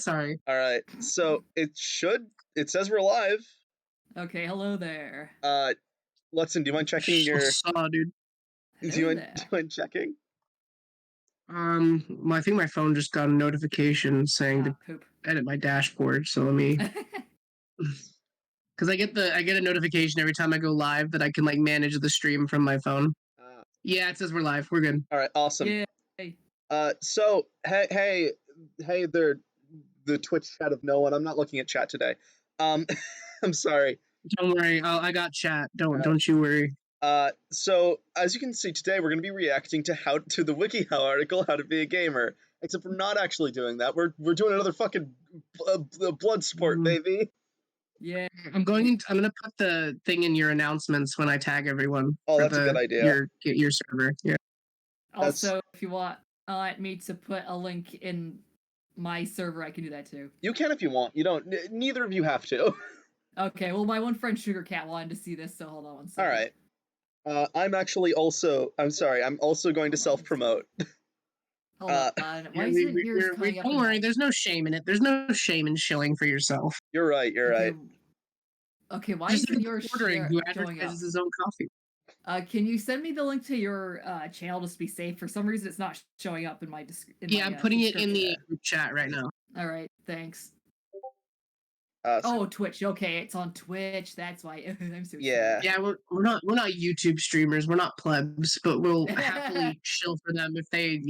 Sorry. All right. So it says we're live. Okay, hello there. Lutson, do you mind checking your? Saw, dude. Do you mind checking? I think my phone just got a notification saying to Poop. edit my dashboard. So let me, because I get a notification every time I go live that I can like manage the stream from my phone. Yeah, it says we're live. We're good. All right, awesome. Yay. So hey there, the Twitch chat of no one. I'm not looking at chat today. I'm sorry. Don't worry. I got chat. Don't you worry. So as you can see today, we're going to be reacting to the WikiHow article, How to Be a Gamer. Except we're not actually doing that. We're doing another fucking blood sport, baby. Yeah. I'm gonna put the thing in your announcements when I tag everyone. Oh, that's a good idea. Your server. Yeah. Also, if you want me to put a link in my server, I can do that too. You can if you want. You don't. Neither of you have to. Okay. Well, my one friend Sugar Cat wanted to see this, so hold on one second. All right. I'm sorry. I'm also going to self-promote. Hold on. Why is it yours coming up? Don't worry. There's no shame in it. There's no shame in shilling for yourself. You're right. You're right. Okay. Why isn't yours ordering who showing up? advertises his own coffee? Can you send me the link to your channel just to be safe? For some reason, it's not showing up in my I'm putting it in the chat right now. All right, thanks. So, Twitch. Okay, it's on Twitch. That's why I'm so yeah. Yeah, we're not YouTube streamers. We're not plebs, but we'll happily shill for them if they,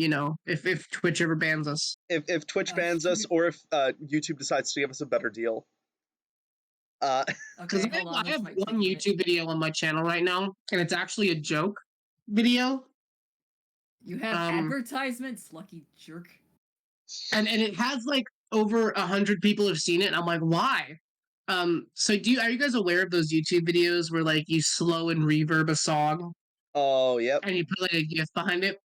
if Twitch ever bans us. If Twitch bans us, or if YouTube decides to give us a better deal. Because I have one YouTube video on my channel right now, and it's actually a joke video. You have advertisements, lucky jerk. And it has like over 100 people have seen it, and I'm like, why? So are you guys aware of those YouTube videos where like you slow and reverb a song? Oh, yep. And you put like a GIF behind it?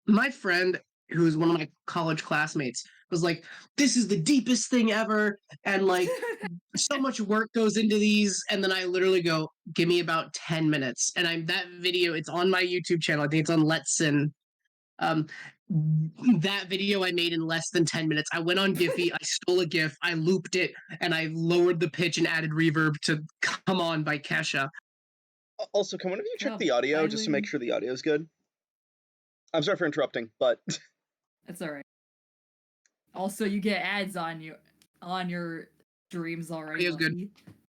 My friend, who's one of my college classmates, was like, this is the deepest thing ever, and like so much work goes into these, and then I literally go, give me about 10 minutes. And that video, it's on my YouTube channel. I think it's on Let's Sin. That video I made in less than 10 minutes. I went on Giphy, I stole a GIF, I looped it, and I lowered the pitch and added reverb to Come On by Kesha. Also, can one of you check the audio just to make sure the audio is good? I'm sorry for interrupting, but that's all right. Also, you get ads on your streams already. Audio's good.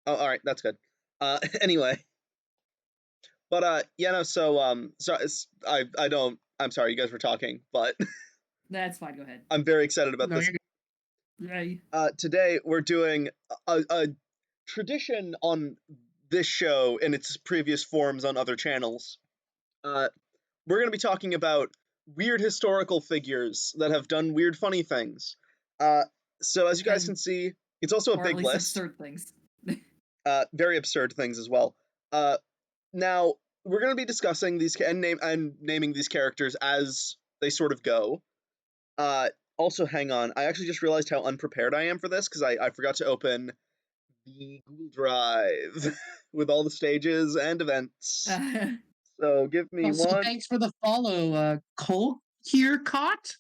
Oh, all right, that's good. Anyway, but yeah, no. So I don't. I'm sorry, you guys were talking, but that's fine. Go ahead. I'm very excited about this. Yay. Today we're doing a tradition on this show in its previous forms on other channels. We're going to be talking about weird historical figures that have done weird, funny things. So as you guys can see, it's also a big list. Absurd things. Very absurd things as well. Now we're going to be discussing these and naming these characters as they sort of go. Also, hang on. I actually just realized how unprepared I am for this because I forgot to open the Google Drive with all the stages and events. So give me one. Thanks for the follow, Cole here, Cot.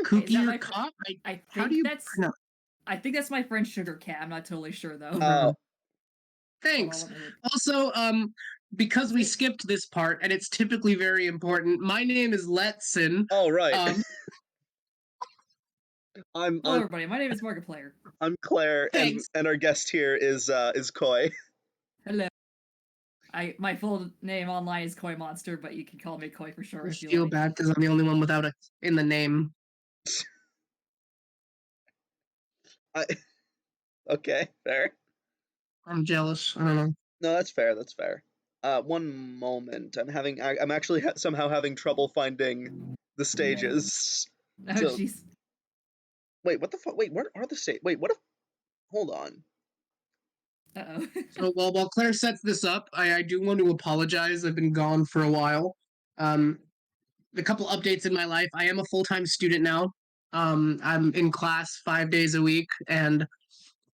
Cookie Cot. How do you pronounce? I think that's my friend Sugar Cat. I'm not totally sure though. Oh, thanks. Also, because we skipped this part and it's typically very important, my name is Letson. Oh, right. Hello, everybody. My name is Markiplier. I'm Claire, and our guest here is Koi. Hello. My full name online is Koi Monster, but you can call me Koi for short. I feel bad because I'm the only one without a in the name. Okay, fair. I'm jealous. I don't know. No, that's fair. That's fair. One moment. I'm actually somehow having trouble finding the stages. Oh, jeez. Wait, what the fuck? Wait, where are the stages? Wait, what if... Hold on. Uh-oh. So, while Claire sets this up, I do want to apologize. I've been gone for a while. A couple updates in my life. I am a full-time student now. I'm in class 5 days a week, and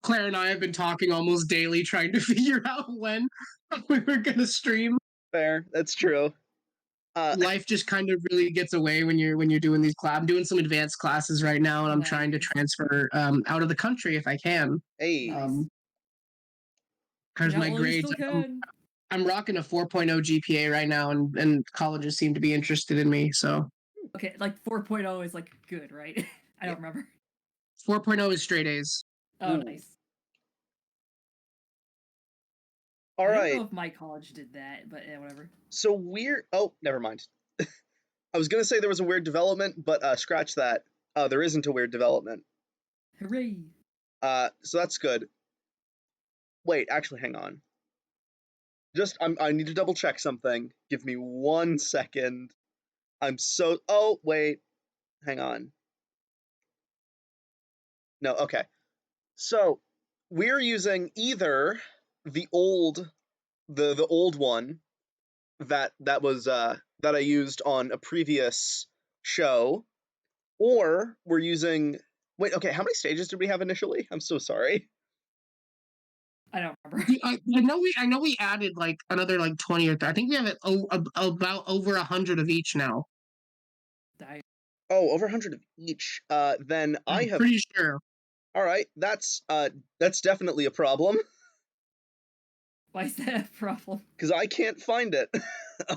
Claire and I have been talking almost daily trying to figure out when we were going to stream. Fair. That's true. Life just kind of really gets away when you're doing these I'm doing some advanced classes right now, and I'm trying to Nice. transfer out of the country if I can. Hey, Nice. Because Yeah, my well, you grades, still can. I'm rocking a 4.0 GPA right now, and colleges seem to be interested in me. So Okay, like 4.0 is like good, right? I Yeah. don't remember. 4.0 is straight A's. Oh, Ooh. nice. all I don't right. know if my college did that, but yeah, whatever. So weird. Oh, never mind. I was gonna say there was a weird development, but scratch that. There isn't a weird development. Hooray! So that's good. Wait, actually, hang on. I need to double check something. Give me 1 second. Oh, wait. Hang on. No, okay. So we're using either the old one that I used on a previous show, or we're using. Wait, okay. How many stages did we have initially? I'm so sorry. I don't remember. I know we added like another like 20 or 30. I think we have it about over 100 of each now. Oh, over 100 of each. Then I I'm have. pretty sure. All right, that's definitely a problem Why is that a problem? because I can't find it.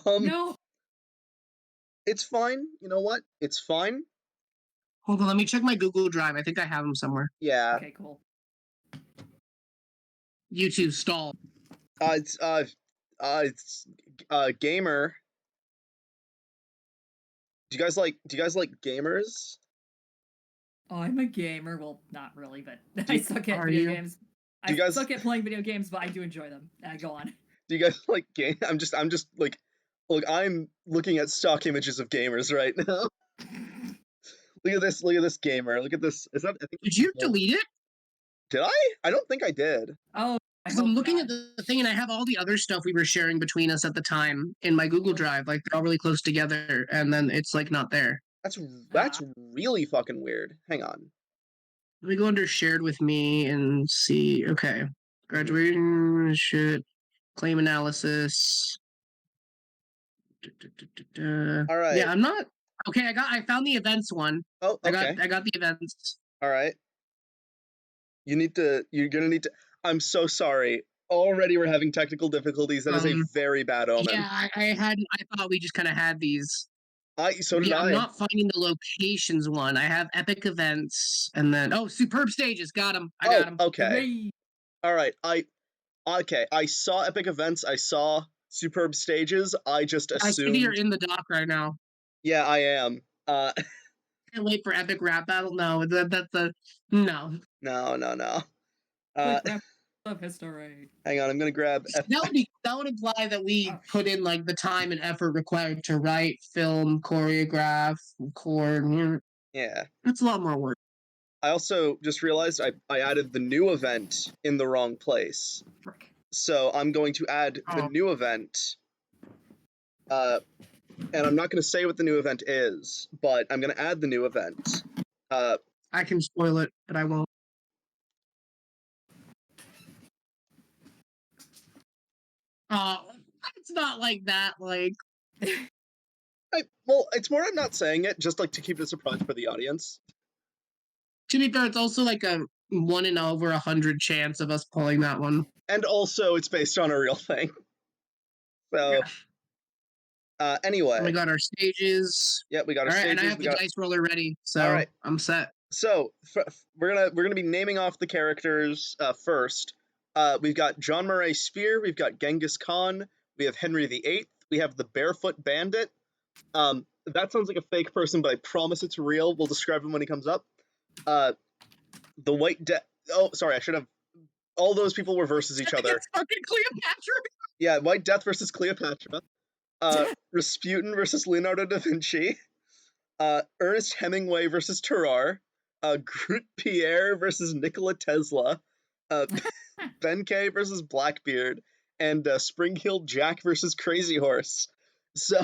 No. It's fine. You know what? It's fine. Hold on, let me check my Google Drive. I think I have them somewhere. Yeah. Okay, cool. YouTube stall. It's gamer. Do you guys like gamers? Oh, I'm a gamer. Well, not really, but Do I you- suck at Are video you? games. Do you I guys suck at playing video games, but I do enjoy them. Go on. do you guys like game? I'm just like, look, I'm looking at stock images of gamers right now. Look at this. Look at this gamer. Look at this. Is that? I think. Did you delete it? Did I? I don't think I did. Oh, I Because I'm hope looking not. at the thing, and I have all the other stuff we were sharing between us at the time in my Google Drive. Like they're all really close together, and then it's like not there. That's really fucking weird. Hang on. Let me go under shared with me and see. Okay, graduation shit, claim analysis. All right. Yeah, I'm not. Okay, I found the events one. Oh, okay. I got the events. All right. You're gonna need to. I'm so sorry. Already we're having technical difficulties. That is a very bad omen. Yeah, I thought we just kind of had these. So did Yeah, I'm I. not finding the locations one. I have epic events, and then superb stages. Got him. I got him. Okay. Hooray! All right. Okay. I saw epic events. I saw superb stages. I just I see that you're assumed. in the dock right now. Yeah, I am. Can't wait for epic rap battle. No, that's a no. No. Quick wrap up history. Hang on. I'm gonna grab. That would imply that we put in like the time and effort required to write, film, choreograph, record. Yeah. That's a lot more work. I also just realized I added the new event in the wrong place. Frick. So I'm going to add the new event. And I'm not going to say what the new event is, but I'm going to add the new event. I can spoil it, but I won't. It's not like that. Like, Well, it's more I'm not saying it, just like to keep it a surprise for the audience. to be fair, it's also like a 1 in over 100 chance of us pulling that one. And also, it's based on a real thing. So, anyway. We got our stages. Yeah, we got our All right, stages. and I have the dice roller ready, so all right. I'm set. So we're gonna be naming off the characters first. We've got John Murray Spear. We've got Genghis Khan. We have Henry VIII. We have the Barefoot Bandit. That sounds like a fake person, but I promise it's real. We'll describe him when he comes up. The White Death. Oh, sorry, I should have. All those people were versus each other. It's fucking Cleopatra. Yeah, White Death versus Cleopatra. Rasputin versus Leonardo da Vinci. Ernest Hemingway versus Terrar. Groot Pierre versus Nikola Tesla. Benkei versus Blackbeard. And Spring-Heeled Jack versus Crazy Horse. So.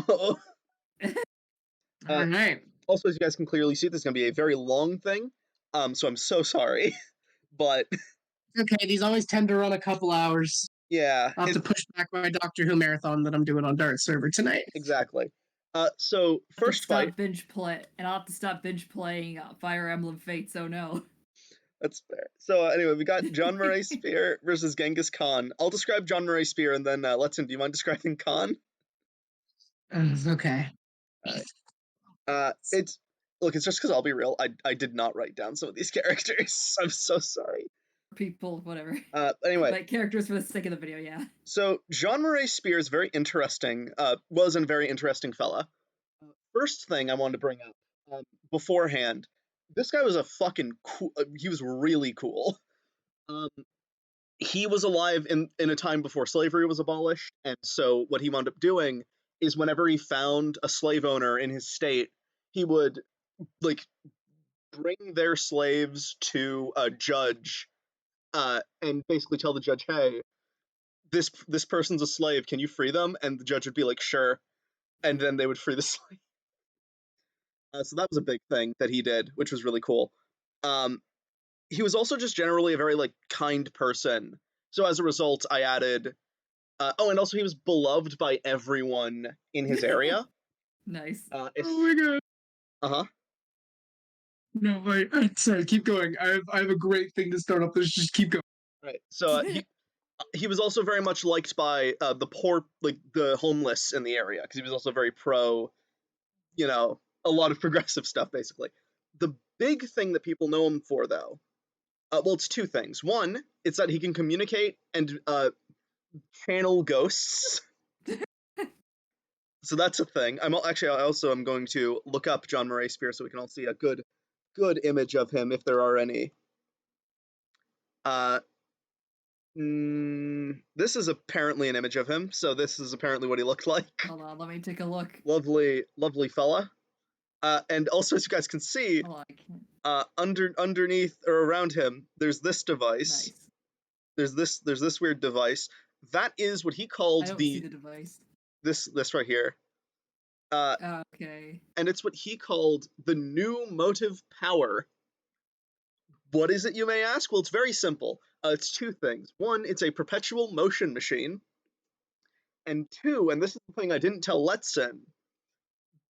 All right. Also, as you guys can clearly see, this is going to be a very long thing. So I'm so sorry. But. Okay, these always tend to run a couple hours. Yeah. I'll have to push back my Doctor Who marathon that I'm doing on Dart server tonight. Exactly. So I have to first fight. stop binge play, and I'll have to stop binge playing Fire Emblem Fates. Oh no. That's fair. So anyway, we got John Murray Spear versus Genghis Khan. I'll describe John Murray Spear, and then Letson, do you mind describing Khan? Okay. It's it's just because I'll be real. I did not write down some of these characters. I'm so sorry. People, whatever. Anyway, Like characters for the sake of the video, yeah. so Jean Marais Spear is very interesting. Was a very interesting fella. First thing I wanted to bring up beforehand, this guy was a fucking cool. He was really cool. He was alive in a time before slavery was abolished, and so what he wound up doing is whenever he found a slave owner in his state, he would like bring their slaves to a judge and basically tell the judge, hey, this person's a slave, can you free them? And the judge would be like, sure, and then they would free the slave. So that was a big thing that he did, which was really cool. He was also just generally a very like kind person, so as a result I added and also he was beloved by everyone in his area. Nice. Oh my god. Uh-huh. No, wait. Sorry, keep going. I have a great thing to start off. Let's just keep going. Right. So he was also very much liked by the poor, like the homeless in the area, because he was also very pro, a lot of progressive stuff, basically. The big thing that people know him for, though, well, it's two things. One, it's that he can communicate and channel ghosts. So that's a thing. I also am going to look up John Murray Spear so we can all see a good image of him, if there are any. This is apparently an image of him, so this is apparently what he looked like. Hold on, let me take a look. Lovely fella. And also, as you guys can see, underneath or around him, there's this device. Nice. There's this weird device. That is what he called I don't see the device. This right here. Okay. And it's what he called the new motive power. What is it, you may ask? Well, it's very simple. It's two things. One, it's a perpetual motion machine. And two, and this is the thing I didn't tell Letson,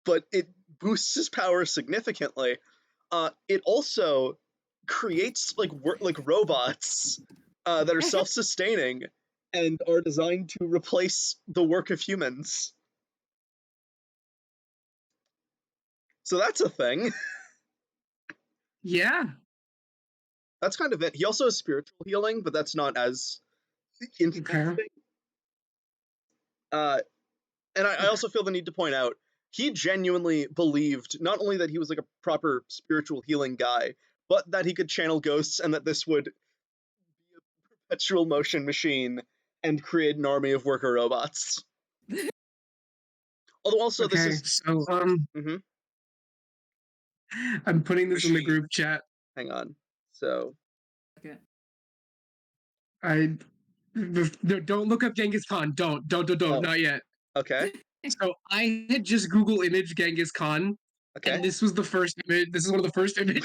but it boosts his power significantly. It also creates like robots that are self-sustaining and are designed to replace the work of humans. So that's a thing. Yeah. That's kind of it. He also has spiritual healing, but that's not as interesting. Okay. And I also feel the need to point out, he genuinely believed not only that he was like a proper spiritual healing guy, but that he could channel ghosts and that this would be a perpetual motion machine and create an army of worker robots. Although also okay, this is... So, I'm putting this in the group chat. Hang on. So... Okay. Don't look up Genghis Khan. Don't, not yet. Okay. So I had just Google image Genghis Khan, and this was the first image. This is one of the first images.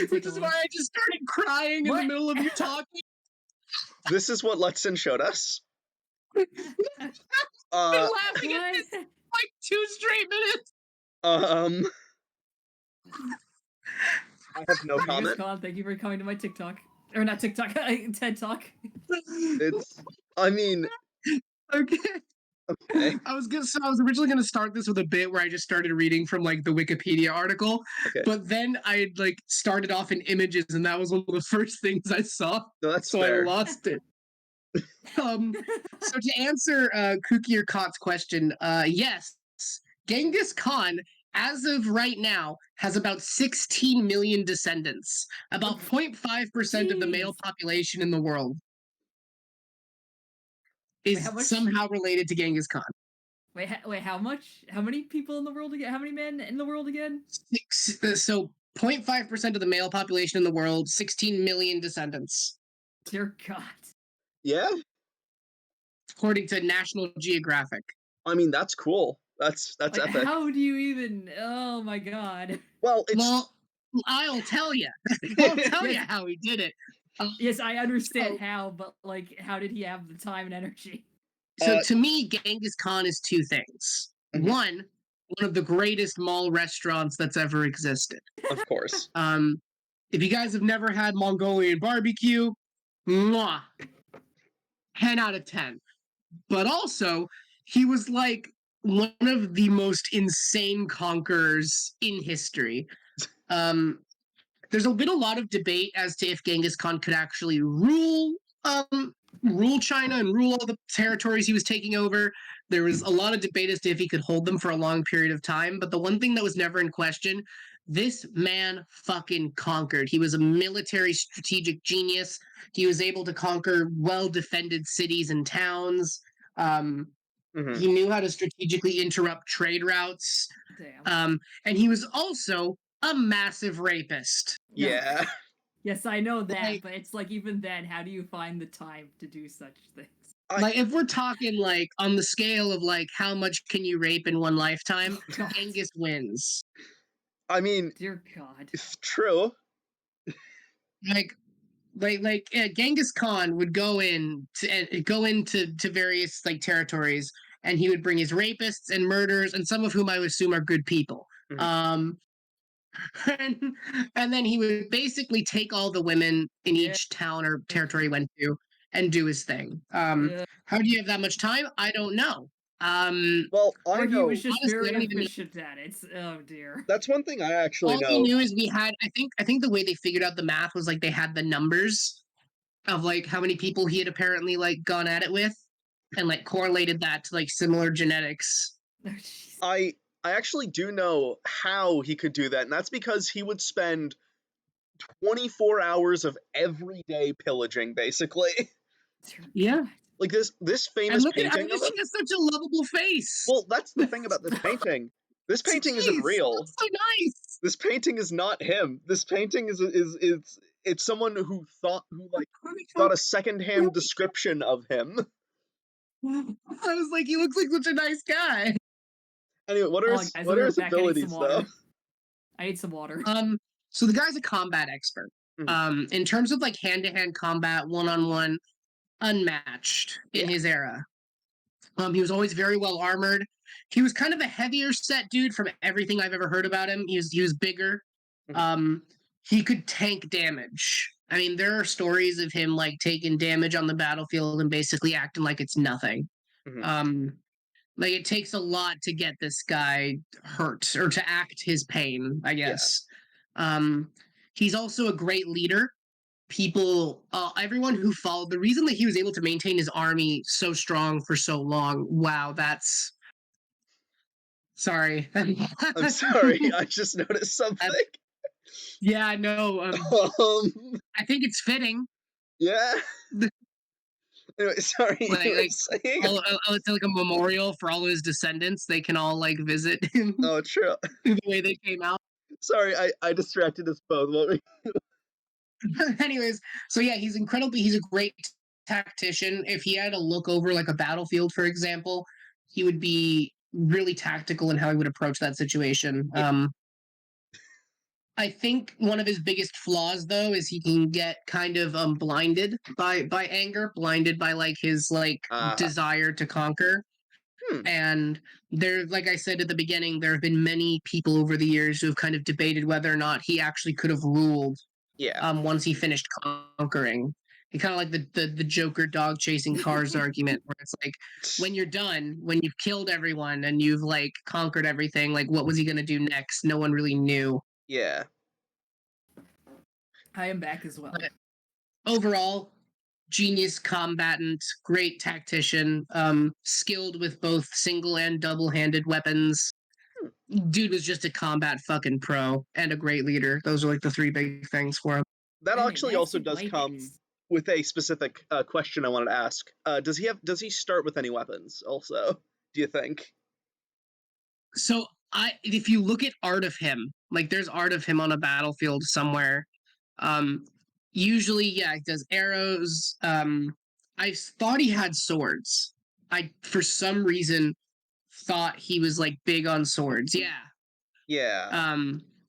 Which is why I just started crying in the middle of you talking. This is what Letson showed us. I've been laughing at this like 2 straight minutes. I have no comment. Khan, thank you for coming to my TikTok. Or not TikTok, TED Talk. I mean... Okay. Okay. I was originally gonna start this with a bit where I just started reading from like the Wikipedia article, but then I like started off in images, and that was one of the first things I saw. No, that's so fair. I lost it. So to answer Kooky or Kot's question, yes, Genghis Khan, as of right now, has about 16 million descendants, about 0.5% of the male population in the world. Is somehow related to Genghis Khan. Wait, how much? How many people in the world again? How many men in the world again? 6. So 0.5% of the male population in the world, 16 million descendants. Dear God. Yeah? According to National Geographic. I mean, that's cool. That's like, epic. How do you even... Oh my God. Well, I'll tell you. I'll tell you how he did it. Yes, I understand how, but like, how did he have the time and energy? So to me, Genghis Khan is two things. Mhm. One of the greatest mall restaurants that's ever existed. Of course. If you guys have never had Mongolian barbecue, mwah, 10 out of 10. But also, he was like one of the most insane conquerors in history. Um, there's been a lot of debate as to if Genghis Khan could actually rule China and rule all the territories he was taking over. There was a lot of debate as to if he could hold them for a long period of time. But the one thing that was never in question, this man fucking conquered. He was a military strategic genius. He was able to conquer well-defended cities and towns. Mhm. He knew how to strategically interrupt trade routes. Damn. And he was also a massive rapist. Yeah. Yes, I know that, Like- but it's like even then, how do you find the time to do such things? Like if we're talking like on the scale of like how much can you rape in one lifetime, God. Genghis wins. I mean, Dear God. it's true. Genghis Khan would go into various like territories, and he would bring his rapists and murderers, and some of whom I would assume are good people. Mhm. And, and then he would basically take all the women in each town or territory he went to and do his thing. Yeah. How do you have that much time? I don't know. Well, I Or he know was just honestly, I very don't even know. efficient at it. Oh dear. that's one thing I actually All we know. knew is we had. I think the way they figured out the math was like they had the numbers of like how many people he had apparently like gone at it with, and like correlated that to like similar genetics. Oh, jeez. I actually do know how he could do that, and that's because he would spend 24 hours of every day pillaging, basically. Dear Yeah. God. Like this And famous look at painting of him. she has such a lovable face. Well, that's the thing about this painting. This painting isn't Jeez, real. that's so nice. This painting is not him. This painting is it's someone who thought a secondhand description of him. I was like, he looks like such a nice guy. Anyway, what are Oh, his, guys, what I'll are be his back. I need some abilities water. though? I need some water. So the guy's a combat expert. Mhm. In terms of like hand-to-hand combat, one-on-one, unmatched in his era. He was always very well armored. He was kind of a heavier set dude from everything I've ever heard about him. He was bigger. Mhm. He could tank damage. I mean, there are stories of him like taking damage on the battlefield and basically acting like it's nothing. Mhm. Like it takes a lot to get this guy hurt or to act his pain, I guess. He's also a great leader. Everyone who followed, the reason that he was able to maintain his army so strong for so long, wow, that's sorry. I'm sorry, I just noticed something. Yeah, I know. I think it's fitting. Yeah. Anyway, sorry, you were Like saying? it's like a memorial for all his descendants. They can all like visit him Oh, true. the way they came out. Sorry, I distracted us both. What were Anyways, so yeah, he's a great tactician. If he had to look over like a battlefield, for example, he would be really tactical in how he would approach that situation. Yeah. I think one of his biggest flaws though is he can get kind of blinded by anger, blinded by like his like desire to conquer. And there, like I said at the beginning, there have been many people over the years who have kind of debated whether or not he actually could have ruled Yeah. once he finished conquering. He kind of like the Joker dog chasing cars argument, where it's like when you're done, when you've killed everyone and you've like conquered everything, like what was he gonna do next? No one really knew. Yeah. I am back as well. But overall, genius combatant, great tactician, skilled with both single and double-handed weapons. Dude was just a combat fucking pro and a great leader. Those are like the three big things for him. That And actually nasty also does come blankets. with a specific question I wanted to ask. Does he start with any weapons also, do you think? So if you look at art of him, like there's art of him on a battlefield somewhere. Um, Usually, yeah, he does arrows. I thought he had swords. I for some reason thought he was like big on swords. Yeah. Yeah.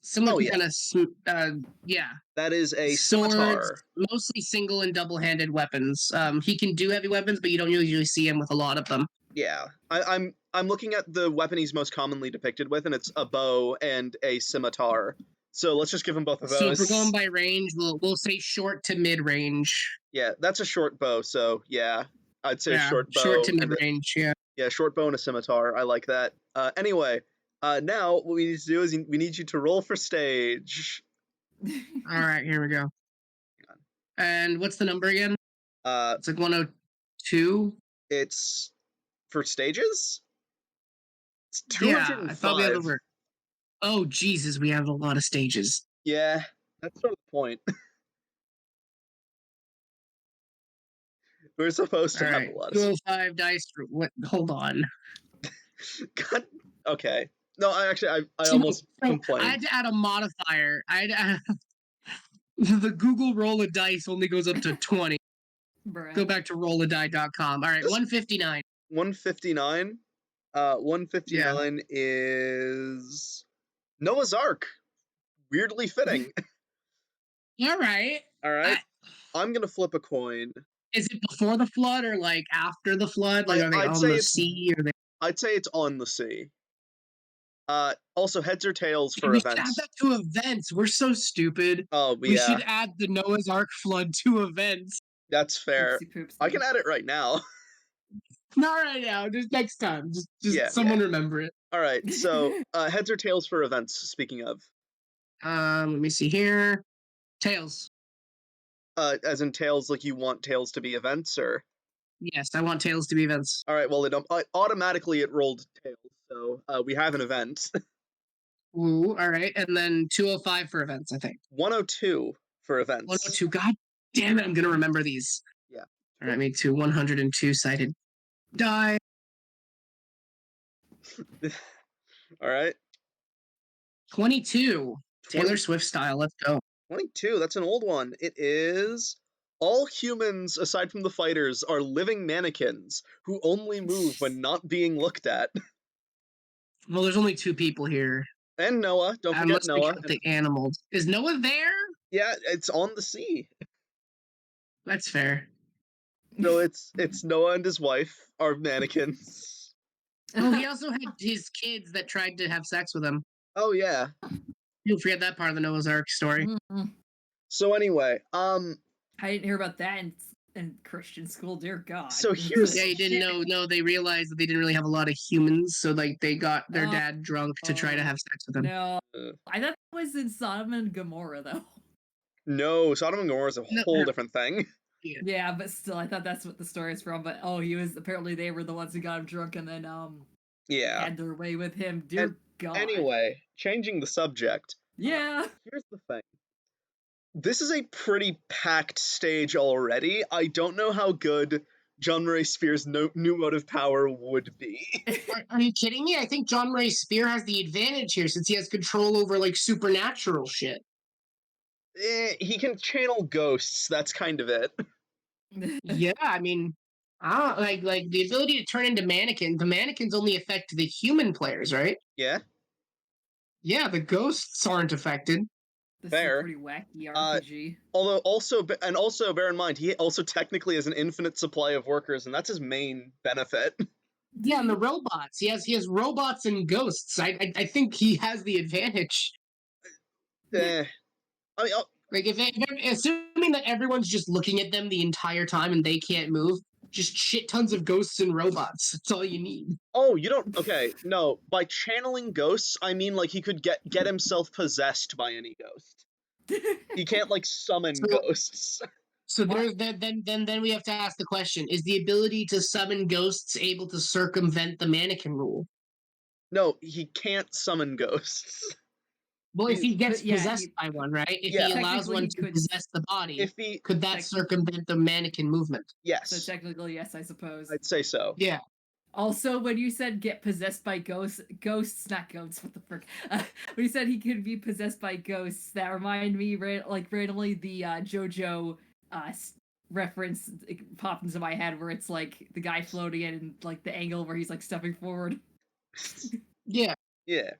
Similar Oh, to yeah. kind of, yeah. That is a Swords, scimitar. mostly single and double-handed weapons. He can do heavy weapons, but you don't usually see him with a lot of them. Yeah, I'm looking at the weapon he's most commonly depicted with, and it's a bow and a scimitar. So let's just give him both of So if we're those. going by range, we'll say short to mid range. Yeah, that's a short bow, so yeah, I'd say a Yeah, short short bow to mid and range. Yeah. yeah, short bow and a scimitar. I like that. Anyway, now what we need to do is we need you to roll for stage. All right, here we go. And what's the number again? It's like 102. It's for stages. It's Yeah, I thought we had 205. over. Oh Jesus, we have a lot of stages. Yeah, that's sort of the point. We're supposed to All have right, a lot of 205 dice. What? Hold on. God, okay. No, I So, almost I complained. had to add a modifier. The Google roll a dice only goes up to 20. Bruh. Go back to rolladie.com. All right, 159. 159. 159 is Noah's Ark. Weirdly fitting. All right. All right. I'm gonna flip a coin. Is it before the flood or like after the flood? Like, are they I'd on say the it's sea or they? I'd say it's on the sea. Also heads or tails for We should add events. that to events. We're so stupid. Oh We should yeah, add the Noah's Ark flood to events. that's fair. Oopsie poopsie. I can add it right now. Not right now. Just next time. Just Yeah, someone remember it. All right. So heads or tails for events. Speaking of, Let me see here. Tails. as in tails, like you want tails to be events, or Yes, I want tails to be events. all right. Well, automatically it rolled tails, so we have an event. Ooh, all right. And then 205 for events, I think. 102 for events. 102. God damn it, I'm gonna remember these. Yeah. All right, me too. 102 sided die. All right. 22. 20 Taylor Swift style. Let's go. 22. That's an old one. It is. All humans, aside from the fighters, are living mannequins who only move when not being looked at. Well, there's only two people here. And Noah. Don't forget Unless we Noah. count the animals. Is Noah there? Yeah, it's on the sea. That's fair. So it's Noah and his wife are mannequins. Oh, he also had his kids that tried to have sex with him. Oh yeah. You'll forget that part of the Noah's Ark story. Mhm. So anyway, I didn't hear about that in Christian school. Dear God. So here's- Yeah, you didn't know. No, they realized that they didn't really have a lot of humans, so like they got their dad drunk to try to have sex with him. No, Uh. I thought that was in Sodom and Gomorrah though. No, Sodom and Gomorrah is a whole different thing. Yeah, but still, I thought that's what the story is from. But he was apparently they were the ones who got him drunk and then Yeah. had their way with him. Dear God. Anyway, changing the subject. Yeah. Here's the thing. This is a pretty packed stage already. I don't know how good John Murray Spears' new motive power would be. Are you kidding me? I think John Murray Spear has the advantage here since he has control over like supernatural shit. He can channel ghosts. That's kind of it. Yeah, I mean, I don't like the ability to turn into mannequins. The mannequins only affect the human players, right? Yeah. Yeah, the ghosts aren't affected. This Fair. is a pretty wacky RPG. Although also bear in mind, he also technically has an infinite supply of workers, and that's his main benefit. Yeah, and the robots. He has robots and ghosts. I think he has the advantage. I mean, Like if assuming that everyone's just looking at them the entire time and they can't move, just shit tons of ghosts and robots. That's all you need. oh, you don't. Okay, no. By channeling ghosts, I mean like he could get himself possessed by any ghost. He can't like summon ghosts. So then we have to ask the question: is the ability to summon ghosts able to circumvent the mannequin rule? No, he can't summon ghosts. Well, if he gets yeah, possessed by one, right? If Yeah. he allows Technically, one he to could- possess the body, If he, could that circumvent the mannequin movement? yes, So technically, yes, I suppose. I'd say so. Yeah. Also, when you said get possessed by ghosts, not ghosts, what the frick? When you said he could be possessed by ghosts, that reminded me randomly the JoJo reference popped into my head where it's like the guy floating in and like the angle where he's like stepping forward. Yeah. Yeah.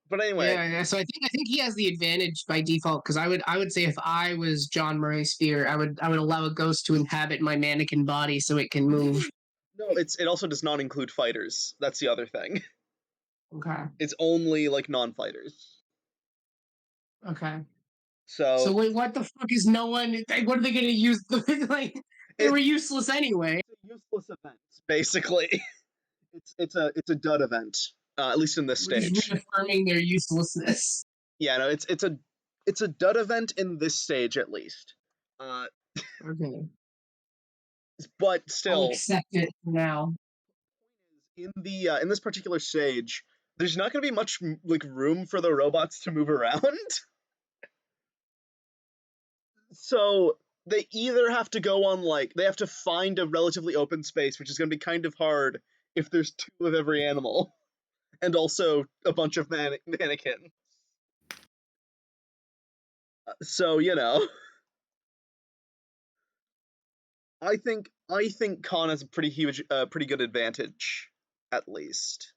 But anyway, Yeah. So I think he has the advantage by default because I would say if I was John Murray Spear, I would allow a ghost to inhabit my mannequin body so it can move. no, it also does not include fighters. That's the other thing. Okay. It's only like non-fighters. Okay. So So wait, what the fuck is no one? What are they going to use? Like they were it's useless anyway. a useless event, basically. It's a dud event, at least in this We're just stage. reaffirming their uselessness. Yeah, no, it's a dud event in this stage at least. Uh, Okay. but I'll still, accept it for now. in this particular stage, there's not going to be much like room for the robots to move around. So they either have to go on like they have to find a relatively open space, which is going to be kind of hard if there's two of every animal, and also a bunch of mannequins. So I think Khan has a pretty good advantage, at least.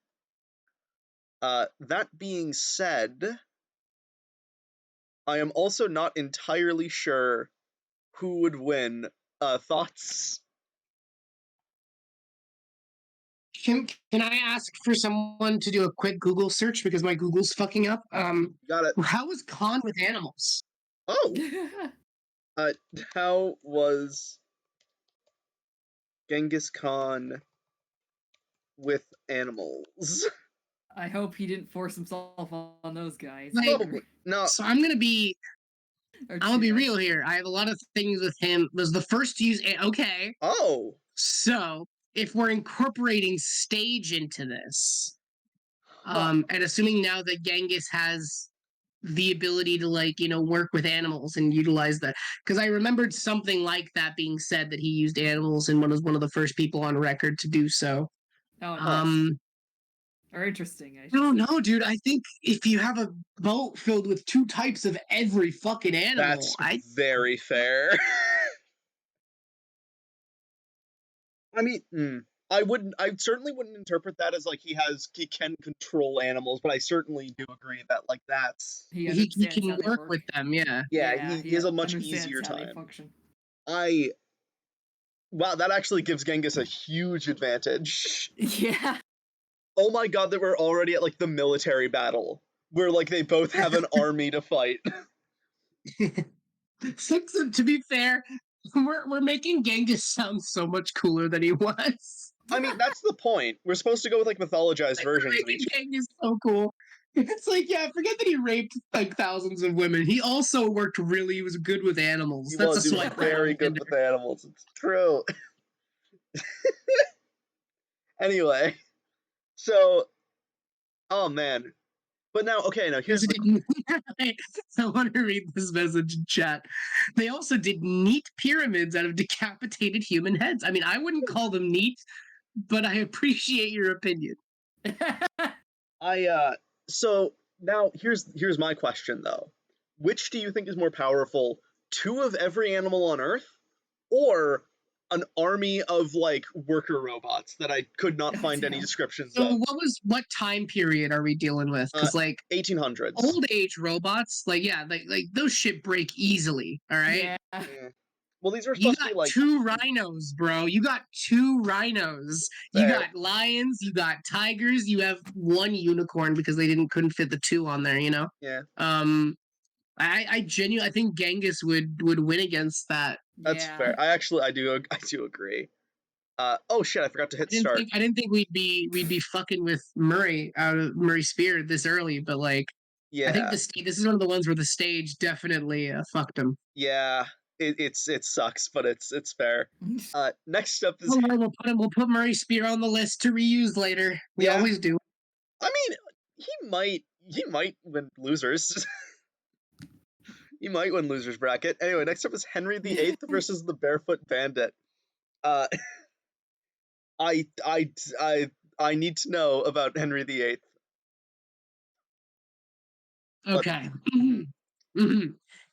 That being said, I am also not entirely sure who would win. Thoughts? Can I ask for someone to do a quick Google search because my Google's fucking up? Got it. How was Khan with animals? Oh, uh, how was Genghis Khan with animals? I hope he didn't force himself on those guys. Like, Probably no. So I'm gonna be real here. I have a lot of things with him. Was the first to use okay. Oh, So if we're incorporating stage into this, huh. and assuming now that Genghis has the ability to work with animals and utilize that, because I remembered something like that being said that he used animals and was one of the first people on record to do so. Oh, nice. Or interesting. I don't know, dude. I think if you have a boat filled with two types of every fucking animal, That's very fair. I mean, I certainly wouldn't interpret that as like he can control animals, but I certainly do agree that like He he understands can how they work work. with them. Yeah. Yeah, he has a much understands easier how they time. function. Wow, that actually gives Genghis a huge advantage. Yeah. Oh my god, that we're already at like the military battle where like they both have an army to fight. So, to be fair, we're making Genghis sound so much cooler than he was. I mean, that's the point. We're supposed to go with like mythologized versions of each. Genghis so cool. It's like, yeah, forget that he raped like thousands of women. He also worked he was good with animals. He That's was a swipe right very on good Tinder. with animals. It's true. Anyway, so oh man. But now, okay, now here's the I want to read this message in chat. They also did neat pyramids out of decapitated human heads. I mean, I wouldn't call them neat, but I appreciate your opinion. so now here's my question though. Which do you think is more powerful? Two of every animal on Earth, or an army of like worker robots that I could not find any descriptions So of? what time period are we dealing with? Because like 1800s. old age robots, like those shit break easily. All right. Yeah. Yeah. Well, these were You supposed to got be like two rhinos, bro. You got two rhinos. You fair. got lions. You got tigers. You have one unicorn because they couldn't fit the two on there. Yeah. I genuinely I think Genghis would win against that. That's fair. I do agree. Oh shit! I forgot to hit start. I didn't think we'd be fucking with Murray out of Murray Spear this early, but like Yeah. I think this is one of the ones where the stage definitely fucked him. Yeah. It sucks, but it's fair. Next up is We'll put Murray Spear on the list to reuse later. We always do. I mean, he might win losers. He might win losers bracket. Anyway, next up is Henry VIII versus the Barefoot Bandit. Uh, I need to know about Henry VIII. Okay.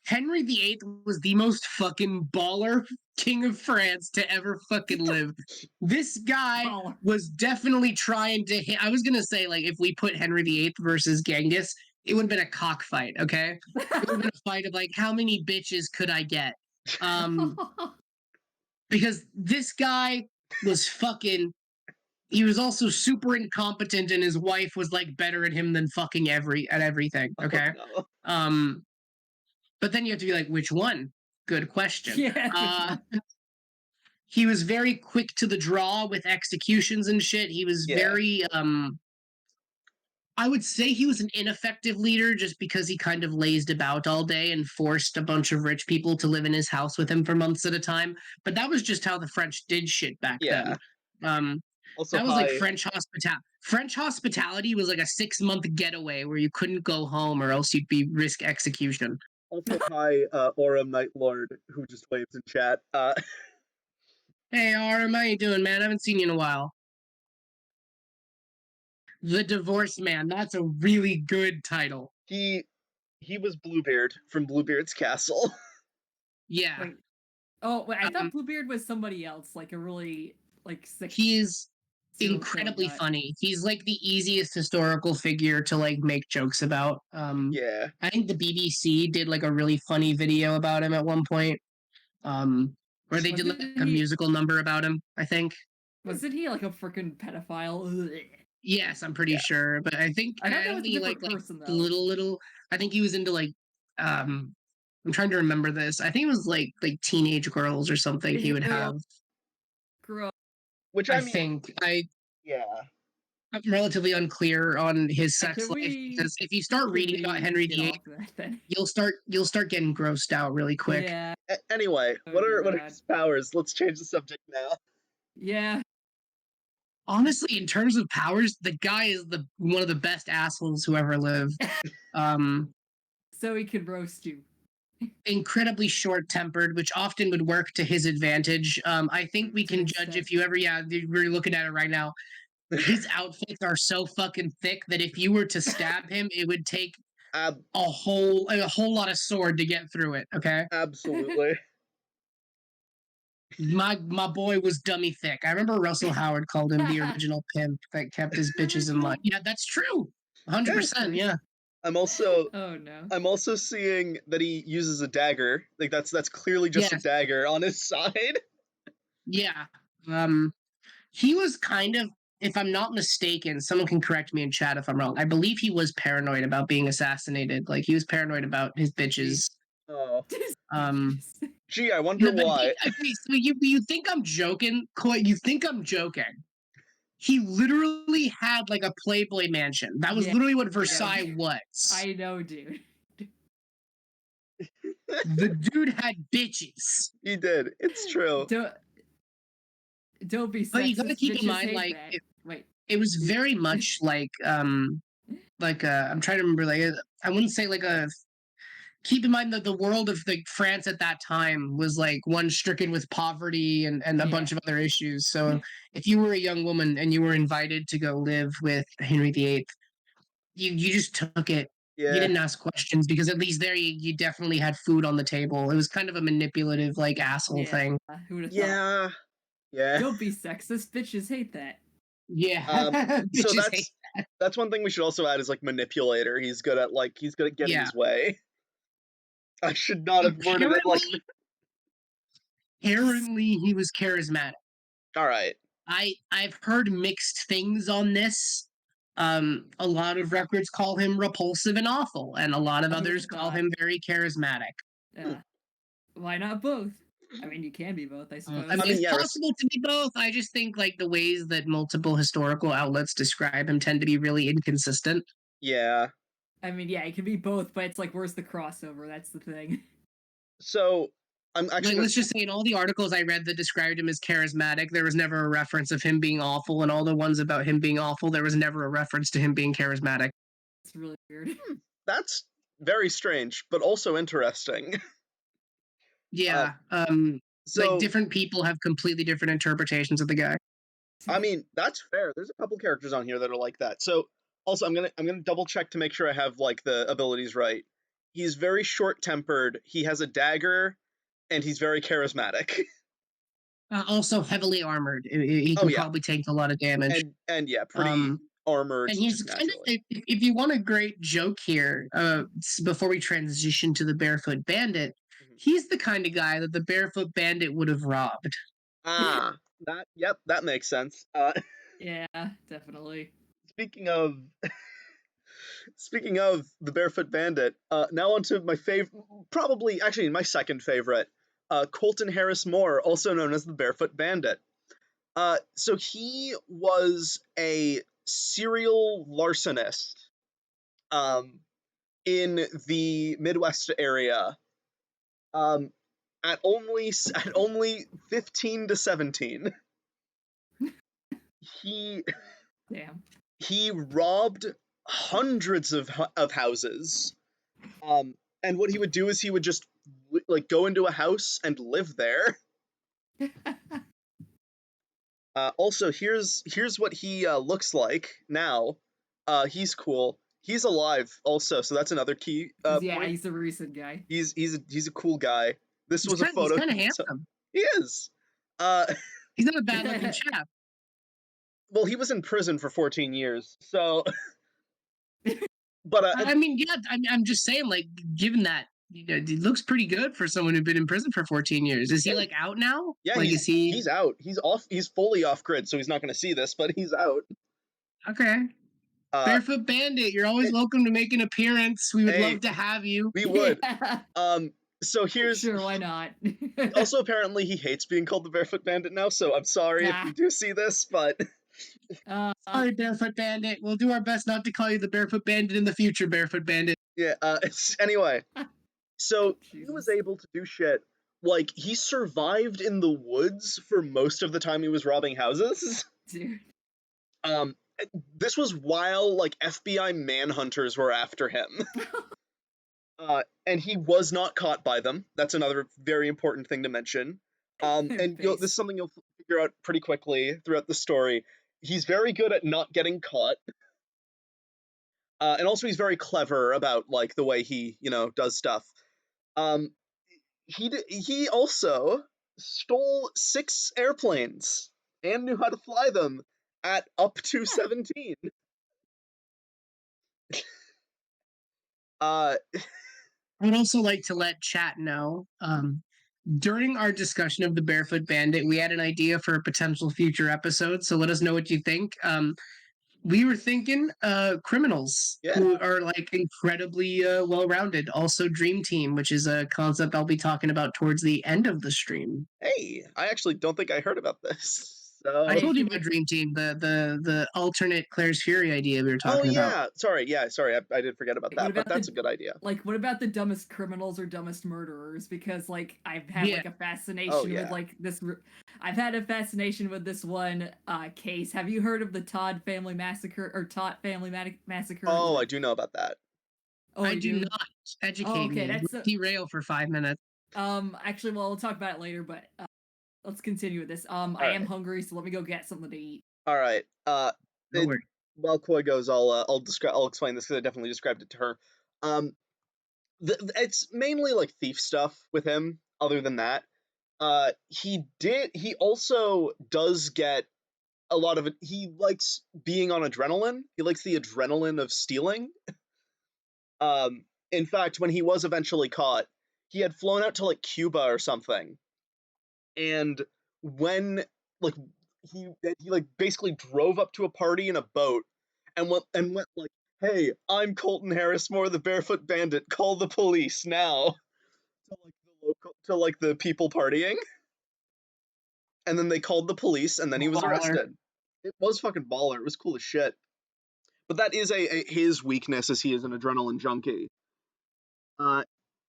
Henry VIII was the most fucking baller king of France to ever fucking live. This guy was definitely trying to hit. I was gonna say, like, if we put Henry VIII versus Genghis, it would have been a cockfight, okay? It would have been a fight of like, how many bitches could I get? Because this guy was fucking. He was also super incompetent, and his wife was like better at him than fucking everything. Okay. Oh, no. But then you have to be like, which one? Good question. Yeah. He was very quick to the draw with executions and shit. He was Yeah. very I would say he was an ineffective leader just because he kind of lazed about all day and forced a bunch of rich people to live in his house with him for months at a time. But that was just how the French did shit back Yeah. then. Also That was like high. French hospitality. French hospitality was like a 6-month getaway where you couldn't go home or else you'd be risk execution. Also high. Orem Night Lord, who just waves in chat. Hey, Aram, how you doing, man? I haven't seen you in a while. The Divorce Man. That's a really good title. He was Bluebeard from Bluebeard's Castle. Yeah. Wait. Oh, wait, I Um, thought Bluebeard was somebody else, like a really like sick. He is serial incredibly killer guy. funny. He's like the easiest historical figure to like make jokes about. Yeah. I think the BBC did like a really funny video about him at one point. Where they did like Wasn't a he- musical number about him, I think. Wasn't he like a freaking pedophile? Ugh. Yes, I'm pretty Yeah. sure. But I think I thought that was a only different like person though. little I think he was into like I'm trying to remember this. I think it was like teenage girls or something he would Yeah. have. Gross. Which I I mean, think yeah. I'm relatively unclear on his sex Can life we- because if you start Can reading about we Henry get VIII, off that then? you'll start getting grossed out really quick. Yeah. Anyway, Oh, what are God. his powers? Let's change the subject now. Yeah. Honestly, in terms of powers, the guy is one of the best assholes who ever lived. So he can roast you. Incredibly short-tempered, which often would work to his advantage. I think we To an can judge extent. if you ever, we're looking at it right now. His outfits are so fucking thick that if you were to stab him, it would take Ab- a whole lot of sword to get through it. Okay, absolutely. my boy was dummy thick. I remember Russell Howard called him the original pimp that kept his bitches in line. Yeah, that's true. 100%. Yeah. I'm also Oh no. I'm also seeing that he uses a dagger. Like that's clearly just a Yes. dagger on his side. Yeah. He was kind of, if I'm not mistaken, someone can correct me in chat if I'm wrong. I believe he was paranoid about being assassinated. Like he was paranoid about his bitches. Oh. Um, Gee, I wonder why. Okay, so you think I'm joking? Coy, you think I'm joking? He literally had like a Playboy mansion. That was Yeah, literally what know. Versailles was. I know, dude. The dude had bitches. He did. It's true. Don't be sexist. But you gotta keep in bitches mind, hate like, that. Wait. it was very much like I'm trying to remember, like, I wouldn't say like a. Keep in mind that the world of like France at that time was like one stricken with poverty and a bunch of other issues. So if you were a young woman and you were invited to go live with Henry VIII, you just took it. Yeah. You didn't ask questions because at least there you definitely had food on the table. It was kind of a manipulative, like, asshole thing. Who would have thought? Yeah. Yeah. Don't be sexist. Bitches hate that. Yeah. So Bitches hate that's one thing we should also add is like manipulator. He's good at getting his way. I should not have worded it like. Apparently, he was charismatic. All right. I've heard mixed things on this. A lot of records call him repulsive and awful, and a lot of others call him very charismatic. Why not both? I mean, you can be both, I suppose. I mean, it's possible to be both. I just think like the ways that multiple historical outlets describe him tend to be really inconsistent. Yeah. I mean, yeah, it can be both, but it's like, where's the crossover? That's the thing. So I'm actually. Like, let's just say in all the articles I read that described him as charismatic, there was never a reference of him being awful, and all the ones about him being awful, there was never a reference to him being charismatic. It's really weird. That's very strange, but also interesting. Yeah. So like different people have completely different interpretations of the guy. I mean, that's fair. There's a couple characters on here that are like that. So also I'm gonna double check to make sure I have like the abilities right. He's very short-tempered, he has a dagger, and he's very charismatic. Also heavily armored. He can probably take a lot of damage. And yeah, pretty armor And just he's kind of, naturally. if you want a great joke here, before we transition to the Barefoot Bandit, Mhm. he's the kind of guy that the Barefoot Bandit would have robbed. Ah, that makes sense. Yeah, definitely. Speaking of speaking of the Barefoot Bandit, now on to my favorite, probably actually my second favorite, Colton Harris Moore, also known as the Barefoot Bandit. So he was a serial larcenist, um, in the Midwest area, um, at only 15 to 17. He Damn. he robbed hundreds of houses. And what he would do is he would just like go into a house and live there. Also, here's what he looks like now. He's cool. He's alive also, so that's another key Yeah, point. he's a recent guy. He's a cool guy. This was a He's photo. kind of handsome. He is. Uh, He's not a bad looking chap. well, he was in prison for 14 years, so. But I mean, yeah, I'm just saying, like, given that, he looks pretty good for someone who'd been in prison for 14 years. Is he yeah, like out now? yeah, Like, is he he's out. He's off. He's fully off grid, so he's not going to see this, but he's out. okay? Uh, Barefoot Bandit, you're always it, welcome to make an appearance. We would hey, love to have you. we would. Yeah. So here's Sure, why not? also apparently he hates being called the Barefoot Bandit now. So I'm sorry if Ah. you do see this, but Sorry, Barefoot Bandit. We'll do our best not to call you the Barefoot Bandit in the future, Barefoot Bandit. yeah. Anyway, so he was Jesus. able to do shit. Like he survived in the woods for most of the time he was robbing houses. Dude. Um, this was while like FBI manhunters were after him. And he was not caught by them. That's another very important thing to mention. And this is something you'll figure out pretty quickly throughout the story. He's very good at not getting caught, and also he's very clever about like the way he does stuff. Um, he also stole 6 airplanes and knew how to fly them at up to 17. Uh, I would also like to let chat know. During our discussion of the Barefoot Bandit, we had an idea for a potential future episode. So let us know what you think. We were thinking criminals yeah. who are like incredibly well-rounded. Also, Dream Team, which is a concept I'll be talking about towards the end of the stream. Hey, I actually don't think I heard about this. I So. told you about Dream Team, the alternate Claire's Fury idea we were Oh talking about. yeah, sorry, I did forget about What that, but about that's the- a good idea. Like, what about the dumbest criminals or dumbest murderers? Because, like, I've had, Yeah. like, a fascination Oh, yeah. with, like, this... I've had a fascination with this one case. Have you heard of the Todd family massacre, or Todd family massacre? Oh, I do know about that. Oh, I you do not. Educate Oh, okay, me. that's We'll derail for 5 minutes. Actually, well, we'll talk about it later, but let's continue with this. I am right. hungry, so let me go get something to eat. All right. No worries. While Koi goes, I'll explain this because I definitely described it to her. It's mainly like thief stuff with him. Other than that, he also does get a lot of it. He likes being on adrenaline. He likes the adrenaline of stealing. In fact, when he was eventually caught, he had flown out to like Cuba or something, and when like he like basically drove up to a party in a boat and went like, "Hey, I'm Colton Harris Moore, the Barefoot Bandit. Call the police now." To like the people partying, and then they called the police, and then he was Baller. arrested. It was fucking baller. It was cool as shit. But that is his weakness, as he is an adrenaline junkie.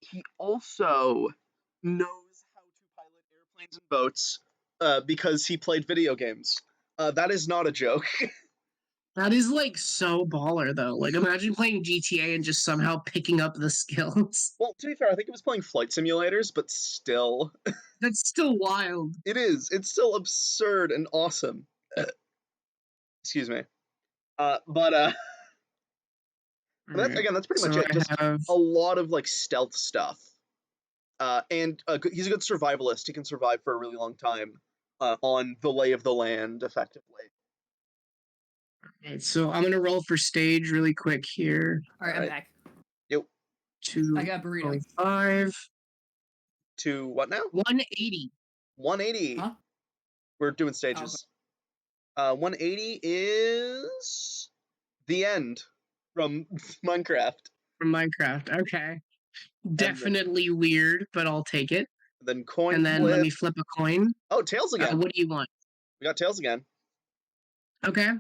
He also knows how to pilot airplanes and boats because he played video games. That is not a joke. That is like so baller though. Like imagine playing GTA and just somehow picking up the skills. Well, to be fair, I think it was playing flight simulators, but still. That's still wild. It is. It's still absurd and awesome. Excuse me. But that's pretty much it. Just a lot of like stealth stuff. And he's a good survivalist. He can survive for a really long time on the lay of the land, effectively. Alright, so I'm gonna roll for stage really quick here. All right, I'm Alright. back. Yep. I got a burrito. 205. To what now? 180. 180. Huh? We're doing Oh, stages. 180 is the end from Minecraft. From Minecraft. Okay. then- Definitely weird, but I'll take it. Then coin And then let me flip. flip a coin. Oh, tails again. What do you want? We got tails again. Okay.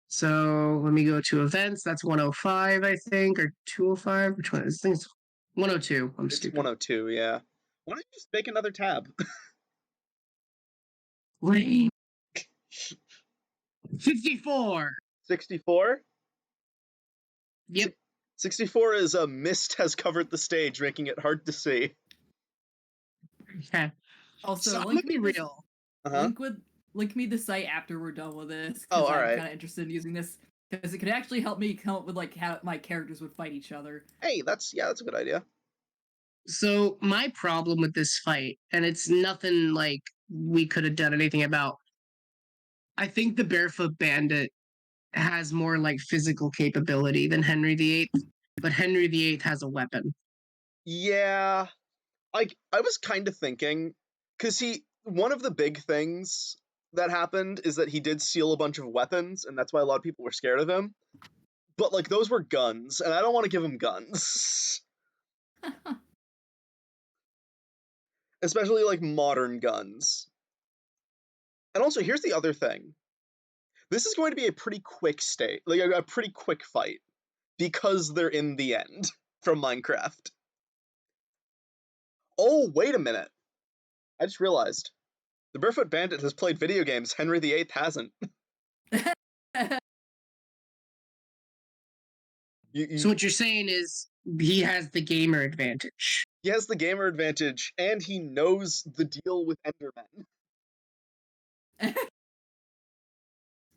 So let me go to events. That's 105, I think, or 205. Which one? This thing's 102. I'm It's stupid. 102, yeah. Why don't you just make another tab? Lame. 54. 64? Yep. 64 is a mist has covered the stage, making it hard to see. Okay. Also, So I'm gonna be real. Uh-huh. Link me the site after we're done with this. Oh, Because I'm alright. kind of interested in using this because it could actually help me come up with like how my characters would fight each other. Hey, that's a good idea. So my problem with this fight, and it's nothing like we could have done anything about. I think the Barefoot Bandit has more like physical capability than Henry VIII, but Henry VIII has a weapon. Yeah. I was kind of thinking, because one of the big things that happened is that he did steal a bunch of weapons, and that's why a lot of people were scared of him. But, like, those were guns, and I don't want to give him guns. Especially, like, modern guns. And also, here's the other thing. This is going to be a pretty quick a pretty quick fight, because they're in the end from Minecraft. Oh, wait a minute. I just realized. The Barefoot Bandit has played video games, Henry VIII hasn't. So what you're saying is he has the gamer advantage. He has the gamer advantage, and he knows the deal with Endermen.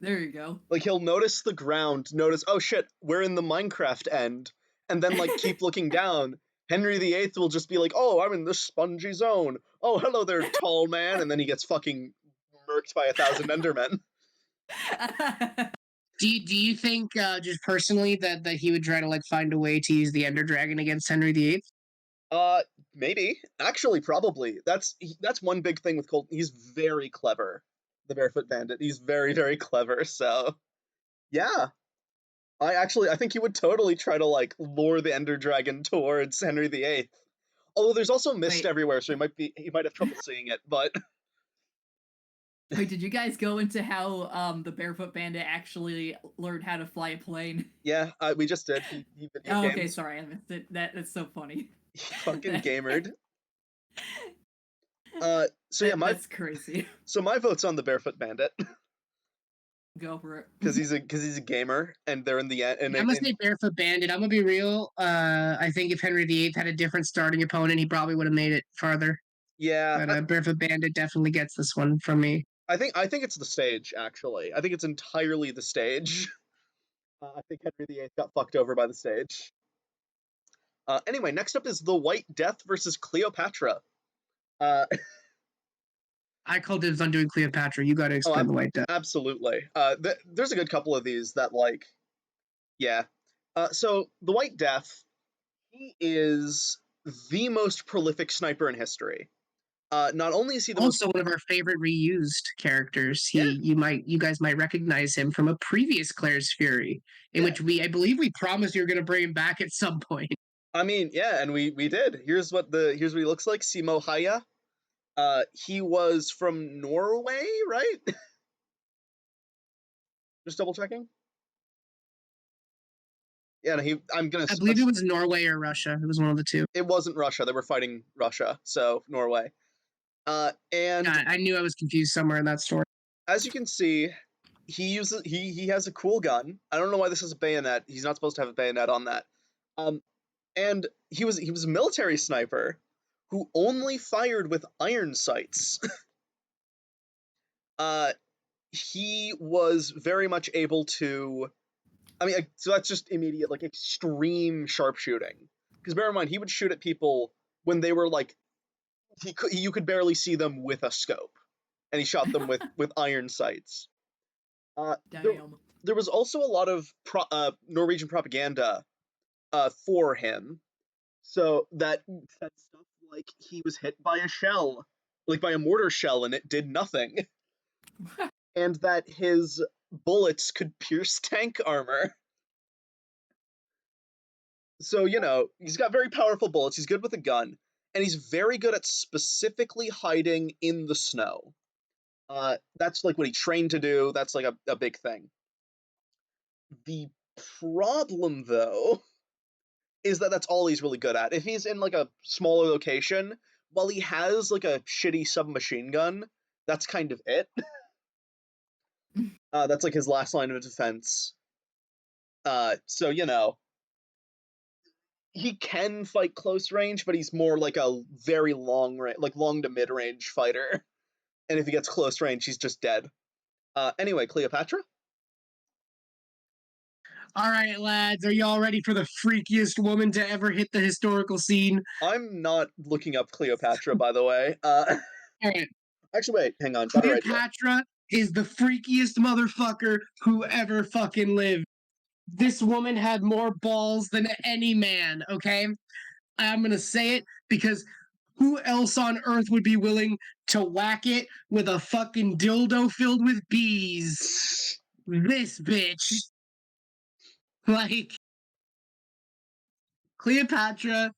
There you go. Like, he'll notice the ground, oh shit, we're in the Minecraft end, and then, like, keep looking down. Henry VIII will just be like, oh, I'm in this spongy zone. Oh, hello there, tall man, and then he gets fucking murked by 1,000 Endermen. Do you think just personally that he would try to like find a way to use the Ender Dragon against Henry VIII? Maybe. Actually, probably. That's one big thing with Colt. He's very clever, the Barefoot Bandit. He's very, very clever, so... Yeah. I think he would totally try to, like, lure the Ender Dragon towards Henry VIII. Although there's also mist Wait. everywhere, so he might have trouble seeing it, but... Wait, did you guys go into how the Barefoot Bandit actually learned how to fly a plane? Yeah, we just did. He video Oh, gamed. okay, sorry, I missed it. That's so funny. He fucking gamered. So yeah, that's crazy. So my vote's on the Barefoot Bandit. Go for it. Because he's a gamer, and they're in the end. And I'm gonna say Barefoot Bandit. I'm gonna be real. I think if Henry VIII had a different starting opponent, he probably would have made it farther. Yeah, But Barefoot Bandit definitely gets this one from me. I think it's the stage. Actually, I think it's entirely the stage. I think Henry VIII got fucked over by the stage. Anyway, next up is the White Death versus Cleopatra. I called dibs on doing Cleopatra. You got to explain the White Death. Absolutely. There's a good couple of these that, like, yeah. So the White Death, he is the most prolific sniper in history. Not only is he also one of our favorite reused characters. You guys might recognize him from a previous Claire's Fury, in which I believe we promised you were going to bring him back at some point. I mean, yeah, and we did. Here's what he looks like. Simo Haya. He was from Norway, right? Just double checking. Yeah, I believe it was Norway or Russia. It was one of the two. It wasn't Russia. They were fighting Russia, so Norway. And I knew I was confused somewhere in that story. As you can see, he has a cool gun. I don't know why this is a bayonet. He's not supposed to have a bayonet on that. And he was a military sniper who only fired with iron sights. He was very much able to. I mean, so that's just immediate, like, extreme sharpshooting. Because bear in mind, he would shoot at people when they were like, you could barely see them with a scope, and he shot them with iron sights. Damn. there was also a lot of Norwegian propaganda for him. So that said stuff like he was hit by a shell, like by a mortar shell, and it did nothing, and that his bullets could pierce tank armor. So, he's got very powerful bullets, he's good with a gun, and he's very good at specifically hiding in the snow. That's like what he trained to do, that's like a big thing. The problem, though, is that that's all he's really good at. If he's in like a smaller location, while he has like a shitty submachine gun, that's kind of it. That's like his last line of defense. So he can fight close range, but he's more like a very long to mid range fighter. And if he gets close range, he's just dead. Anyway, Cleopatra. All right, lads, are y'all ready for the freakiest woman to ever hit the historical scene? I'm not looking up Cleopatra, by the way. All right. Actually, wait, hang on. Cleopatra is the freakiest motherfucker who ever fucking lived. This woman had more balls than any man, okay? I'm gonna say it because who else on earth would be willing to whack it with a fucking dildo filled with bees? This bitch. Like, Cleopatra.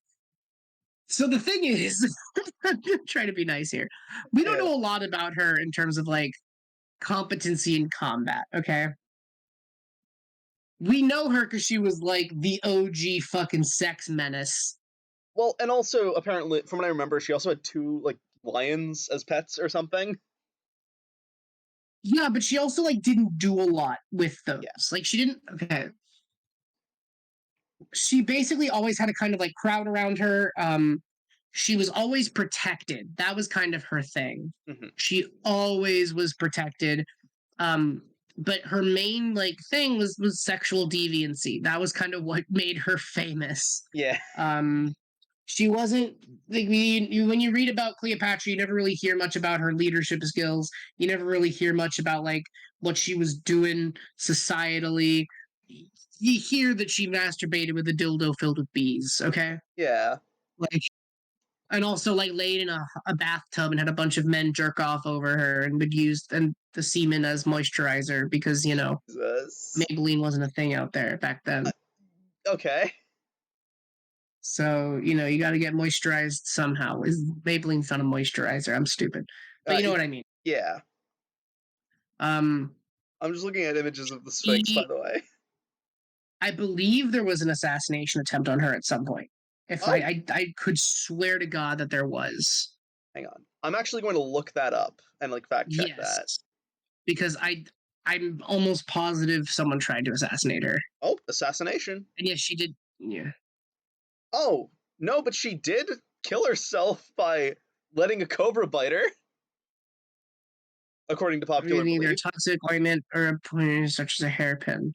So the thing is, I'm trying to be nice here. We don't know a lot about her in terms of like competency in combat, okay? We know her because she was like the OG fucking sex menace. Well, and also apparently, from what I remember, she also had 2 like lions as pets or something. Yeah, but she also like didn't do a lot with those. Yeah. Like she didn't. Okay. She basically always had a kind of like crowd around her. She was always protected. That was kind of her thing. Mm-hmm. She always was protected. But her main like thing was sexual deviancy. That was kind of what made her famous. Yeah. She wasn't like when you read about Cleopatra, you never really hear much about her leadership skills. You never really hear much about like what she was doing societally. You hear that she masturbated with a dildo filled with bees, okay? Yeah. Like, and also like laid in a bathtub and had a bunch of men jerk off over her and would use the semen as moisturizer because Jesus. Maybelline wasn't a thing out there back then. Okay. So you got to get moisturized somehow. Maybelline's not a moisturizer? I'm stupid, but you know what I mean. Yeah. I'm just looking at images of the Sphinx, by the way. I believe there was an assassination attempt on her at some point. If I could swear to God that there was. Hang on. I'm actually going to look that up and like fact check that. Because I'm almost positive someone tried to assassinate her. Oh, assassination. And yes, she did. Yeah. Oh, no, but she did kill herself by letting a cobra bite her. According to popular belief. Either a toxic ointment or a poison such as a hairpin.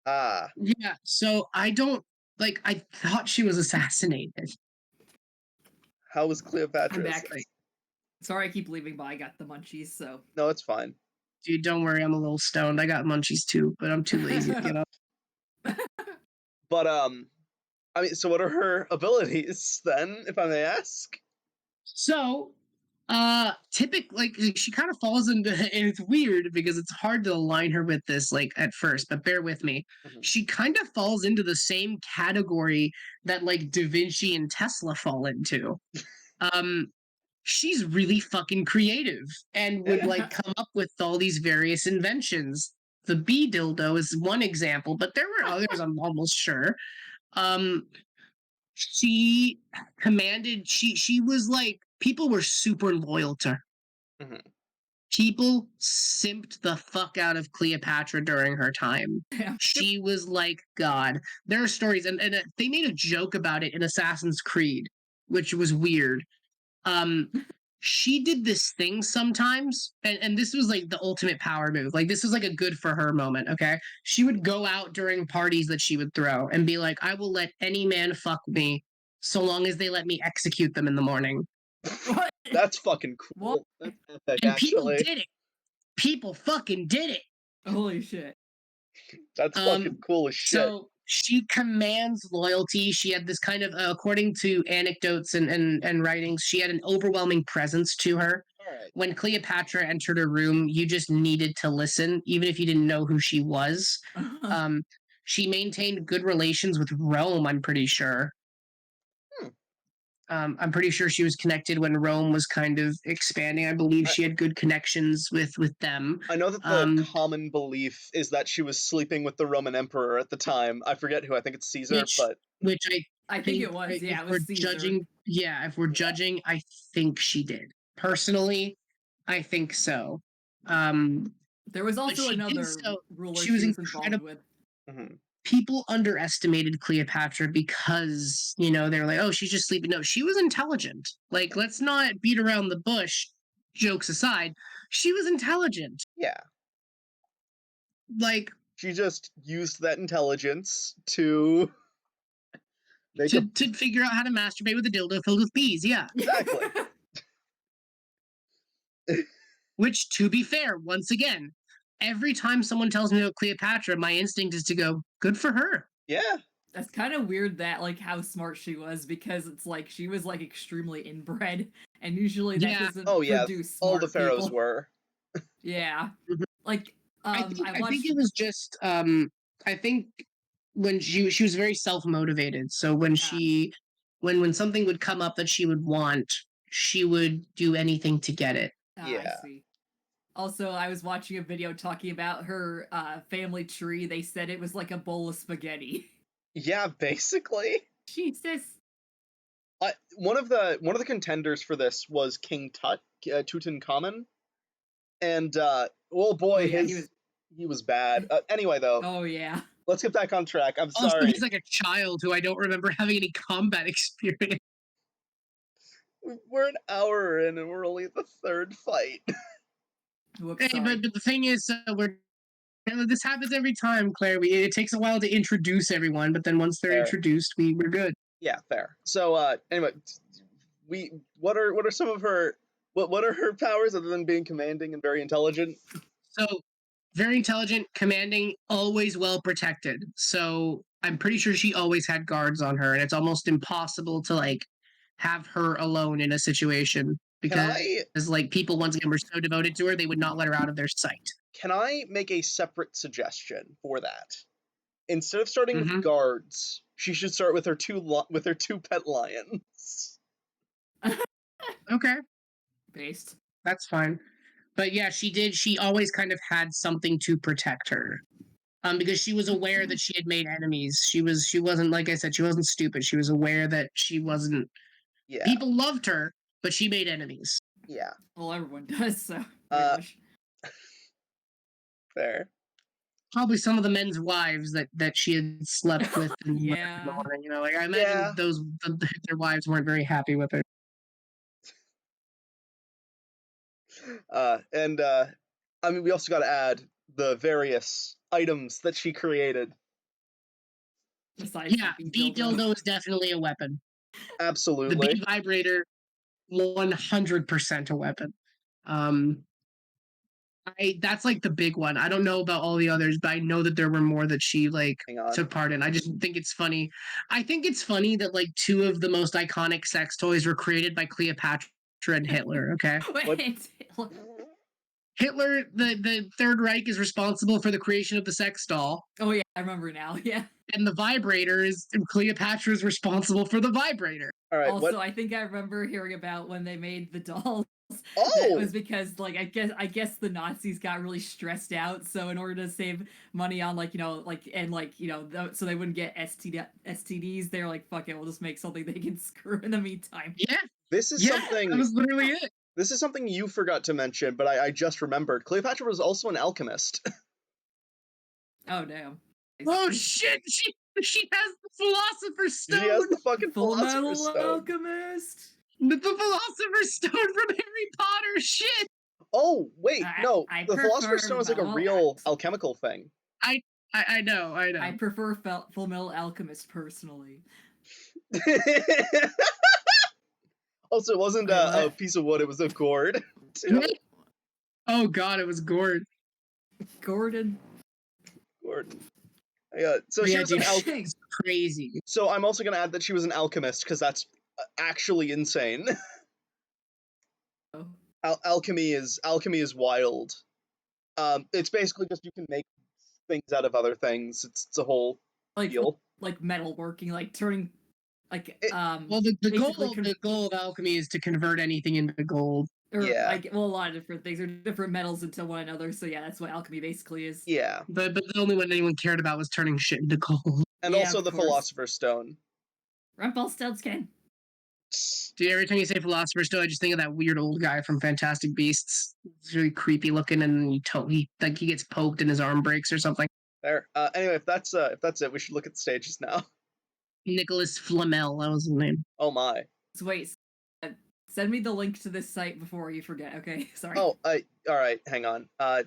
Ah. Yeah, so I thought she was assassinated. How was Cleopatra? I'm back. Sorry I keep leaving, but I got the munchies, so. No, it's fine. Dude, don't worry, I'm a little stoned. I got munchies too, but I'm too lazy to get up. But, I mean, so what are her abilities, then, if I may ask? So, typically, like, she kind of falls into, and it's weird because it's hard to align her with this, like, at first, but bear with me. Mm-hmm. She kind of falls into the same category that, like, Da Vinci and Tesla fall into. She's really fucking creative and would, like, come up with all these various inventions. The bee dildo is one example, but there were others, I'm almost sure. She commanded, she was like, people were super loyal to her. Mm-hmm. People simped the fuck out of Cleopatra during her time. Yeah. She was like God. There are stories, and they made a joke about it in Assassin's Creed, which was weird. She did this thing sometimes, and this was like the ultimate power move. Like, this was like a good for her moment, okay? She would go out during parties that she would throw and be like, I will let any man fuck me so long as they let me execute them in the morning. What? That's fucking cool. What? That's epic, and actually. people did it. People fucking did it. Holy shit. That's fucking cool as shit. So she commands loyalty. She had this kind of, according to anecdotes and writings, she had an overwhelming presence to her. All right. When Cleopatra entered a room, you just needed to listen, even if you didn't know who she was. Um, she maintained good relations with Rome, I'm pretty sure. I'm pretty sure she was connected when Rome was kind of expanding. I believe she had good connections with them. I know that the common belief is that she was sleeping with the Roman emperor at the time. I forget who. I think it's Caesar, which I think it was. Yeah, it was Caesar. If we're judging, I think she did. Personally, I think so. There was also another ruler she was involved with. Mm-hmm. People underestimated Cleopatra because, they were like, oh, she's just sleeping. No, she was intelligent. Like, let's not beat around the bush, jokes aside. She was intelligent. Yeah. Like, she just used that intelligence to to figure out how to masturbate with a dildo filled with bees. Yeah. Exactly. Which, to be fair, once again, every time someone tells me about Cleopatra, my instinct is to go, good for her. Yeah. That's kind of weird that, like, how smart she was, because it's like she was, like, extremely inbred, and usually that doesn't produce smart all the pharaohs people. were. Yeah. Like, I think it was just, I think when she was very self-motivated. So when when something would come up that she would want, she would do anything to get it. I see. Also, I was watching a video talking about her family tree. They said it was like a bowl of spaghetti. Yeah, basically. Jesus. One of the contenders for this was King Tut, Tutankhamun, and oh boy, he was bad. Anyway, though. Oh yeah. Let's get back on track. I'm also, sorry. He's like a child who I don't remember having any combat experience. We're an hour in and we're only at the third fight. Whoops, hey, but the thing is, this happens every time, Claire. It takes a while to introduce everyone, but then once they're introduced, we're good. Yeah, fair. So anyway, what are some of her what are her powers other than being commanding and very intelligent? So very intelligent, commanding, always well protected. So I'm pretty sure she always had guards on her, and it's almost impossible to like have her alone in a situation because like people once again were so devoted to her they would not let her out of their sight. Can I make a separate suggestion for that? Instead of starting with guards, she should start with her two pet lions. Okay. Based. That's fine. But yeah, she always kind of had something to protect her. Because she was aware that she had made enemies. She wasn't, like I said, she wasn't stupid. She was aware that she wasn't. Yeah. People loved her, but she made enemies. Yeah. Well, everyone does, so. Fair. Probably some of the men's wives that she had slept with. And yeah. Like I imagine their wives weren't very happy with her. I mean, we also got to add the various items that she created. Besides bee dildo is definitely a weapon. Absolutely. The bee vibrator, 100% a weapon. That's like the big one. I don't know about all the others, but I know that there were more that she like took part in. I just think it's funny. I think it's funny that like two of the most iconic sex toys were created by Cleopatra and Hitler. Okay. Wait, Hitler, the Third Reich is responsible for the creation of the sex doll. Oh yeah, I remember now. Yeah. And the vibrator is Cleopatra is responsible for the vibrator. All right. Also, I think I remember hearing about when they made the dolls. Oh, it was because like I guess the Nazis got really stressed out, so in order to save money on so they wouldn't get STDs, they're like, fuck it, we'll just make something they can screw in the meantime. Yeah. This is something. That was literally it. This is something you forgot to mention, but I just remembered. Cleopatra was also an alchemist. Oh damn. Oh shit! She has the Philosopher's Stone. She has the fucking Full Philosopher's Metal Stone. Alchemist. The Philosopher's Stone from Harry Potter. Shit. Oh wait, no. The Philosopher's Stone is like a real alchemical thing. I know. I prefer Full Metal Alchemist personally. Also, it wasn't a piece of wood; it was a gourd. Oh god, it was gourd. Gordon. Gordon. Yeah, so she Yeah, was an dude, it's crazy. So I'm also gonna add that she was an alchemist because that's actually insane. Oh. Alchemy is wild. It's basically just you can make things out of other things. It's a whole deal. Like metalworking, like turning, like Well, the goal of alchemy is to convert anything into gold. or Yeah. like a lot of different things or different metals into one another. So yeah, that's what alchemy basically is. Yeah, But the only one anyone cared about was turning shit into gold. and Yeah, also of the course. Philosopher's Stone. Rumpelstiltskin. Dude, every time you say philosopher's stone, I just think of that weird old guy from Fantastic Beasts. He's really creepy looking, and he gets poked and his arm breaks or something. There. Anyway, if that's it, we should look at the stages now. Nicholas Flamel, that was his name. Oh my. So wait, send me the link to this site before you forget. Okay, sorry. Oh, all right. Hang on. all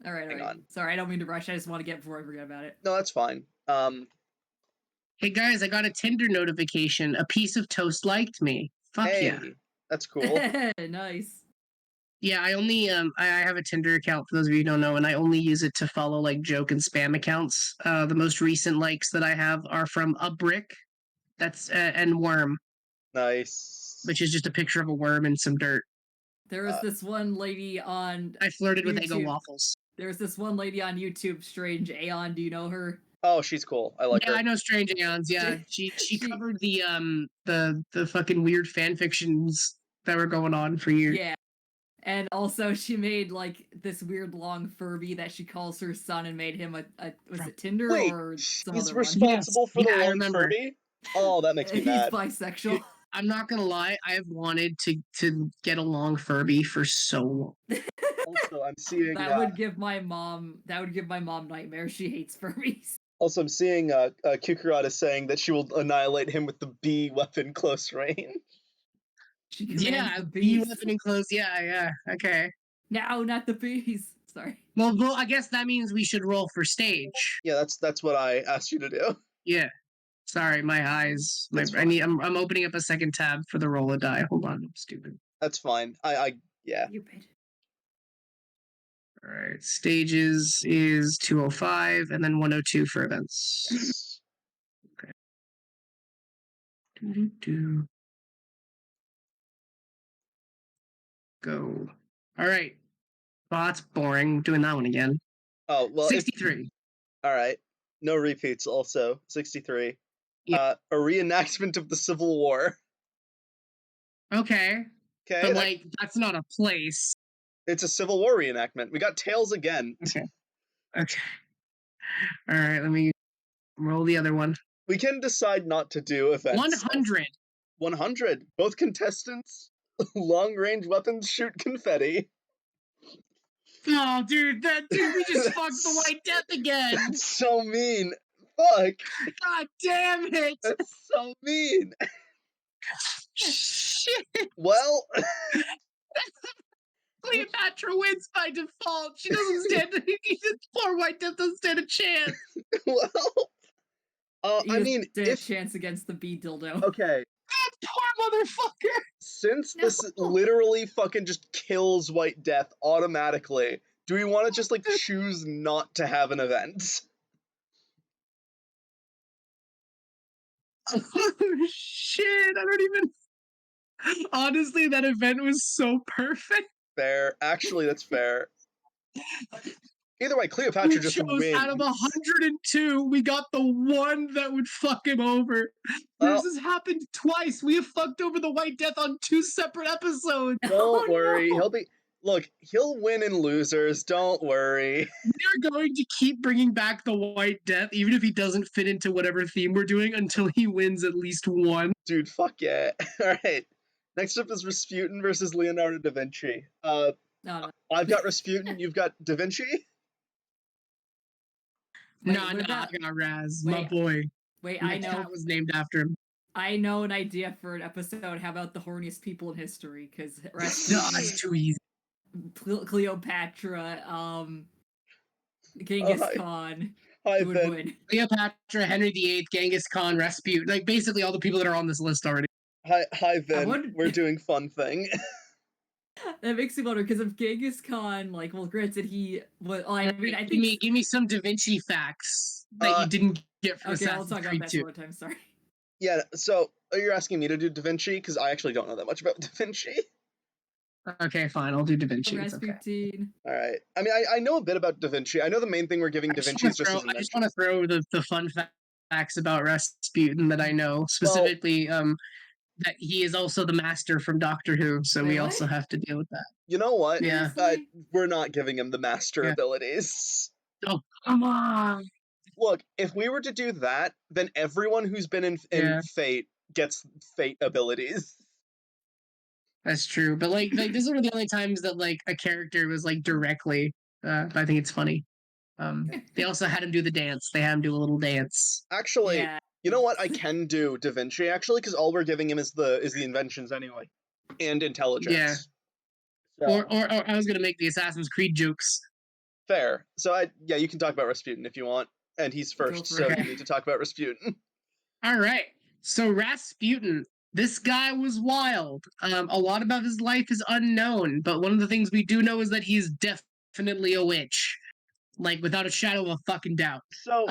right. hang on. Sorry, I don't mean to rush. I just want to get before I forget about it. No, that's fine. Hey guys, I got a Tinder notification. A piece of toast liked me. Fuck Hey, yeah. that's cool. Nice. Yeah, I only I have a Tinder account for those of you who don't know, and I only use it to follow like joke and spam accounts. The most recent likes that I have are from a brick, that's and worm, Nice. which is just a picture of a worm and some dirt. There was this one lady on. I flirted with YouTube. Eggo waffles. There's this one lady on YouTube, Strange Aeon. Do you know her? Oh, she's cool. I like her. Yeah, I know Strange Aeons. Yeah, she covered the fucking weird fan fictions that were going on for years. Yeah. And also she made like this weird long Furby that she calls her son and made him a was it Tinder Wait, or some he's other responsible for Yeah, I the long remember. Furby? Oh, that makes me He's mad. bisexual. Dude, I'm not gonna lie, I've wanted to get a long Furby for so long. Also, I'm seeing that would give my mom nightmares. She hates Furbies. Also, I'm seeing Kukurata saying that she will annihilate him with the B weapon close range. She commands Yeah, the B bees. weapon enclosed. Yeah, okay. No, not the bees. Sorry. Well, I guess that means we should roll for stage. Yeah, that's what I asked you to do. Yeah. Sorry, my eyes. That's I'm opening up a second tab for the roll a die. Hold on, I'm stupid. That's fine. Yeah. Stupid. All right, stages is 205 and then 102 for events. Yes. Okay. Do. Go. All right. Well, that's boring. Doing that one again. Oh, well, 63. All right. No repeats also. 63. Yeah. A reenactment of the Civil War. Okay. Okay. But that's not a place. It's a Civil War reenactment. We got Tails again. Okay. All right, let me roll the other one. We can decide not to do events. 100. 100. Both contestants, long-range weapons shoot confetti. Oh, dude, we just fucked the White Death again. That's so mean. Fuck. God damn it. That's so mean. Shit. Well, Cleopatra wins by default. She doesn't stand. Poor White Death doesn't stand a chance. well. I mean, a chance against the bee dildo. Okay. Poor motherfucker. Since this literally fucking just kills White Death automatically, do we want to just choose not to have an event? Oh shit! I don't even. Honestly, that event was so perfect. Fair. Actually, that's fair. Either way, Cleopatra just wins. Out of 102, we got the one that would fuck him over. This has happened twice. We have fucked over the White Death on 2 separate episodes. Don't worry. No. He'll win in losers. Don't worry. We're going to keep bringing back the White Death, even if he doesn't fit into whatever theme we're doing, until he wins at least one. Dude, fuck yeah. Alright. Next up is Rasputin versus Leonardo da Vinci. No. I've got Rasputin, you've got da Vinci? No, I got Raz, my boy. Wait, My I know. cat was named after him. I know an idea for an episode. How about the horniest people in history? Because No, that's too easy. Cleopatra, Genghis Khan. Hi, would Ben. win. Cleopatra, Henry VIII, Genghis Khan, Rasputin. Basically all the people that are on this list already. Hi, Ben. We're doing fun thing. That makes me wonder, because if Genghis Khan, like, well, granted, he was. Well, I mean, I think. Give me some Da Vinci facts that you didn't get from Okay, I'll Assassin's talk about Creed that 2. some other time. Sorry. Yeah, so you're asking me to do Da Vinci? Because I actually don't know that much about Da Vinci. Okay, fine. I'll do Da Vinci. It's okay. Rasputin. All right. I mean, I know a bit about Da Vinci. I know the main thing we're giving Da Vinci is just his I just invention. want to throw the fun facts about Rasputin that I know, specifically that he is also the master from Doctor Who, so Wait, we what? also have to deal with that. You know what? Yeah. Seriously? We're not giving him the master Yeah. abilities. Oh, come on. Look, if we were to do that, then everyone who's been in Yeah. Fate gets Fate abilities. That's true, but like this is one of the only times that like a character was like directly. I think it's funny. They also had him do the dance. They had him do a little dance. Actually, Yeah. you know what? I can do Da Vinci actually, because all we're giving him is the inventions anyway, and intelligence. Yeah. So, Or I was gonna make the Assassin's Creed jokes. fair. So yeah, you can talk about Rasputin if you want, and he's first, for so it. you need to talk about Rasputin. All right. So Rasputin, this guy was wild. A lot about his life is unknown, but one of the things we do know is that he's definitely a witch, like without a shadow of a fucking doubt. So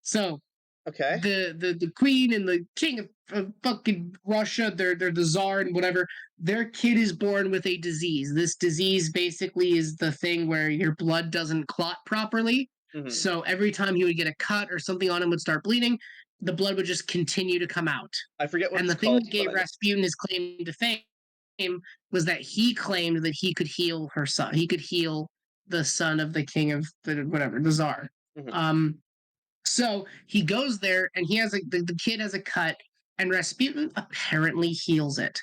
So okay, the queen and the king of fucking Russia, they're the czar and whatever. Their kid is born with a disease. This disease basically is the thing where your blood doesn't clot properly. Mhm. So every time he would get a cut or something on him would start bleeding, the blood would just continue to come out. I forget what And it's the thing called, that gave but Rasputin his claim to fame was that he claimed that he could heal her son. He could heal the son of the king of the whatever, the czar. Mhm. So he goes there and he has the kid has a cut, and Rasputin apparently heals it.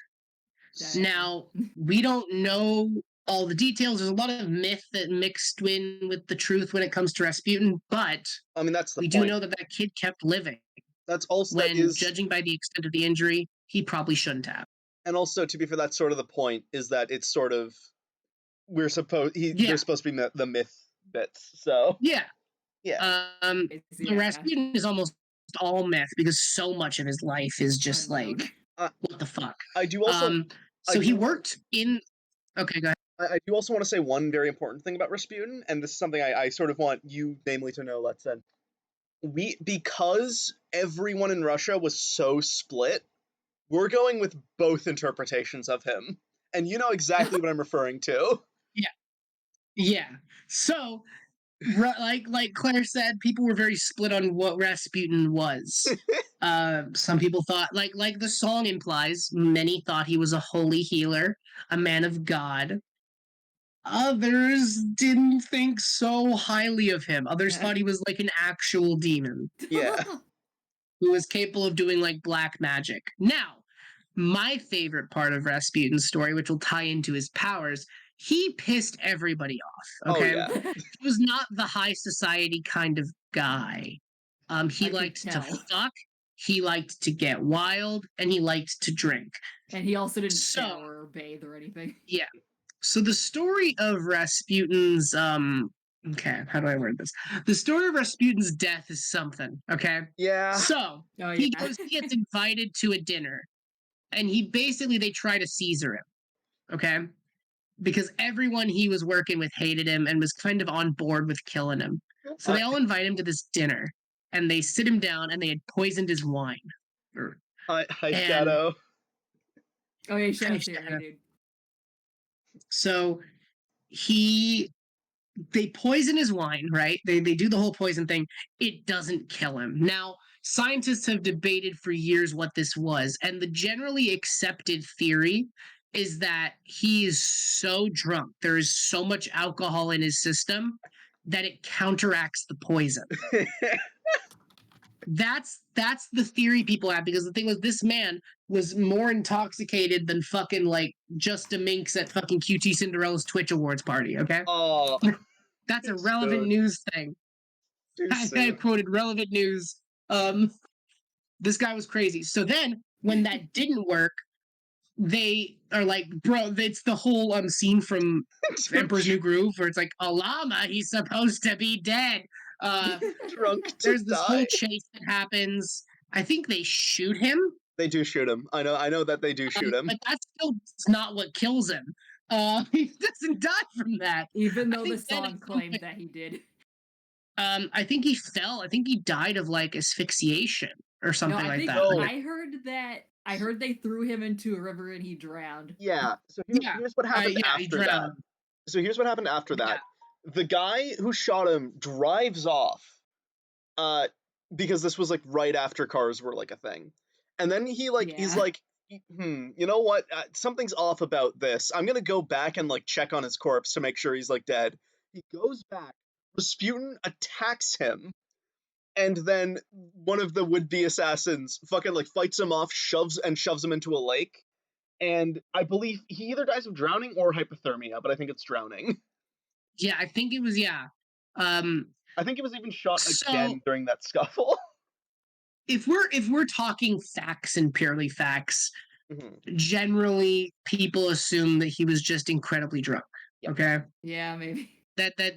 Dang. Now, we don't know all the details. There's a lot of myth that mixed in with the truth when it comes to Rasputin, but I mean that's the we point. do know that that kid kept living. That's also When judging by the extent of the injury, he probably shouldn't have. and also to be fair, that's sort of the point, is that it's sort of they're supposed to be the myth bits. So Yeah. yeah. So Rasputin is almost all myth because so much of his life is just Unknown. like, what the fuck? I do also he worked in. Okay, go ahead. I do also want to say one very important thing about Rasputin, and this is something I sort of want you, namely, to know. Let's say because everyone in Russia was so split, we're going with both interpretations of him, and you know exactly what I'm referring to. Yeah. So, like Claire said, people were very split on what Rasputin was. Some people thought, like the song implies, many thought he was a holy healer, a man of God. Others didn't think so highly of him. Others thought he was like an actual demon Yeah. who was capable of doing like black magic. Now, my favorite part of Rasputin's story, which will tie into his powers, he pissed everybody off. Okay, Oh yeah. he was not the high society kind of guy. He I liked could to tell. fuck, he liked to get wild, and he liked to drink. And he also didn't shower or bathe or anything. Yeah. So the story of Rasputin's okay, how do I word this? The story of Rasputin's death is something, okay? Yeah. So Oh, he yeah. gets invited to a dinner, and they try to Caesar him, okay? Because everyone he was working with hated him and was kind of on board with killing him. So they all invite him to this dinner, and they sit him down, and they had poisoned his wine. Hi, And- Shadow. Oh, yeah, Shadow's Shadow. here, dude. So they poison his wine, right? They do the whole poison thing. It doesn't kill him. Now, scientists have debated for years what this was, and the generally accepted theory is that he is so drunk, there is so much alcohol in his system that it counteracts the poison. That's the theory people have, because the thing was, this man was more intoxicated than fucking like Just a Minx at fucking QT Cinderella's Twitch Awards party, okay? Oh, That's a too relevant soon. news thing. Too I soon. quoted relevant news. This guy was crazy. So then, when that didn't work, they are like, bro, it's the whole scene from Emperor's New Groove where it's like, a llama, he's supposed to be dead. Drunk to There's this die. whole chase that happens. I think they shoot him. They do shoot him. I know that they do shoot him. But that's still not what kills him. He doesn't die from that. Even I though the think then at song some claimed point- that he did. I think he fell. I think he died of like asphyxiation or No, something I like think that. No. I heard they threw him into a river and he drowned. Yeah. So Yeah, here's what happened yeah, he after that. drowned. So here's what happened after Yeah. that. The guy who shot him drives off, uh, because this was like right after cars were like a thing, and then he's Yeah. like, you know what? Something's off about this. I'm gonna go back and like check on his corpse to make sure he's like dead. He goes back. Rasputin attacks him, and then one of the would-be assassins fucking like fights him off, shoves him into a lake. And I believe he either dies of drowning or hypothermia, but I think it's drowning. Yeah, I think it was yeah. I think he was even shot So again during that scuffle. if we're talking facts and purely facts, Mhm. generally people assume that he was just incredibly drunk. Yeah. Okay. Yeah, maybe.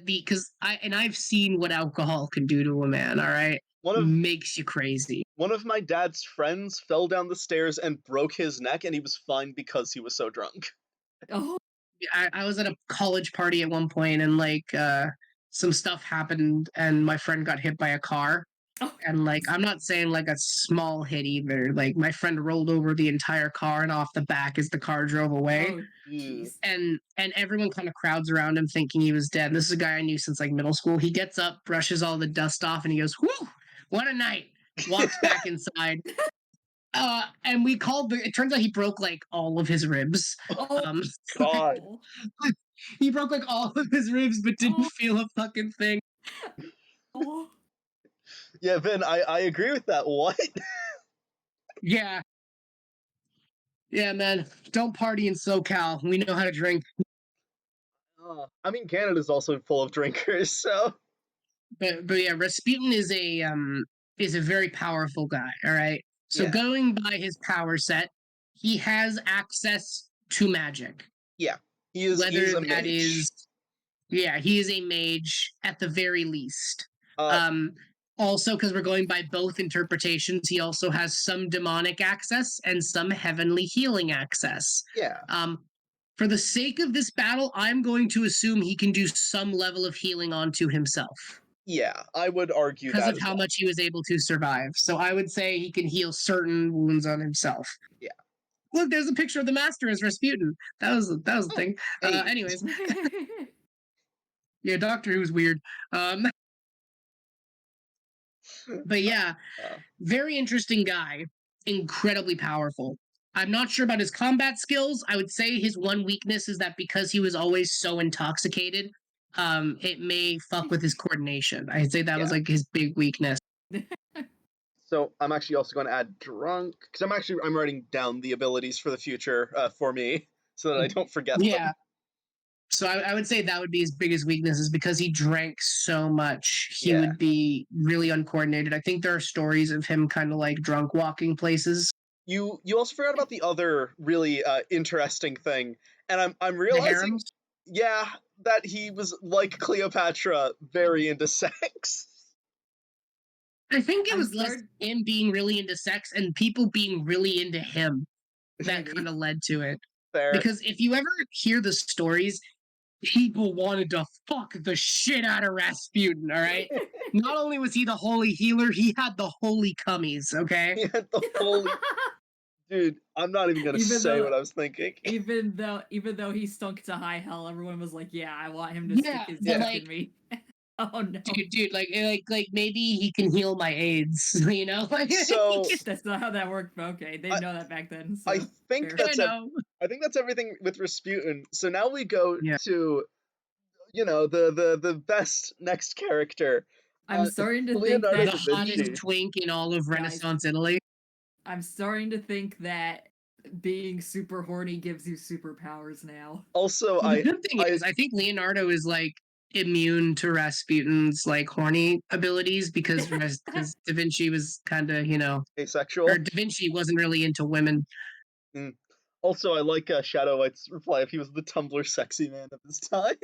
Because I've seen what alcohol can do to a man, all right? One of Makes you crazy. one of my dad's friends fell down the stairs and broke his neck, and he was fine because he was so drunk. Oh, I was at a college party at one point and like some stuff happened and my friend got hit by a car. oh, And like I'm not saying like a small hit either. Like my friend rolled over the entire car and off the back as the car drove away. oh, jeez. And everyone kind of crowds around him thinking he was dead. This is a guy I knew since like middle school. He gets up, brushes all the dust off, and he goes, "Whew, what a night!" Walks back inside. And we called. It turns out he broke like all of his ribs. Oh, Um, God. he broke like all of his ribs, but didn't Oh. feel a fucking thing. oh. Yeah, Vin, I agree with that. What? Yeah, yeah, man. Don't party in SoCal. We know how to drink. I mean, Canada's also full of drinkers, so But yeah, Rasputin is a very powerful guy. All right. So yeah, going by his power set, he has access to magic. yeah. He is Whether a that mage. is, yeah, he is a mage at the very least. Uh, Also, because we're going by both interpretations, he also has some demonic access and some heavenly healing access. yeah, For the sake of this battle, I'm going to assume he can do some level of healing onto himself yeah. I would argue because that of as how well. much he was able to survive. So I would say he can heal certain wounds on himself. Yeah. Look, there's a picture of the master as Rasputin. That was the thing. Hey. Anyways, yeah, Doctor Who's weird. But yeah, very interesting guy, incredibly powerful. I'm not sure about his combat skills. I would say his one weakness is that because he was always so intoxicated, it may fuck with his coordination. I'd say that was Yeah. like his big weakness. So I'm actually also going to add drunk because I'm writing down the abilities for the future for me so that I don't forget them. Yeah. So I would say that would be his biggest weakness is because he drank so much, he Yeah. would be really uncoordinated. I think there are stories of him kind of like drunk walking places. You also forgot about the other really interesting thing, and I'm The realizing, harems. yeah, that he was like Cleopatra, very into sex. I think it I'm was less start- him being really into sex and people being really into him that Maybe. kind of led to it. There. Because if you ever hear the stories, people wanted to fuck the shit out of Rasputin, all right? Not only was he the holy healer, he had the holy cummies, okay? He had the holy dude. I'm not even gonna Even say though- what I was thinking. even though he stunk to high hell, everyone was like, "Yeah, I want him to Yeah, stick his but, dick like- in me." Oh no, Dude, like maybe he can heal my AIDS, you know? Like, So that's not how that worked. But okay, they I- didn't know that back then. So I think fair. that's I know. I think that's everything with Rasputin. So now we go Yeah. to, the best next character. I'm starting to think Leonardo The that da Vinci. hottest twink in all of Guys. Renaissance Italy. I'm starting to think that being super horny gives you superpowers now. Also, Well, the I good thing is, I think Leonardo is like immune to Rasputin's like horny abilities because Da Vinci was kind of, asexual. or Da Vinci wasn't really into women. Also, I like Shadow White's reply if he was the Tumblr sexy man of his time.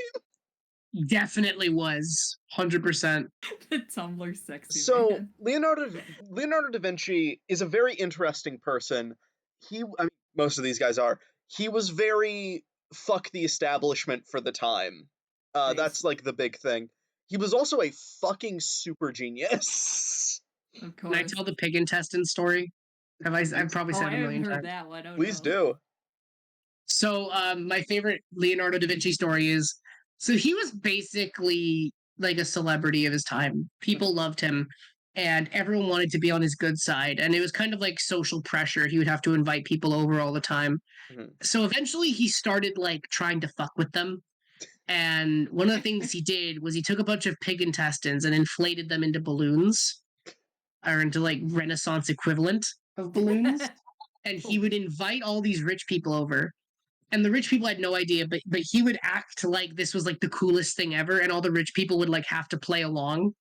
Definitely was 100%. The Tumblr sexy So man. Leonardo da Vinci is a very interesting person. Most of these guys are. He was very fuck the establishment for the time. Nice. That's like the big thing. He was also a fucking super genius. Of Can I course. tell the pig intestine story? I've probably Oh, said I it a haven't million heard times. that one. Oh, Please no. do. So my favorite Leonardo da Vinci story is, so he was basically like a celebrity of his time. People loved him and everyone wanted to be on his good side. And it was kind of like social pressure. He would have to invite people over all the time. Mhm. So eventually he started like trying to fuck with them. And one of the things he did was he took a bunch of pig intestines and inflated them into balloons, or into like Renaissance equivalent of balloons. And he would invite all these rich people over. And the rich people had no idea, but he would act like this was like the coolest thing ever, and all the rich people would like have to play along.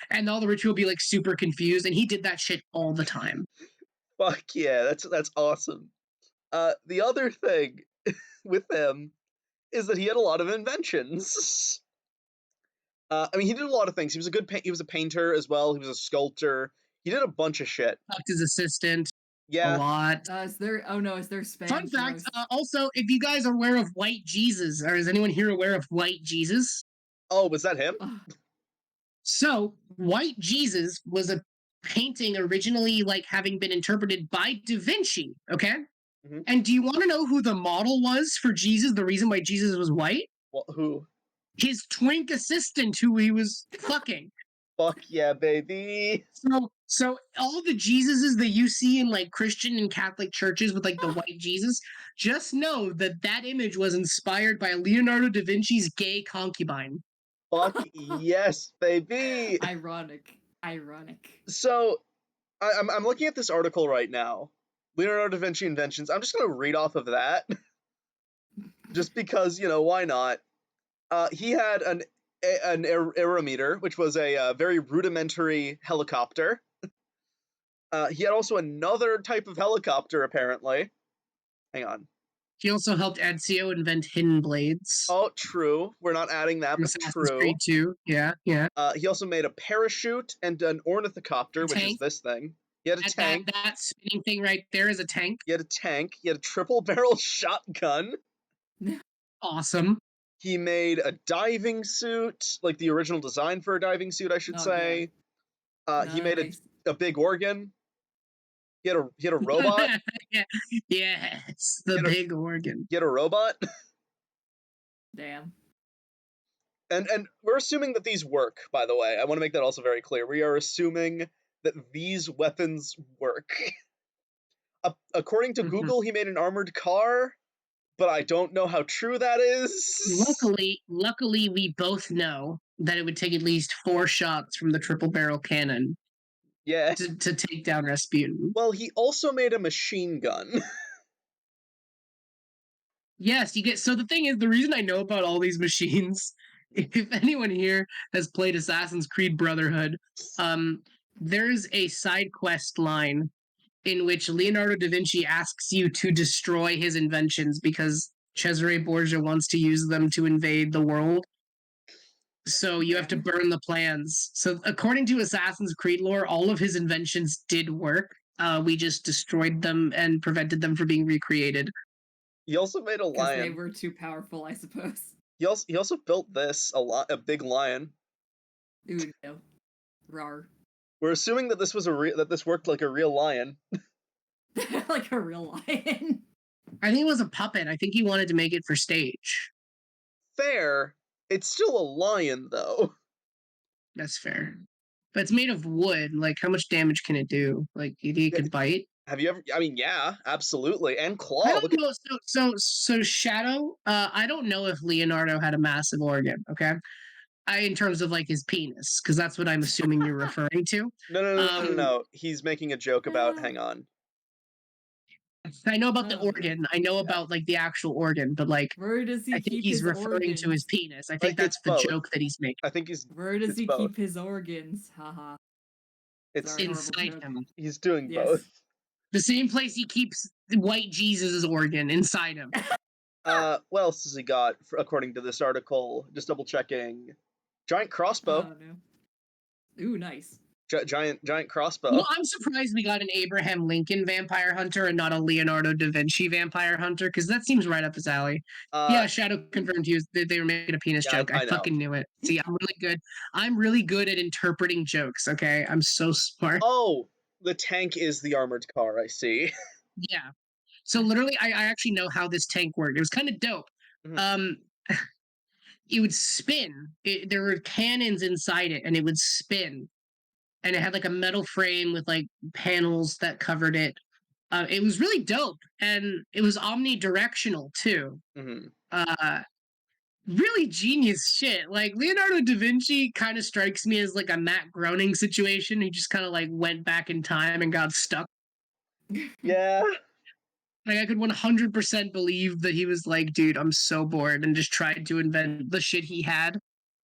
And all the rich people would be like super confused, and he did that shit all the time. Fuck yeah, that's awesome. The other thing with him is that he had a lot of inventions. I mean, he did a lot of things. He was a he was a painter as well. He was a sculptor. He did a bunch of shit. Fucked his assistant a Yeah. lot. Is there? Oh no, is there spam? Fun fact, Gross. also, if you guys are aware of White Jesus, or is anyone here aware of White Jesus? Oh, was that him? Ugh. So, White Jesus was a painting originally like having been interpreted by Da Vinci, okay? Mhm. And do you want to know who the model was for Jesus? The reason why Jesus was white? Well, who? His twink assistant who he was fucking. Fuck yeah, baby. So all the Jesuses that you see in like Christian and Catholic churches with like the white Jesus, just know that that image was inspired by Leonardo da Vinci's gay concubine. Fuck yes, baby. Ironic. Ironic. So, I'm looking at this article right now. Leonardo da Vinci inventions. I'm just gonna read off of that, just because, you know, why not? He had an aerometer, which was a very rudimentary helicopter. He had also another type of helicopter, apparently. Hang on. He also helped Ezio invent hidden blades. Oh, true. We're not adding that, From but Assassin's true. Creed 2. Yeah. He also made a parachute and an ornithocopter, which is this thing. He had a tank. That spinning thing right there is a tank. He had a tank. He had a triple barrel shotgun. Awesome. He made a diving suit, like the original design for a diving suit, I should say. He made Nice. a big organ. He had a robot. Yes, the big organ. He had a robot. Damn. And we're assuming that these work, by the way. I want to make that also very clear. We are assuming that these weapons work. According to Google, he made an armored car, but I don't know how true that is. Luckily, we both know that it would take at least 4 shots from the triple barrel cannon. Yeah. To take down Rasputin. Well, he also made a machine gun. Yes, you get. So the thing is, the reason I know about all these machines, if anyone here has played Assassin's Creed Brotherhood, there's a side quest line in which Leonardo da Vinci asks you to destroy his inventions because Cesare Borgia wants to use them to invade the world. So you have to burn the plans. So according to Assassin's Creed lore, all of his inventions did work. We just destroyed them and prevented them from being recreated. He also made a lion. They were too powerful, I suppose. He also built this a big lion. Ooh, no. Rar. We're assuming that this was that this worked like a real lion. Like a real lion. I think it was a puppet. I think he wanted to make it for stage. Fair. It's still a lion, though. That's fair. But it's made of wood. Like, how much damage can it do? Like, you think it could bite? Have you ever? I mean, yeah, absolutely. And claw. I don't know. So Shadow. I don't know if Leonardo had a massive organ. Okay. In terms of like his penis, because that's what I'm assuming you're referring to. No. He's making a joke about. Hang on. I know about the organ. I know about like the actual organ, but like, where does he I think keep he's his referring organs? to his penis. I think that's the both. joke that he's making. I think he's. Where does he both. keep his organs? Haha. It's Sorry, inside him. He's doing Yes. both. The same place he keeps White Jesus' organ, inside him. What else has he got? According to this article, just double checking. Giant crossbow. Oh no. Ooh, nice. Giant crossbow. Well, I'm surprised we got an Abraham Lincoln vampire hunter and not a Leonardo da Vinci vampire hunter, because that seems right up his alley. Yeah, Shadow confirmed they were making a penis joke. I know. fucking knew it. See, I'm really good. I'm really good at interpreting jokes, okay? I'm so smart. Oh, the tank is the armored car, I see. Yeah. So literally, I actually know how this tank worked. It was kind of dope. Mhm. It would spin. There were cannons inside it, and it would spin. And it had like a metal frame with like panels that covered it. It was really dope, and it was omnidirectional too. Mhm. Really genius shit. Like Leonardo da Vinci kind of strikes me as like a Matt Groening situation. He just kind of like went back in time and got stuck. Yeah. Like I could 100% believe that he was like, dude, I'm so bored, and just tried to invent the shit he had.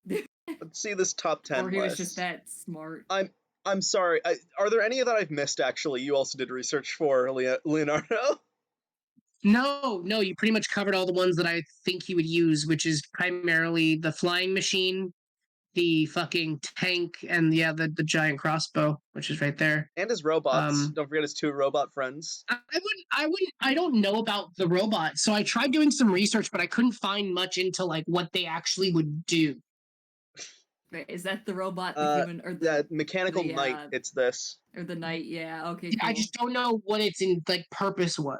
Let's see this top 10 Or he list. was just that smart. I'm sorry. Are there any that I've missed? Actually, you also did research for Leonardo. No, you pretty much covered all the ones that I think he would use, which is primarily the flying machine, the fucking tank, and the giant crossbow, which is right there. And his robots. Don't forget his 2 robot friends. I don't know about the robot, so I tried doing some research, but I couldn't find much into like what they actually would do. Wait, is that the robot, the human, or the mechanical knight? It's this. or the knight? Yeah. Okay. Yeah, Cool. I just don't know what its in like purpose was.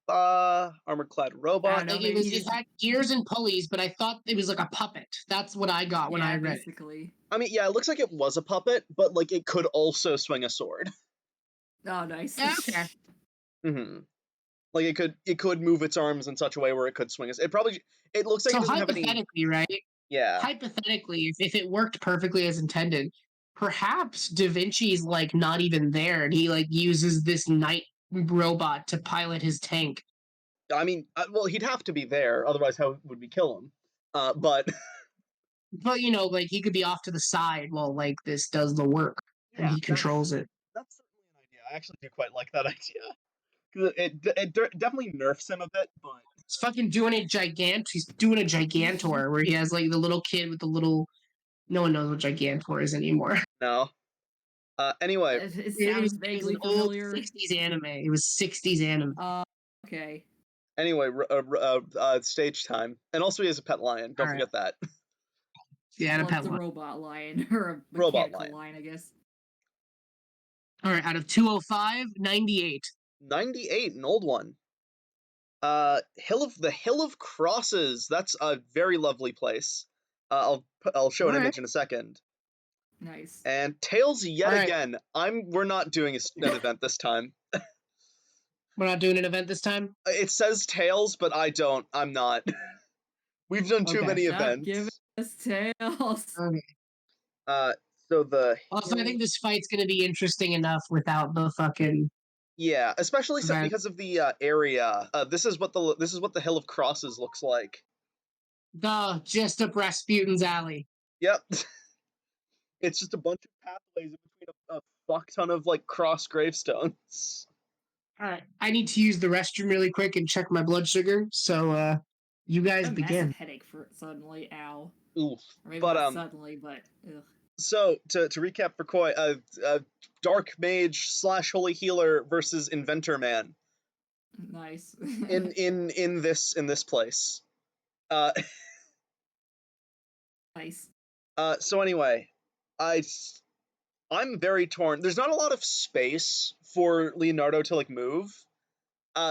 Armored clad robot. know, Like maybe it had gears and pulleys, but I thought it was like a puppet. That's what I got when I read it. basically. I mean, yeah, it looks like it was a puppet, but like it could also swing a sword. Oh, nice. Okay. Mm-hmm. Like it could move its arms in such a way where it could swing us. It looks like So it doesn't have any. hypothetically, right? Yeah. Hypothetically, if it worked perfectly as intended, perhaps Da Vinci's like not even there, and he like uses this knight robot to pilot his tank. I mean, well, he'd have to be there, otherwise, how would we kill him? But you know, like he could be off to the side while like this does the work, and he controls it. That's certainly an idea. I actually do quite like that idea. Because it definitely nerfs him a bit, but He's fucking doing a He's doing a Gigantor where he has like the little kid with the little. No one knows what Gigantor is anymore. no. Anyway, It sounds vaguely familiar. 60s anime. It was 60s anime. Okay. Anyway, stage time, and also he has a pet lion. Don't forget that. Yeah, and Well, a pet it's a lion. robot lion or a Robot mechanical lion, I guess. All right, out of 205, 98. 98, an old one. Hill of Crosses. That's a very lovely place. I'll show an image in a second. Nice. And Tails yet again. We're not doing an event this time. We're not doing an event this time? It says Tails, but I'm not. We've done too many events. Give us Tails. Okay. So the also, I think this fight's gonna be interesting enough without the fucking. Yeah, especially because of the area. This is what the Hill of Crosses looks like. Just up Rasputin's alley. Yep. It's just a bunch of pathways in between a fuck ton of like cross gravestones. All right, I need to use the restroom really quick and check my blood sugar. So, you guys begin. Massive headache for suddenly. Ow. Oof. Or maybe But not suddenly, but ugh. So to recap for Koi, Dark Mage / Holy Healer versus Inventor Man. Nice. in this place. Nice. So anyway, I'm very torn. There's not a lot of space for Leonardo to like move.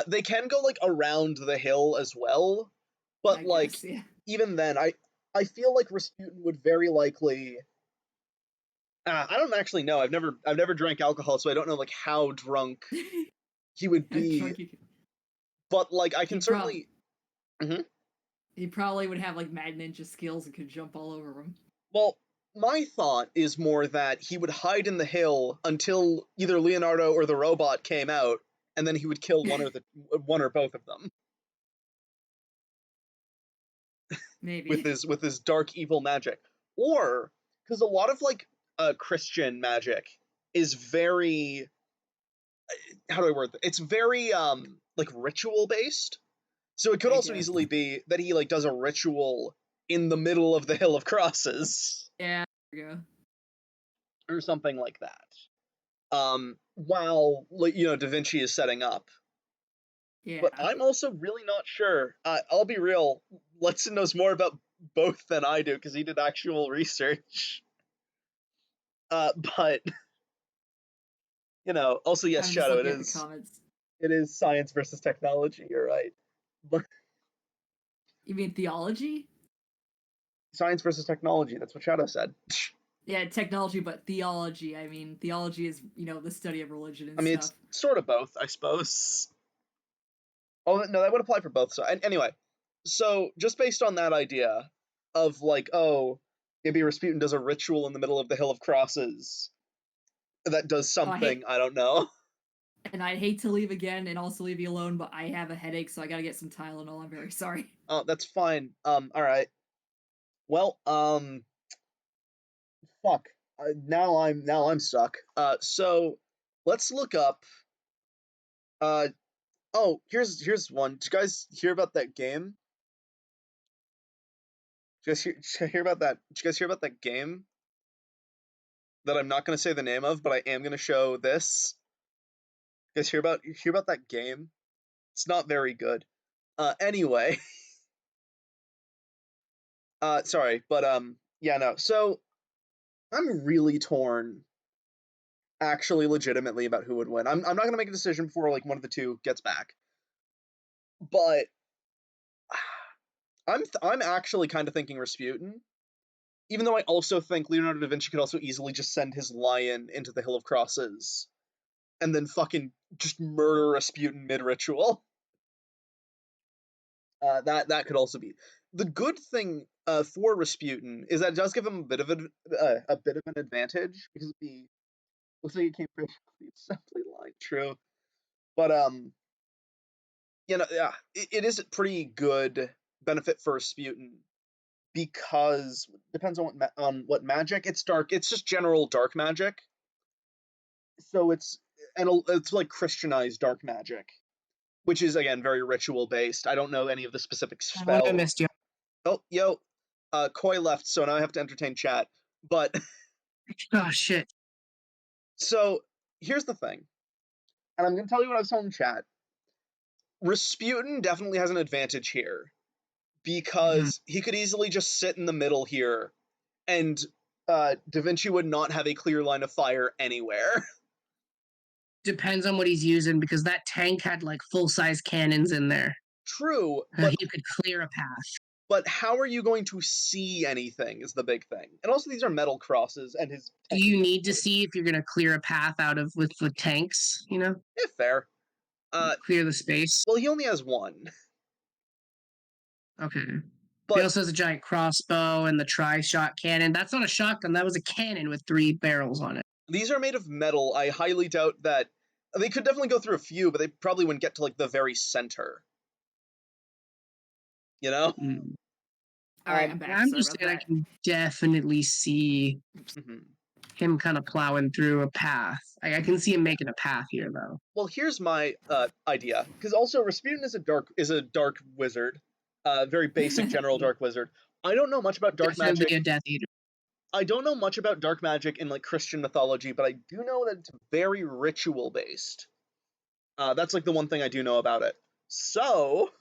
They can go like around the hill as well, but even then, I feel like Rasputin would very likely. I don't actually know. I've never drank alcohol, so I don't know like how drunk he would be. But like I can certainly. He probably would have like Mad Ninja skills and could jump all over him. Well, my thought is more that he would hide in the hill until either Leonardo or the robot came out, and then he would kill one or both of them. Maybe with his dark evil magic, or because a lot of like Christian magic is very how do I word that? It's very like ritual based. So it could also easily be that he like does a ritual in the middle of the Hill of Crosses. Yeah, there we go. or something like that. While Da Vinci is setting up. Yeah. But I'm also really not sure. I'll be real. Letson knows more about both than I do because he did actual research. But also yes, I'm just Shadow. looking at the comments. It is science versus technology. You're right. But You mean theology? science versus technology. That's what Shadow said. Yeah, technology, but theology. I mean, theology is, the study of religion and I mean, stuff. it's sort of both, I suppose. Oh no, that would apply for both. So anyway, so just based on that idea of maybe Rasputin does a ritual in the middle of the Hill of Crosses that does something, I don't know. And I'd hate to leave again and also leave you alone, but I have a headache, so I gotta get some Tylenol. I'm very sorry. Oh, that's fine. All right. Well, fuck. Now I'm stuck. So let's look up. Oh, here's one. Did you guys hear about that game? Did you guys hear about that? Did you guys hear about that game? That I'm not going to say the name of, but I am going to show this. You guys hear about that game? It's not very good. Anyway. Sorry, but yeah, no. So I'm really torn, actually, legitimately about who would win. I'm not going to make a decision before one of the two gets back. But I'm actually kind of thinking Rasputin, even though I also think Leonardo da Vinci could also easily just send his lion into the Hill of Crosses and then fucking just murder Rasputin mid-ritual. That could also be. The good thing for Rasputin is that it does give him a bit of an advantage because looks like it came from the assembly line. True, but yeah, it is a pretty good benefit for Rasputin because it depends on what magic. It's dark. It's just general dark magic. So it's like Christianized dark magic, which is again very ritual based. I don't know any of the specific spells. I missed you. Oh, yo, Koi left, so now I have to entertain chat. But Oh shit. so here's the thing, and I'm gonna tell you what I was telling chat. Rasputin definitely has an advantage here because he could easily just sit in the middle here, and Da Vinci would not have a clear line of fire anywhere. Depends on what he's using because that tank had full-size cannons in there. True, but he could clear a path. But how are you going to see anything is the big thing. And also these are metal crosses and his Do you need to see if you're going to clear a path with the tanks, Yeah, fair. Clear the space. Well, he only has one. Okay. But he also has a giant crossbow and the tri-shot cannon. That's not a shotgun. That was a cannon with 3 barrels on it. These are made of metal. I highly doubt that they could definitely go through a few, but they probably wouldn't get to the very center. You know? Mm. All right, I'm back. I'm just saying I can definitely see him kind of plowing through a path. I can see him making a path here, though. Well, here's my idea, because also Rasputin is a dark wizard, very basic general dark wizard. I don't know much about dark magic. A Death Eater. I don't know much about dark magic in Christian mythology, but I do know that it's very ritual based. That's the one thing I do know about it. So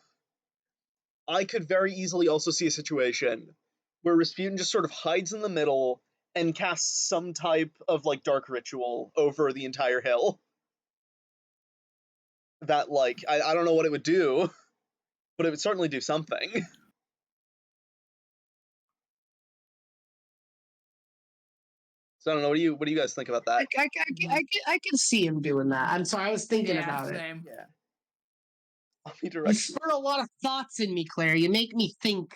I could very easily also see a situation where Rasputin just sort of hides in the middle and casts some type of dark ritual over the entire hill. That I don't know what it would do, but it would certainly do something. So I don't know. What do you guys think about that? I can see him doing that. I'm sorry, I was thinking about same. it. Yeah. You spur a lot of thoughts in me, Claire. You make me think.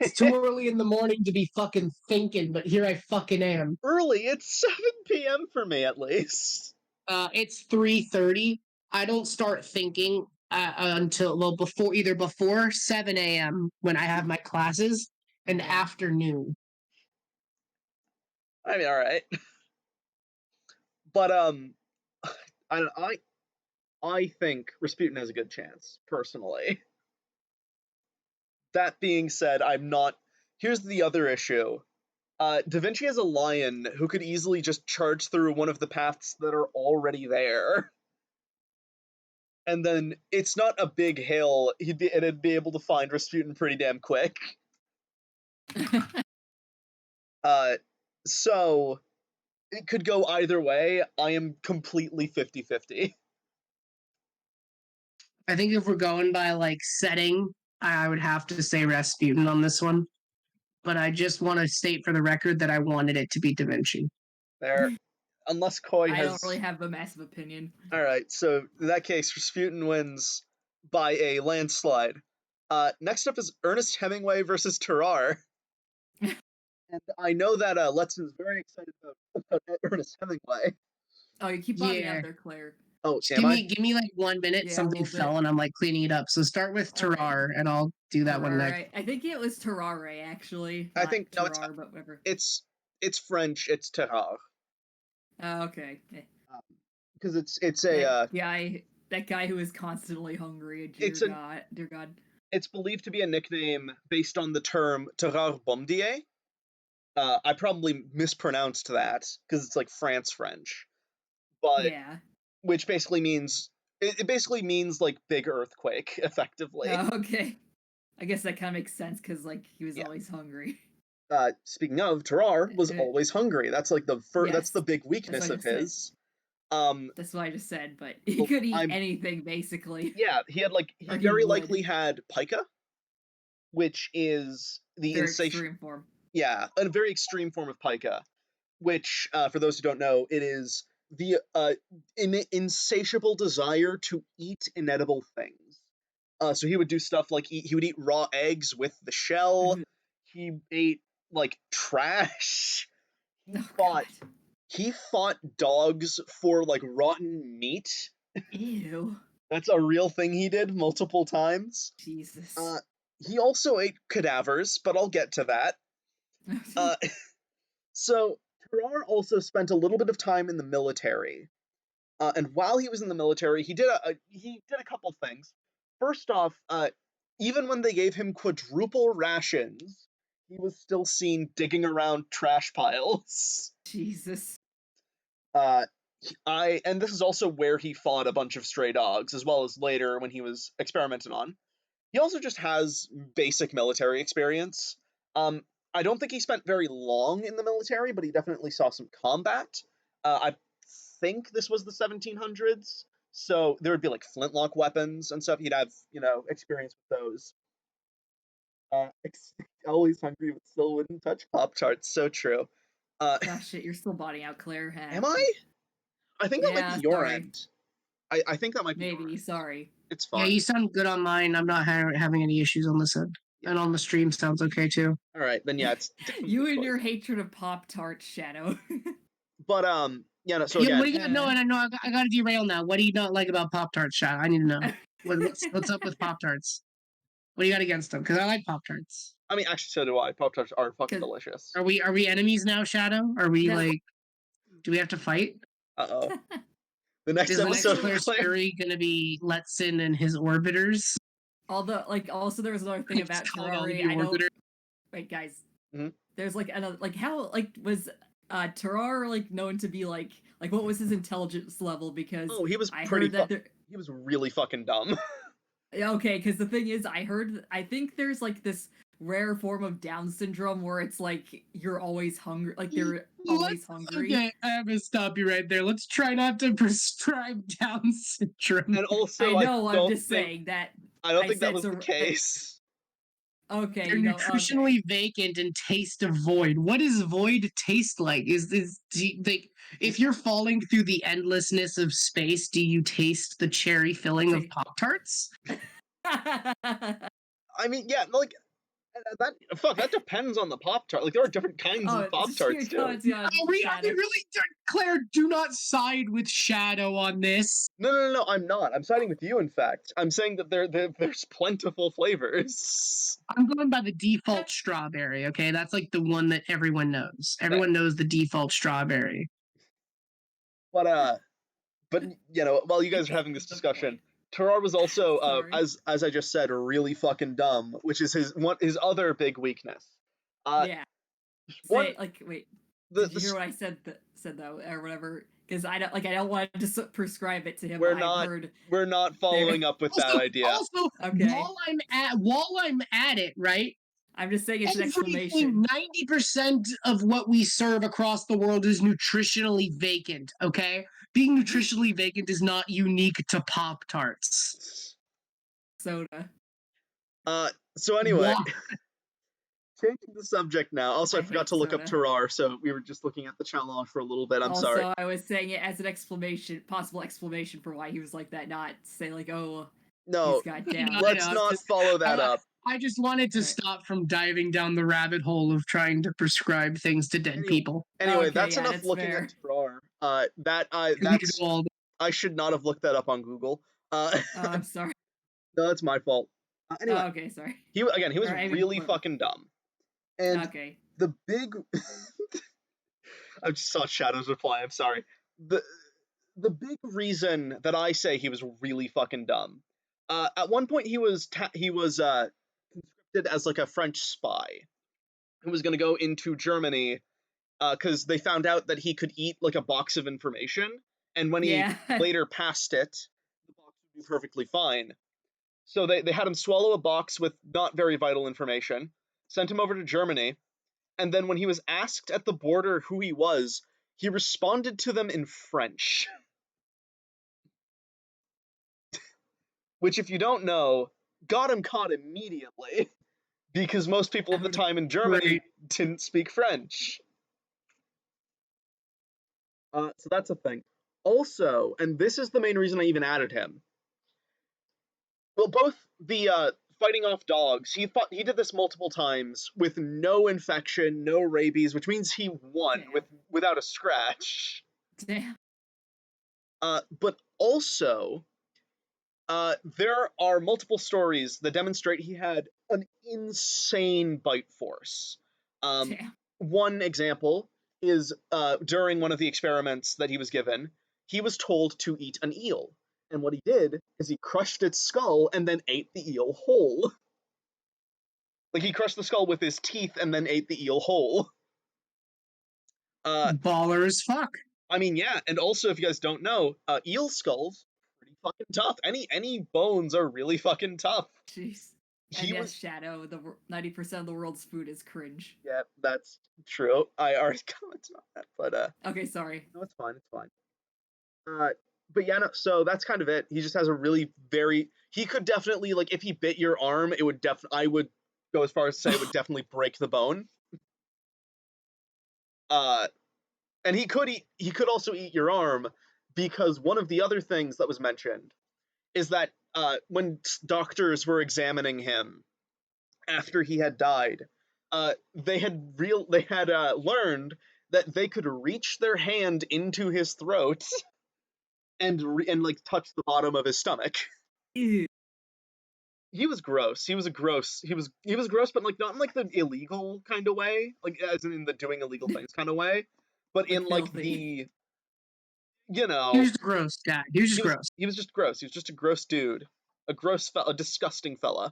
It's too early in the morning to be fucking thinking, but here I fucking am. Early? It's 7 p.m. for me, at least. It's 3:30. I don't start thinking until before 7 a.m. when I have my classes and afternoon. I mean, all right. But I think Rasputin has a good chance, personally. That being said, I'm not. Here's the other issue. Da Vinci is a lion who could easily just charge through one of the paths that are already there. And then it's not a big hill. It'd be able to find Rasputin pretty damn quick. So it could go either way. I am completely 50-50. I think if we're going by like setting, I would have to say Rasputin on this one. But I just want to state for the record that I wanted it to be Da Vinci. There, unless Koi I has. don't really have a massive opinion. All right, so in that case, Rasputin wins by a landslide. Next up is Ernest Hemingway versus Terrar. And I know that Letson is very excited about Ernest Hemingway. Oh, you keep bobbing out there, Claire. Oh, Just am I? give me like 1 minute. Yeah, Something fell and I'm like cleaning it up. So start with Terrar and I'll do that one next. I think it was Terrare actually. I think no, Terrar, but whatever. It's French. It's Terrar. Oh, okay. Because it's a that guy who is constantly hungry. Dear God. It's believed to be a nickname based on the term Terrar Bombardier. I probably mispronounced that because it's like France French, but yeah, which basically means it basically means like big earthquake, effectively. Oh, okay. I guess that kind of makes sense because like he was always hungry. Speaking of, Terrar was always hungry. That's like the first. That's the big weakness of his. That's what I just said, but he could eat anything basically. Yeah, he had he very likely had pica, which is the extreme form. Yeah, a very extreme form of pica, which, for those who don't know, it is the insatiable desire to eat inedible things. So he would do stuff like he would eat raw eggs with the shell. He ate like trash. He fought dogs for like rotten meat. Ew. That's a real thing he did multiple times. Jesus. He also ate cadavers, but I'll get to that. So Terrar also spent a little bit of time in the military, and while he was in the military, he did a couple things. First off, even when they gave him quadruple rations, he was still seen digging around trash piles. Jesus. And this is also where he fought a bunch of stray dogs, as well as later when he was experimented on. He also just has basic military experience. I don't think he spent very long in the military, but he definitely saw some combat. I think this was the 1700s, so there would be like flintlock weapons and stuff. He'd have, experience with those. Always hungry, but still wouldn't touch Pop-Tarts. So true. Gosh, shit, you're still botting out, Claire. Am I? I think that might be your end. I think that might be maybe. Sorry. It's fine. Yeah, you sound good on mine. I'm not having any issues on this end. And on the stream sounds okay too. All right, then yeah, it's you and your hatred of Pop-Tarts, Shadow. But yeah, no, so again, what do you no, and I know I got to derail now. What do you not like about Pop-Tarts, Shadow? I need to know. What's up with Pop-Tarts? What do you got against them? Because I like Pop-Tarts. I mean, actually, so do I. Pop-Tarts are fucking delicious. Are we enemies now, Shadow? Are we do we have to fight? Uh-oh. The next Is episode Claire's Fury gonna be Letson and his orbiters? Although, also there was another thing about Terrari. I know. Wait, guys. Mm-hmm. There's another how was Terrar known to be what was his intelligence level? Because he was he was really fucking dumb. Okay, because the thing is, I think there's this rare form of Down syndrome where it's you're always hungry, they're always hungry. Okay, I'm gonna stop you right there. Let's try not to prescribe Down syndrome. And also, I'm just saying that. I don't think that was the case. Okay, they're nutritionally vacant and taste of void. What does void taste like? If you're falling through the endlessness of space, do you taste the cherry filling of Pop-Tarts? I mean, yeah, that depends on the Pop-Tart. There are different kinds of Pop-Tarts too. Are we really, Claire? Do not side with Shadow on this. No, I'm not. I'm siding with you. In fact, I'm saying that there's plentiful flavors. I'm going by the default strawberry. Okay, that's the one that everyone knows. Everyone knows the default strawberry. But while you guys are having this discussion, Terrar was also, as I just said, really fucking dumb, which is his other big weakness. Yeah. One Say like, wait, the did you hear what I said? Said though, or whatever? Because I don't want to prescribe it to him. we're I've not heard we're not there. following up with that idea. Also, Okay. while I'm at it, right? I'm just saying it's an Everything, exclamation. 90% of what we serve across the world is nutritionally vacant, okay? Being nutritionally vacant is not unique to Pop Tarts. Soda. So anyway, Why? changing the subject now. Also, I I forgot hate to look up soda. Terrar, so we were just looking at the challenge for a little bit. I'm sorry. Also, I was saying it as an explanation, possible explanation for why he was like that, not say like, oh, No, he's got down. let's I not follow that I, up. I just wanted to Right. stop from diving down the rabbit hole of trying to prescribe things to dead people. Anyway, Okay, that's yeah, enough that's looking fair. at Terrar. We could go all I should not have looked that up on Google. Oh, I'm sorry. No, that's my fault. Anyway, Oh, okay, sorry. he was Or I mean, really whatever. fucking dumb. And Okay. the big I just saw Shadow's reply, I'm sorry. The big reason that I say he was really fucking dumb. At one point he was conscripted as like a French spy who was going to go into Germany because they found out that he could eat like a box of information, and when he Yeah. later passed it, the box would be perfectly fine. So they had him swallow a box with not very vital information, sent him over to Germany, and then when he was asked at the border who he responded to them in French. Which, if you don't know, got him caught immediately, because most people at the time in Germany didn't speak French. So that's a thing. Also, and this is the main reason I even added him. Well, both the fighting off dogs, he did this multiple times with no infection, no rabies, which means he won without a scratch. Damn. But also, there are multiple stories that demonstrate he had an insane bite force. Damn. One example is during one of the experiments that he was given, he was told to eat an eel. And what he did is he crushed its skull and then ate the eel whole. Like, he crushed the skull with his teeth and then ate the eel whole. baller as fuck. I mean, yeah, and also, if you guys don't know, eel skulls pretty fucking tough. Any bones are really fucking tough. Jeez. And yes, Shadow, the 90% of the world's food is cringe. Yeah, that's true. I already commented on that, but Okay, sorry. no, it's fine. It's fine. But yeah, no, so that's kind of it. He just has a really he could definitely, like, if he bit your arm, it would I would go as far as to say it would definitely break the bone. And he could also eat your arm, because one of the other things that was mentioned is that when doctors were examining him after he had died, they had learned that they could reach their hand into his throat and like touch the bottom of his stomach. Ew. He was gross. He was gross, but like not in like the illegal kind of way, like as in the doing illegal things kind of way, but in like Filthy. the He was a gross guy. He was just gross. He was just gross. He was just a gross dude, a disgusting fella.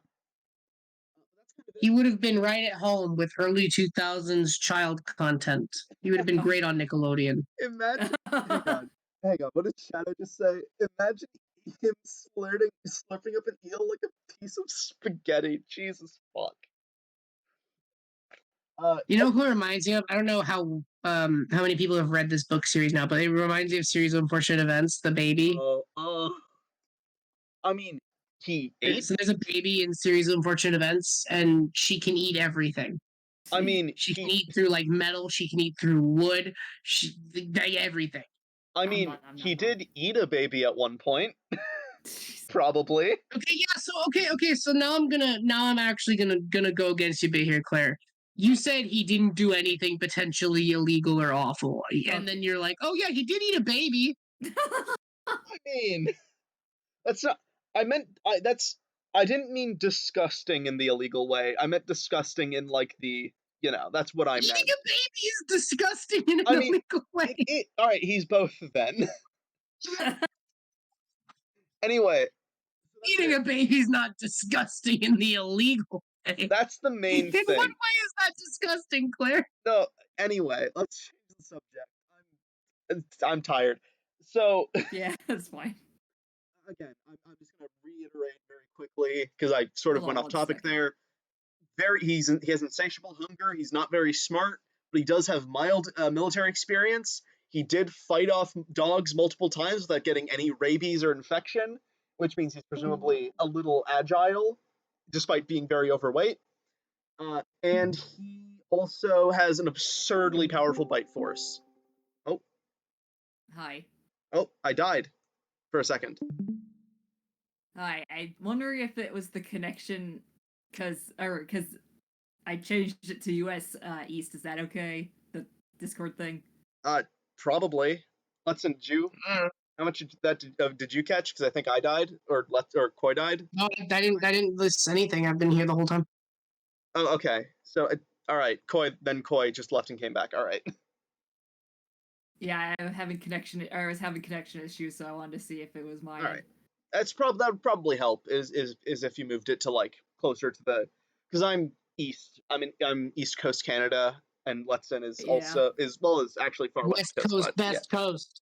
He would have been right at home with early 2000s child content. He would have been great on Nickelodeon. Imagine. Hang on. What did Shadow just say? Imagine him slurping up an eel like a piece of spaghetti. Jesus fuck. You know who it reminds me of? I don't know how many people have read this book series now, but it reminds me of Series of Unfortunate Events, the baby. I mean, he ate. So there's a baby in Series of Unfortunate Events, and she can eat everything. I mean, she can eat through like metal. She can eat through wood. Everything. I mean, he did eat a baby at one point. Probably. Okay, yeah. Okay. So now I'm actually gonna go against you a bit here, Claire. You said he didn't do anything potentially illegal or awful, and then you're like, oh yeah, he did eat a baby. I mean, that's not. I didn't mean disgusting in the illegal way. I meant disgusting in like the, that's what I meant. Eating a baby is disgusting in an illegal way. All right, he's both then. Anyway. Eating a baby is not disgusting in the illegal way. That's the main thing. In what way is that disgusting, Claire. No, anyway, let's change the subject. I'm tired. So Yeah, that's fine. again, I'm just gonna reiterate very quickly because I sort of Hold went on off one topic second. there. He has insatiable hunger. He's not very smart, but he does have mild military experience. He did fight off dogs multiple times without getting any rabies or infection, which means he's presumably a little agile, despite being very overweight. And he also has an absurdly powerful bite force. Oh, Hi. oh, I died for a second. Hi. I'm wondering if it was the connection, because I changed it to US East. Is that okay? The Discord thing. Probably. Letson, did you? How much did you catch? Because I think I died, or Koi died. No, I didn't list anything. I've been here the whole time. Oh, okay. So, all right. Koi just left and came back. All right. Yeah, I was having connection issues, so I wanted to see if it was mine. All right. That would probably help. Is if you moved it to like closer to the, because I'm east. I'm East Coast Canada, and Letson is Yeah. also is actually far West Coast, but yeah. best coast.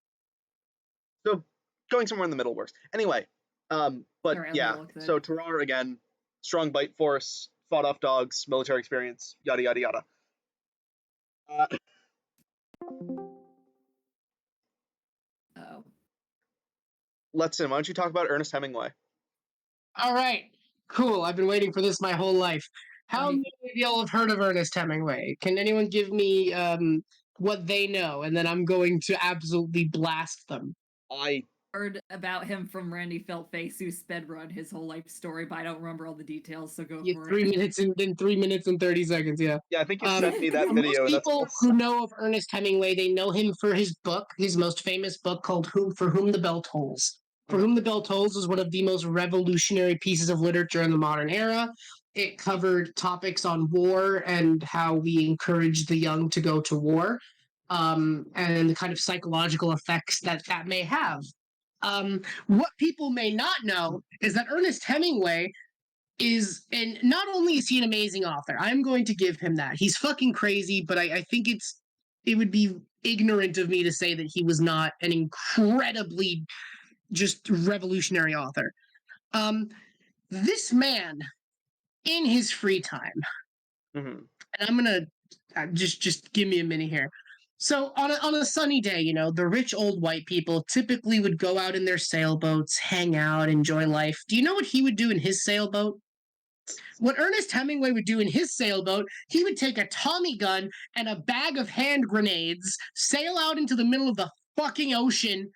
So going somewhere in the middle works. Anyway, but Alright, yeah. look then. So Tarar again, strong bite force, fought off dogs, military experience, yada yada yada. Oh. Letson, why don't you talk about Ernest Hemingway? All right, cool. I've been waiting for this my whole life. How Funny. many of y'all have heard of Ernest Hemingway? Can anyone give me what they know, and then I'm going to absolutely blast them. I Heard about him from Randy Feltface, who sped-run his whole life story, but I don't remember all the details, so go Yeah, for 3 it. minutes and then 3 minutes and 30 seconds. Yeah. I think you sent me that For video, most and that's people who know of Ernest Hemingway, they know him for his book, his most famous book called For Whom the Bell Tolls. For Whom the Bell Tolls was one of the most revolutionary pieces of literature in the modern era. It covered topics on war and how we encourage the young to go to war, and the kind of psychological effects that that may have. What people may not know is that Ernest Hemingway and not only is he an amazing author, I'm going to give him that. He's fucking crazy, but I think it would be ignorant of me to say that he was not an incredibly just revolutionary author. This man, in his free time, Mm-hmm. and I'm gonna just give me a minute here. So on a sunny day, you know, the rich old white people typically would go out in their sailboats, hang out, enjoy life. Do you know what he would do in his sailboat? What Ernest Hemingway would do in his sailboat, he would take a Tommy gun and a bag of hand grenades, sail out into the middle of the fucking ocean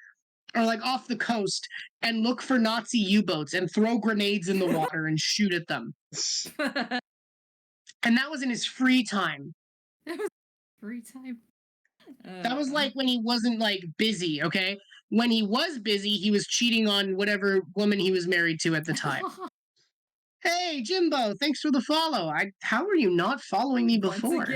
or like off the coast and look for Nazi U-boats and throw grenades in the water and shoot at them. And that was in his free time. Free time? That was like when he wasn't like busy, okay? When he was busy, he was cheating on whatever woman he was married to at the time. Hey, Jimbo, thanks for the follow. How are you not following me before?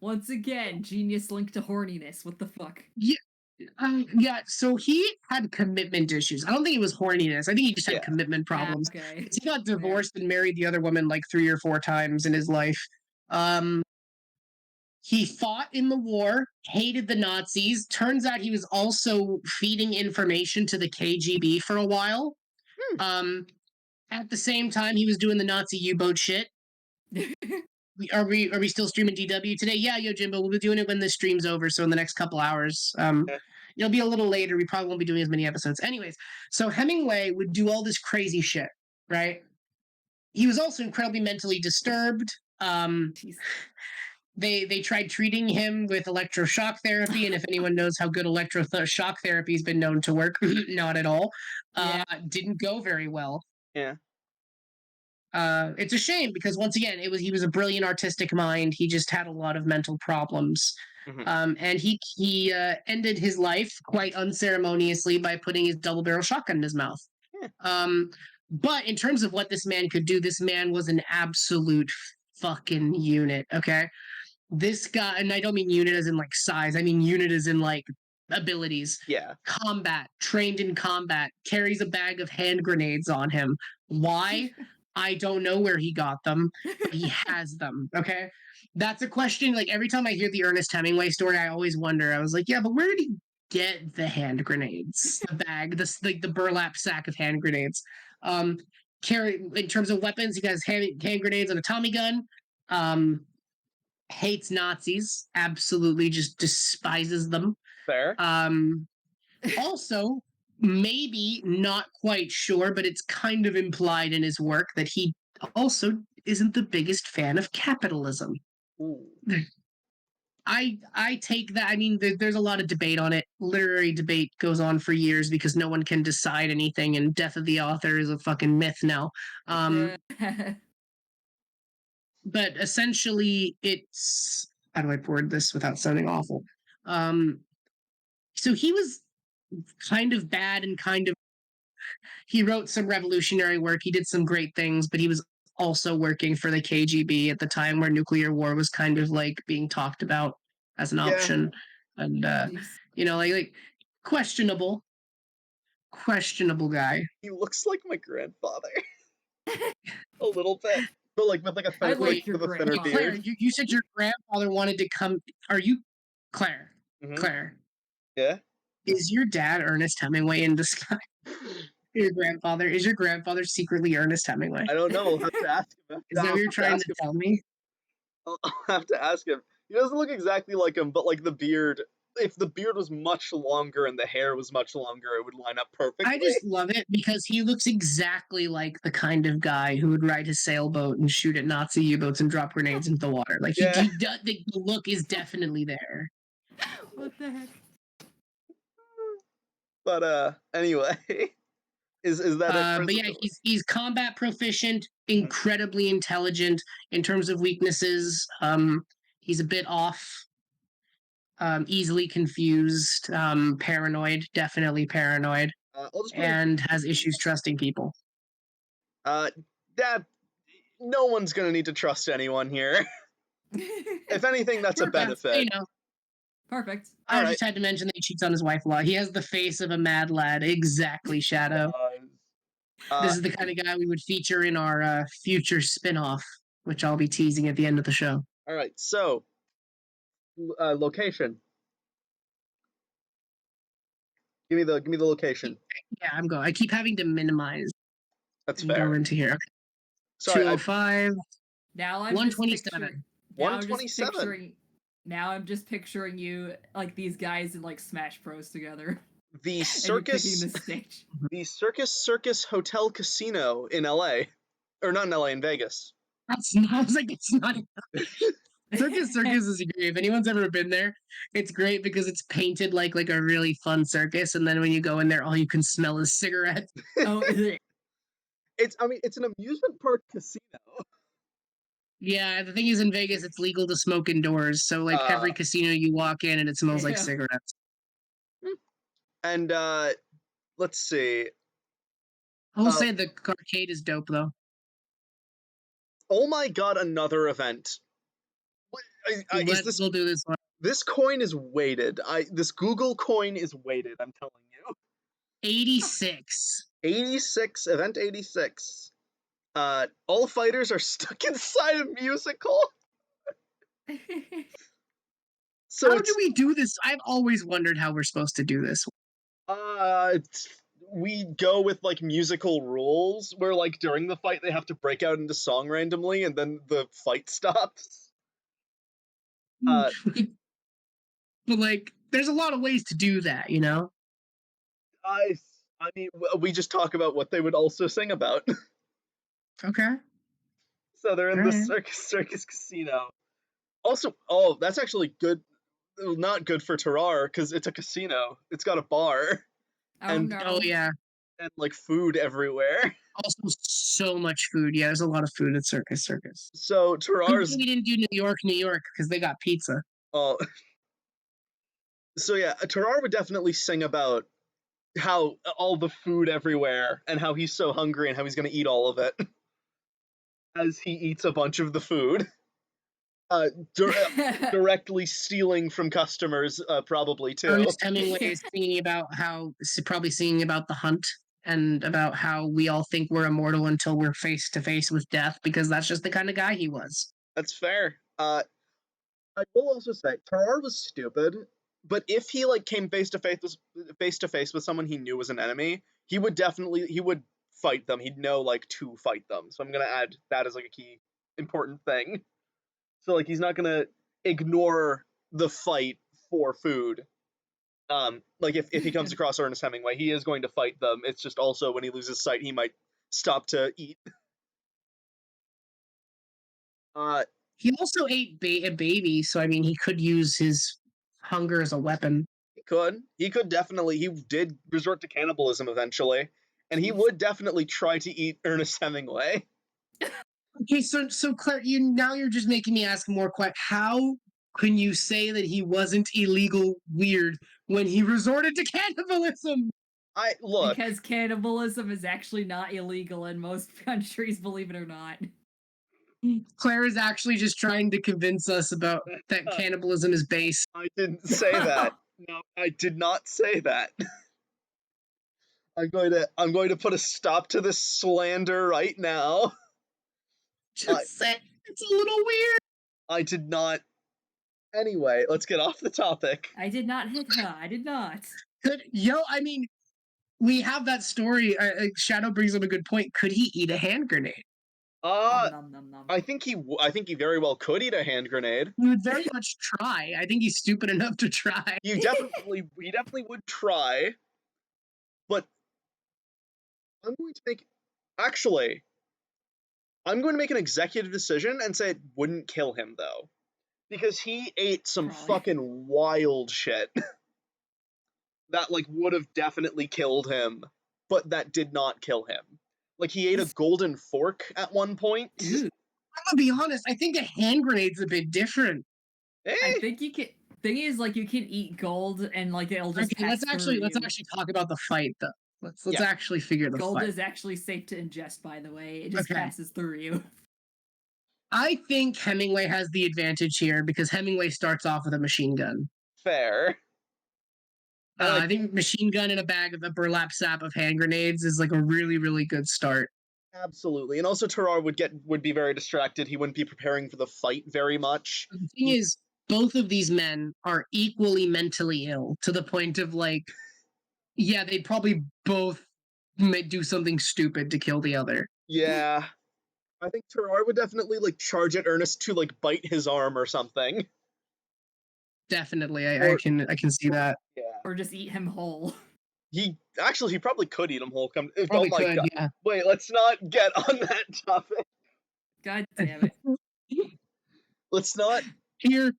Once again, genius link to horniness. What the fuck? Yeah, so he had commitment issues. I don't think it was horniness. I think he just had commitment problems. Okay. He got divorced and married the other woman like 3 or 4 times in his life. He fought in the war, hated the Nazis. Turns out he was also feeding information to the KGB for a while. At the same time, he was doing the Nazi U-boat shit. Are we still streaming DW today? Yeah, yo, Jimbo, we'll be doing it when the stream's over. So in the next couple hours, it'll be a little later. We probably won't be doing as many episodes. Anyways, so Hemingway would do all this crazy shit, right? He was also incredibly mentally disturbed. They tried treating him with electroshock therapy, and if anyone knows how good electroshock therapy has been known to work, not at all. Didn't go very well. Yeah. It's a shame because once again, he was a brilliant artistic mind. He just had a lot of mental problems. Mm-hmm. And he ended his life quite unceremoniously by putting his double barrel shotgun in his mouth. Yeah. But in terms of what this man could do, this man was an absolute fucking unit. Okay, this guy, and I don't mean unit as in like size. I mean unit as in like abilities. Yeah. Combat, trained in combat, carries a bag of hand grenades on him. Why? I don't know where he got them, but he has them. Okay. That's a question. Like every time I hear the Ernest Hemingway story, I always wonder. I was like, yeah, but where did he get the hand grenades? The bag, this like the burlap sack of hand grenades. Um, carry in terms of weapons, he has hand grenades and a Tommy gun. Um, hates Nazis, absolutely just despises them. Fair. Also, maybe not quite sure, but it's kind of implied in his work that he also isn't the biggest fan of capitalism. Ooh. I take that. I mean, there's a lot of debate on it. Literary debate goes on for years because no one can decide anything, and death of the author is a fucking myth now. But essentially, it's how do I word this without sounding awful? So he was kind of bad and kind of he wrote some revolutionary work. He did some great things, but he was also working for the KGB at the time where nuclear war was kind of like being talked about as an option. And Jeez. you know, like questionable guy. He looks like my grandfather. A little bit. But like with like a I thin, like your with a thinner grandfather. Claire, beard. you said your grandfather wanted to come. Are you Claire? Mhm. Claire, Yeah. is your dad Ernest Hemingway in disguise? Your grandfather is your grandfather secretly Ernest Hemingway? I don't know. I'll have to ask him. Is that what you're trying to tell me? I'll have to ask him. He doesn't look exactly like him, but like the beard. If the beard was much longer and the hair was much longer, it would line up perfectly. I just love it because he looks exactly like the kind of guy who would ride his sailboat and shoot at Nazi U-boats and drop grenades into the water. Like Yeah. the look is definitely there. What the heck? But anyway, is that it? For But yeah, he's combat proficient, incredibly intelligent. In terms of weaknesses, he's a bit off, easily confused, paranoid, definitely paranoid, I'll just and has issues trusting people. Dad, no one's gonna need to trust anyone here. If anything, that's a benefit. You know, Perfect. I just had to mention that he cheats on his wife a lot. He has the face of a mad lad. Exactly, Shadow. This is the kind of guy we would feature in our future spin-off, which I'll be teasing at the end of the show. All right, so location. Give me the location. Yeah, I'm going. I keep having to minimize. That's and fair. go into here. Sorry, 205. Now I'm 127. 127. Now I'm just picturing you like these guys in like Smash Bros together. The And you're picking circus. the stage. The Circus Hotel Casino in LA, or not in LA, in Vegas. That's not, I was like, it's not. Circus is great. If anyone's ever been there, it's great because it's painted like a really fun circus, and then when you go in there, all you can smell is cigarettes. Oh, It's an amusement park casino. Yeah, the thing is, in Vegas, it's legal to smoke indoors. So, like, every casino you walk in, and it smells like Yeah. cigarettes. And let's see. I will say the arcade is dope, though. Oh my god, another event. We'll do this one. This coin is weighted. This Google coin is weighted, I'm telling you. 86. 86, event 86. All fighters are stuck inside a musical. So how do we do this? I've always wondered how we're supposed to do this. We go with like musical rules where like during the fight they have to break out into song randomly and then the fight stops. But like, there's a lot of ways to do that, you know? I mean, we just talk about what they would also sing about. Okay. So they're in the circus casino. Also, that's actually good. Not good for Terrar because it's a casino. It's got a bar. no. Yeah. And like food everywhere. Also, so much food. Yeah, there's a lot of food at Circus. So Terrar's. We didn't do New York, because they got pizza. Oh. So yeah, Terrar would definitely sing about how all the food everywhere and how he's so hungry and how he's going to eat all of it as he eats a bunch of the food. Directly stealing from customers, probably too. Ernest Hemingway is probably singing about the hunt. and about how we all think we're immortal until we're face to face with death, because that's just the kind of guy he was. That's fair. I will also say Tarar was stupid, but if he like came face to face with someone he knew was an enemy, he would fight them. He'd know like to fight them. So I'm gonna add that as like a key important thing. So like he's not gonna ignore the fight for food. Like if he comes across Ernest Hemingway, he is going to fight them. It's just also when he loses sight, he might stop to eat. Uh, He also ate a baby, so I mean, he could use his hunger as a weapon. he could definitely. He did resort to cannibalism eventually, and he would definitely try to eat Ernest Hemingway. Okay, so Claire, you're just making me ask more questions. How can you say that he wasn't illegal weird when he resorted to cannibalism? I look. Because cannibalism is actually not illegal in most countries, believe it or not. Claire is actually just trying to convince us about that cannibalism is base. I didn't say that. No, I did not say that. I'm going to put a stop to this slander right now. Just say it's a little weird. I did not. Anyway, let's get off the topic. I did not hit her. I did not. I mean, we have that story. Shadow brings up a good point. Could he eat a hand grenade? Nom, nom, nom. I think he very well could eat a hand grenade. He would very much try. I think he's stupid enough to try. He definitely would try. But I'm going to make an executive decision and say it wouldn't kill him though. Because he ate some fucking wild shit. That like would have definitely killed him, but that did not kill him. Like he ate a golden fork at one point. I'm gonna be honest. I think a hand grenade's a bit different. I think you can. Thing is, like, you can eat gold and like it'll just. Okay, let's actually talk about the fight though. Let's actually figure the gold fight. Is actually safe to ingest, by the way. It just passes through you. I think Hemingway has the advantage here because Hemingway starts off with a machine gun. Fair. I think machine gun in a bag of a burlap sack of hand grenades is like a really, really good start. Absolutely. And also Tarar would be very distracted. He wouldn't be preparing for the fight very much. The thing is, both of these men are equally mentally ill to the point of like, yeah, they'd probably both do something stupid to kill the other. Yeah. I think Tarar would definitely like charge at Ernest to like bite his arm or something. Definitely, I can see that. Yeah. Or just eat him whole. He probably could eat him whole. Probably could, God. yeah. Wait, let's not get on that topic. God damn it. Let's not. Here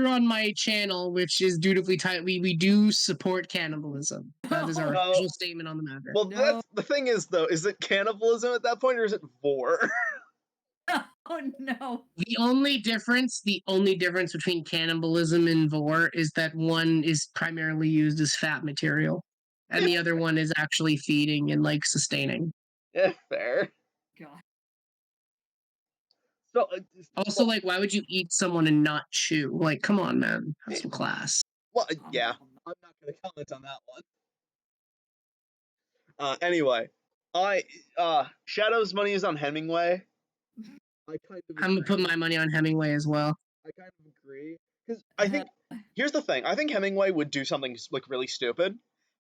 on my channel, which is dutifully titled, we do support cannibalism. That is our official statement on the matter. Well, that's the thing is though, is it cannibalism at that point or is it vor? Oh no. The only difference between cannibalism and vor is that one is primarily used as fat material and the other one is actually feeding and like sustaining. Yeah, fair. God. So, also, like, why would you eat someone and not chew? Like, come on, man. Have some class. Well, yeah. I'm not going to comment on that one. Anyway, Shadow's money is on Hemingway. I'm gonna put my money on Hemingway as well. I kind of agree because I think here's the thing. I think Hemingway would do something like really stupid,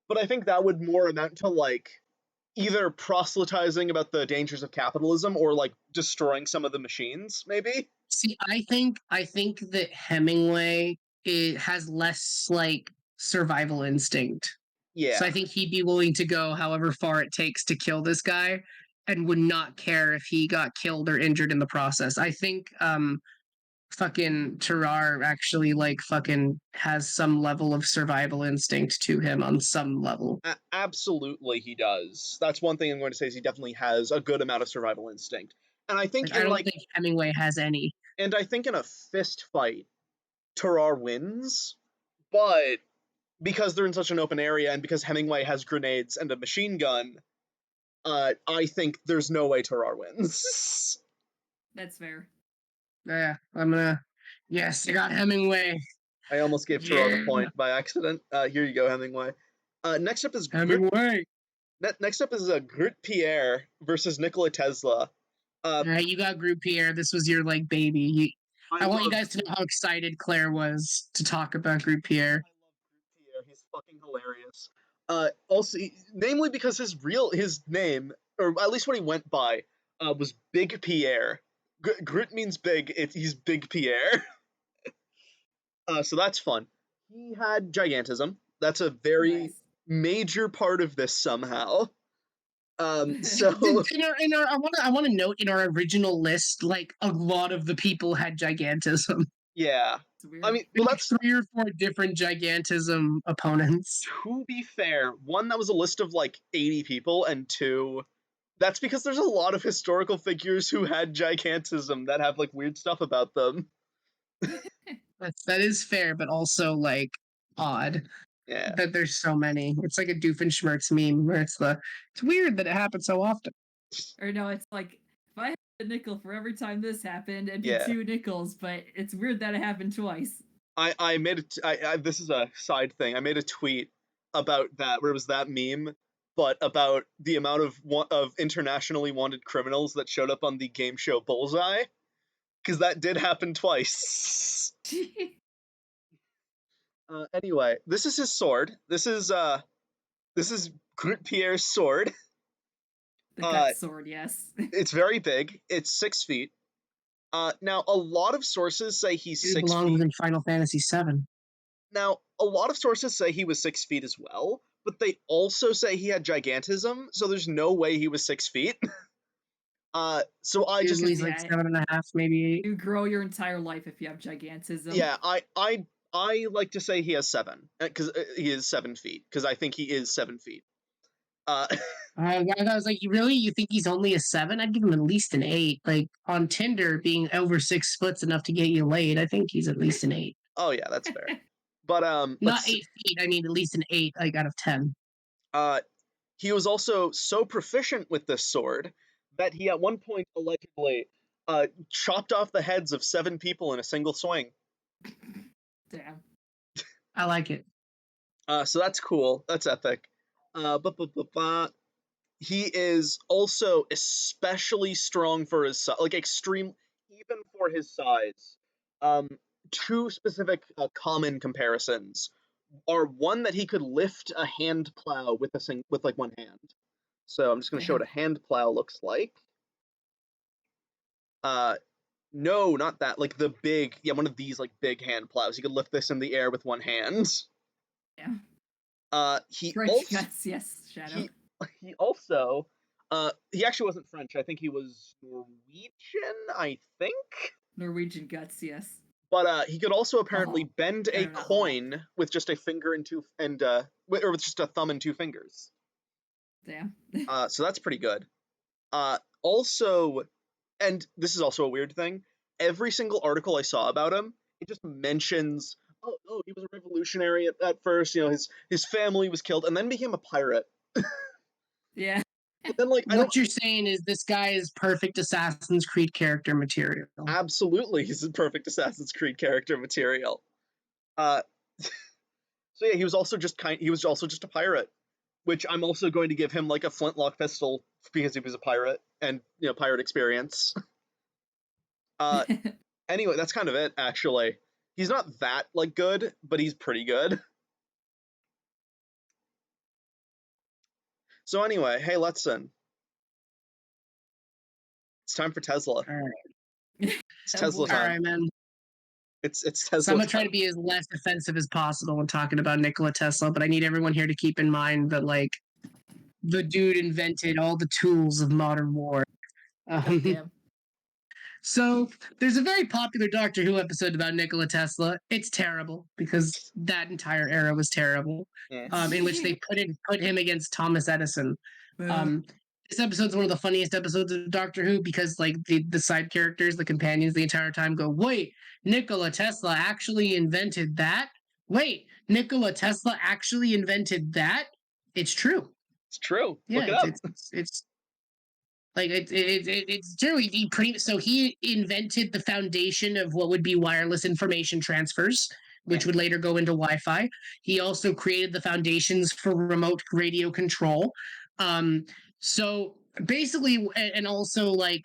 but I think that would more amount to like either proselytizing about the dangers of capitalism or like destroying some of the machines, maybe. See, I think that Hemingway has less like survival instinct. Yeah. So I think he'd be willing to go however far it takes to kill this guy and would not care if he got killed or injured in the process. I think fucking Tarar actually like fucking has some level of survival instinct to him on some level. Absolutely he does. That's one thing I'm going to say is he definitely has a good amount of survival instinct. And I think I don't think Hemingway has any. And I think in a fist fight, Tarar wins, but because they're in such an open area and because Hemingway has grenades and a machine gun, I think there's no way Tarar wins. That's fair. Yeah, Yes, I got Hemingway. I almost gave Tarar the point by accident. Here you go, Hemingway. Next up is Hemingway. Next up is Groot Pierre versus Nikola Tesla. All right, you got Group Pierre. This was your like baby. I want you love guys to know how excited Claire was to talk about Group Pierre. Groot Pierre. He's fucking hilarious. Also, namely because his name, or at least what he went by, was Big Pierre. Groot means big. He's Big Pierre. So that's fun. He had gigantism. That's a very Nice. major part of this somehow. So I want to note in our original list, like a lot of the people had gigantism. yeah, It's weird. I mean, There's well, like that's 3 or 4 different gigantism opponents. to be fair. One, that was a list of like 80 people, and two, that's because there's a lot of historical figures who had gigantism that have like weird stuff about them. That is fair, but also like odd Yeah, that there's so many. It's like a Doofenshmirtz meme where it's weird that it happens so often. Or no, it's like if I had a nickel for every time this happened, it'd be Yeah. 2 nickels, but it's weird that it happened twice. I made it. This is a side thing. I made a tweet about that where it was that meme, but about the amount of internationally wanted criminals that showed up on the game show Bullseye, because that did happen twice. Anyway, this is his sword. This is Groot Pierre's sword. The gut sword, yes. It's very big. It's 6 feet. Now a lot of sources say he's It 6 belongs feet. in Final Fantasy VII. Now, a lot of sources say he was 6 feet as well, but they also say he had gigantism, so there's no way he was 6 feet. So I just, Usually he's like Yeah. 7.5, maybe 8. You grow your entire life if you have gigantism. yeah, I like to say he has 7, because he is 7 feet, because I think he is 7 feet. I was like, you think he's only a 7? I'd give him at least an 8. Like on Tinder, being over 6 foot's enough to get you laid. I think he's at least an 8. Oh yeah, that's fair. But Not 8 feet. I mean, at least an 8, like out of 10. He was also so proficient with this sword that he at one point allegedly chopped off the heads of 7 people in a single swing. Damn. I like it. So that's cool. That's epic. He is also especially strong for his size, like extreme, even for his size. Two specific common comparisons are one that he could lift a hand plow with like one hand. So I'm just going to show what a hand plow looks like. No, not that. Like the big, one of these like big hand plows. He could lift this in the air with one hand. Yeah. He French also, guts, yes, Shadow. he also, he actually wasn't French. I think he was Norwegian. I think. Norwegian guts, yes. But he could also apparently bend a better not coin with just a finger and or with just a thumb and 2 fingers. Damn. So that's pretty good. Also, and this is also a weird thing, every single article I saw about him, it just mentions, oh, he was a revolutionary at first, his family was killed, and then became a pirate. Yeah. But then, like, What you're saying is this guy is perfect Assassin's Creed character material. Absolutely, he's a perfect Assassin's Creed character material. So yeah, he was also just a pirate, which I'm also going to give him like a flintlock pistol because he was a pirate and pirate experience. Anyway, that's kind of it. Actually, he's not that like good, but he's pretty good. So anyway, hey Letson, it's time for Tesla. All right. It's Tesla boy. time. All right, man. It's Tesla. So I'm gonna try time. to be as less offensive as possible when talking about Nikola Tesla, but I need everyone here to keep in mind that like the dude invented all the tools of modern war. Damn. So there's a very popular Doctor Who episode about Nikola Tesla. It's terrible because that entire era was terrible. Yeah. In which they put him against Thomas Edison. This episode's one of the funniest episodes of Doctor Who because like the side characters, the companions, the entire time go, "Wait, Nikola Tesla actually invented that? Wait, Nikola Tesla actually invented that? It's true. It's true. Yeah, Look it up. it's like it's true. He invented the foundation of what would be wireless information transfers, which would later go into Wi-Fi. He also created the foundations for remote radio control. So basically, and also like,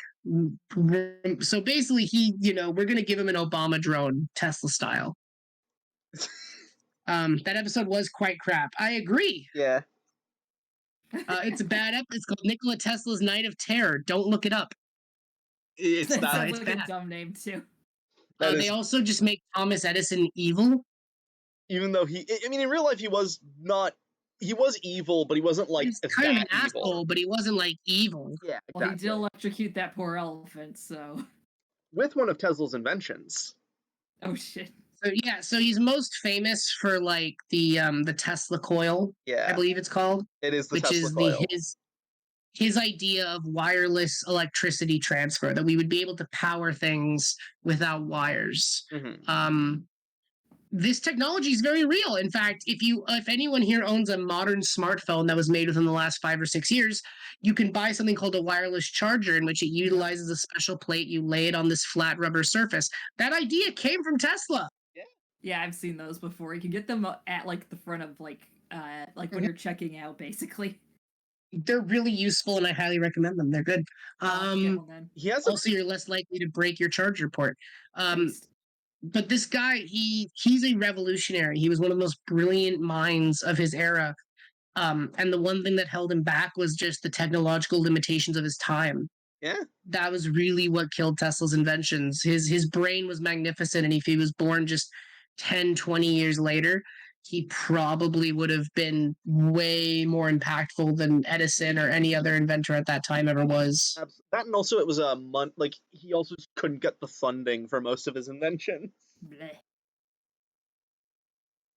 so basically, we're gonna give him an Obama drone, Tesla style. That episode was quite crap. I agree. Yeah. It's a bad episode. It's called Nikola Tesla's Night of Terror. Don't look it up. It's That that. sounds it's like a bad. dumb name too. That They is, also just make Thomas Edison evil. even though in real life he was evil, but he wasn't like He's that kind of an evil. asshole, but he wasn't like evil. Yeah, Well, he did electrocute that poor elephant, so. With one of Tesla's inventions. Oh shit. So yeah, so he's most famous for like the Tesla coil, Yeah. I believe it's called, It is the which Tesla is coil. his idea of wireless electricity transfer, that we would be able to power things without wires. Mm-hmm. This technology is very real. In fact, if anyone here owns a modern smartphone that was made within the last 5 or 6 years, you can buy something called a wireless charger, in which it utilizes a special plate. You lay it on this flat rubber surface. That idea came from Tesla. Yeah, I've seen those before. You can get them at like the front of like when you're checking out, basically. They're really useful, and I highly recommend them. They're good. Well then. He has Also, you're less likely to break your charger port. Thanks. But this guy, he's a revolutionary. He was one of the most brilliant minds of his era. And the one thing that held him back was just the technological limitations of his time. Yeah. That was really what killed Tesla's inventions. His brain was magnificent, and if he was born just 10, 20 years later, he probably would have been way more impactful than Edison or any other inventor at that time ever was. That, and also it was a month, like, he also couldn't get the funding for most of his inventions. Bleh.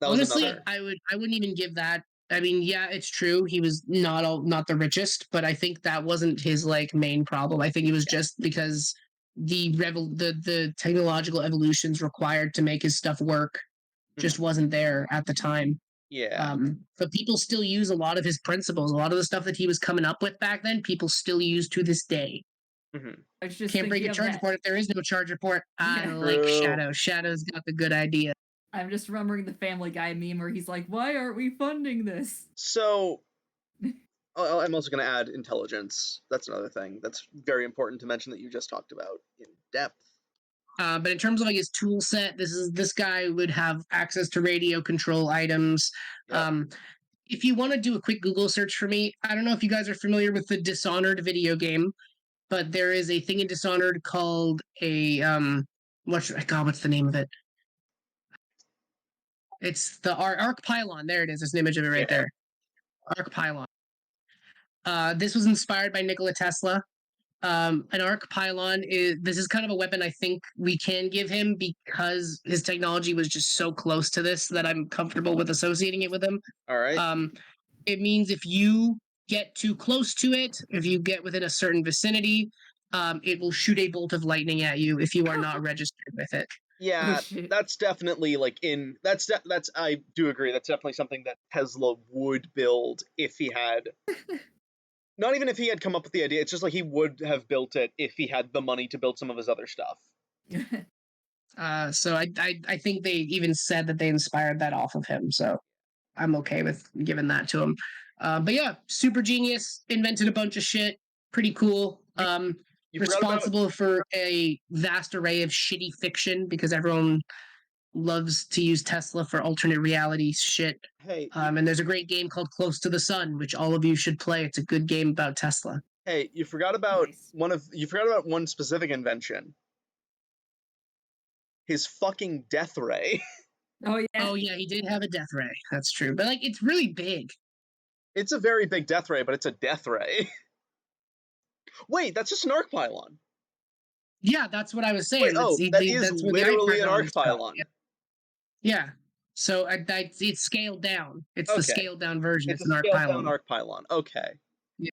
That Honestly, was another. I wouldn't even give that. I mean, yeah, it's true. He was not the richest, but I think that wasn't his like main problem. I think it was just because the technological evolutions required to make his stuff work just wasn't there at the time. Yeah. But people still use a lot of his principles. A lot of the stuff that he was coming up with back then, people still use to this day. Mm-hmm. I was just Can't break thinking a of charger that. port if there is no charger port. I Yeah. like True. Shadow. Shadow's got the good idea. I'm just remembering the Family Guy meme where he's like, "Why aren't we funding this?" So, I'm also going to add intelligence. That's another thing that's very important to mention that you just talked about in depth. But in terms of like his tool set, this guy would have access to radio control items. Yep. If you want to do a quick Google search for me, I don't know if you guys are familiar with the Dishonored video game, but there is a thing in Dishonored called a what's the name of it? It's the Arc Pylon. There it is. There's an image of it right there. Arc Pylon. This was inspired by Nikola Tesla. An arc pylon is kind of a weapon I think we can give him because his technology was just so close to this that I'm comfortable with associating it with him. All right. It means if you get too close to it, if you get within a certain vicinity, it will shoot a bolt of lightning at you if you are not registered with it. Yeah, shit. that's definitely like that's I do agree. That's definitely something that Tesla would build if he had. Not even if he had come up with the idea. It's just like he would have built it if he had the money to build some of his other stuff. So I think they even said that they inspired that off of him. So I'm okay with giving that to him. But yeah, super genius, invented a bunch of shit, pretty cool. You forgot about Responsible for a vast array of shitty fiction because everyone loves to use Tesla for alternate reality shit. hey And there's a great game called Close to the Sun, which all of you should play. It's a good game about Tesla. hey you forgot about Nice. you forgot about one specific invention. His fucking death ray. Oh yeah. Oh yeah, he did have a death ray. That's true, but like it's really big. It's a very big death ray, but it's a death ray. Wait, that's just an arc pylon. Yeah, that's what I was saying. Wait, that is that's where the literally an pylon arc is from. pylon. Yeah. So it's scaled down. It's the Okay. scaled down version. It's It's an a arc scaled down pylon. arc pylon. Okay. Yeah.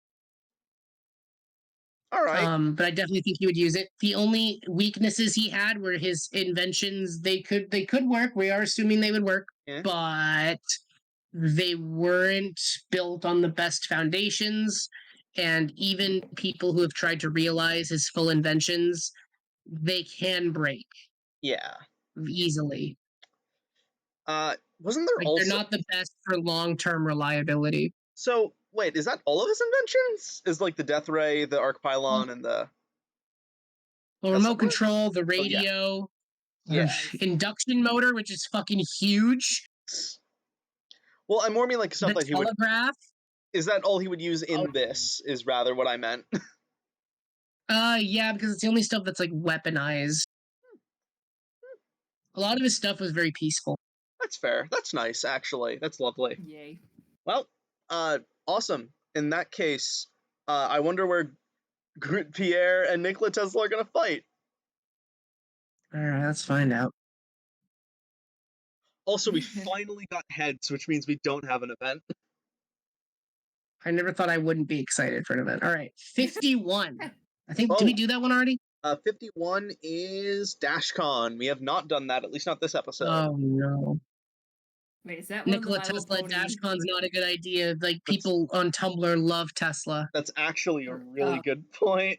All right. But I definitely think he would use it. The only weaknesses he had were his inventions. They could work. We are assuming they would work, Yeah. but they weren't built on the best foundations. And even people who have tried to realize his full inventions, they can break Yeah. easily. Wasn't there Like also they're not the best for long-term reliability. so Wait, is that all of his inventions? Is like the death ray, the arc pylon, and the remote somewhere? control, the Oh yeah, radio, yeah. induction motor, which is fucking huge, Well, I more mean like stuff the that he would. telegraph. Is that all he would use Oh, in this? Is rather what I meant. yeah, because it's the only stuff that's like weaponized. A lot of his stuff was very peaceful. That's fair. That's nice, actually. That's lovely. Yay. Well, awesome. In that case, I wonder where Pierre and Nikola Tesla are gonna fight. All right, let's find out. Also, we finally got heads, which means we don't have an event. I never thought I wouldn't be excited for an event. All right, 51. I think, did Oh. we do that one already? 51 is DashCon. We have not done that, at least not this episode. Oh, no. Wait, is that one of the Nikola My Little Tesla Pony? DashCon's not a good idea. Like, people on Tumblr love Tesla. That's actually a really good point.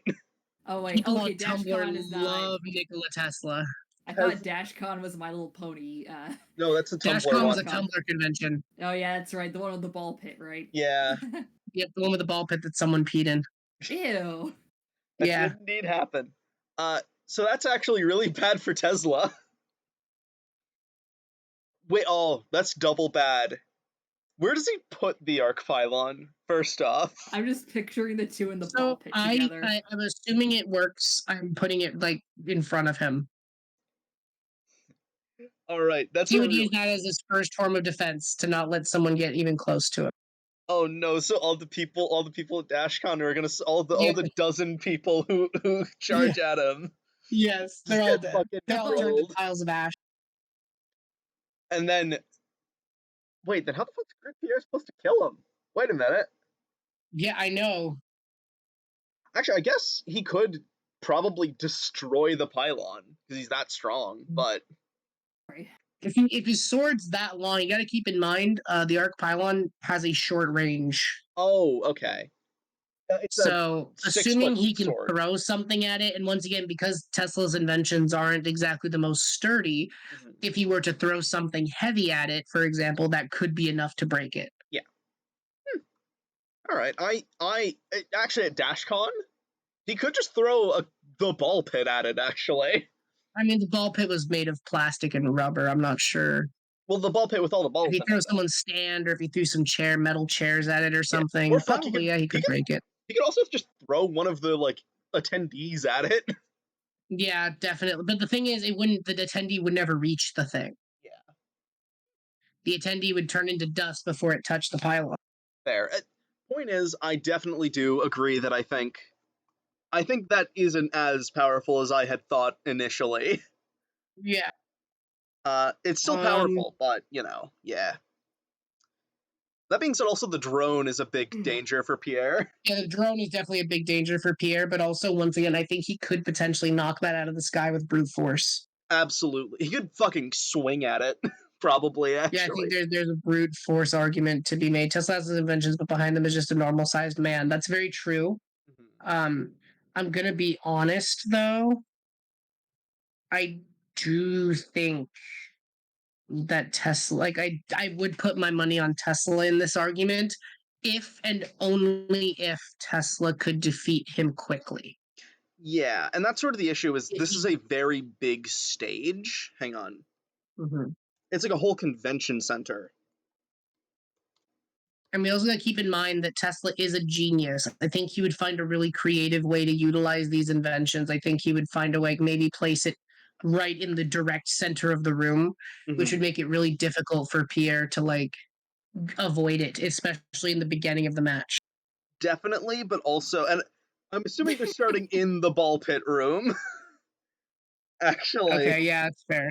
Oh wait, People okay, on DashCon Tumblr is not. love Nikola Tesla. I thought DashCon was My Little Pony. No, that's a Tumblr DashCon was one. a Tumblr convention. Oh yeah, that's right. The one with the ball pit, right? Yeah. Yep, the one with the ball pit that someone peed in. Ew. That Yeah. did indeed happen. So that's actually really bad for Tesla. Wait, oh, that's double bad. Where does he put the arc pylon, first off? I'm just picturing the two in the So ball pit together. I'm assuming it works. I'm putting it like in front of him. All right, that's He a would real... use that as his first form of defense to not let someone get even close to him. Oh no! So all the people at DashCon are gonna all Yeah. the dozen people who charge at him. Yes, they're Just all get dead. fucking They're all turned to rolled. piles of ash. And then, wait, then how the fuck's Grid Pierre supposed to kill him? Wait a minute. Yeah, I know. Actually, I guess he could probably destroy the pylon because he's that strong. But If his sword's that long, you got to keep in mind the arc pylon has a short range. oh, okay. It's So, assuming he can sword. throw something at it, and once again, because Tesla's inventions aren't exactly the most sturdy, if he were to throw something heavy at it, for example, that could be enough to break it. Yeah. All right. I actually at DashCon, he could just throw the ball pit at it. Actually. I mean, the ball pit was made of plastic and rubber. I'm not sure. Well, the ball pit with all the balls. If he threw someone's stand, or if he threw some metal chairs at it or something, Or fuck, probably he could break it. He could also just throw one of the attendees at it. Yeah, definitely. But the thing is, it wouldn't. The attendee would never reach the thing. Yeah. The attendee would turn into dust before it touched the pylon. Fair. Point is, I definitely do agree that I think that isn't as powerful as I had thought initially. Yeah. It's still powerful, but yeah. That being said, also the drone is a big danger for Pierre. Yeah, the drone is definitely a big danger for Pierre, but also, once again, I think he could potentially knock that out of the sky with brute force. Absolutely. He could fucking swing at it, probably, actually. Yeah, I think there's a brute force argument to be made. Tesla has his inventions, but behind them is just a normal-sized man. That's very true. I'm going to be honest, though. I do think that Tesla, I would put my money on Tesla in this argument if and only if Tesla could defeat him quickly. Yeah, and that's sort of the issue is this is a very big stage. Hang on. It's like a whole convention center. And we also got to keep in mind that Tesla is a genius. I think he would find a really creative way to utilize these inventions. I think he would find a way, maybe place it right in the direct center of the room, which would make it really difficult for Pierre to avoid it, especially in the beginning of the match. Definitely, but also, and I'm assuming they're starting in the ball pit room. Actually. Okay, yeah, that's fair.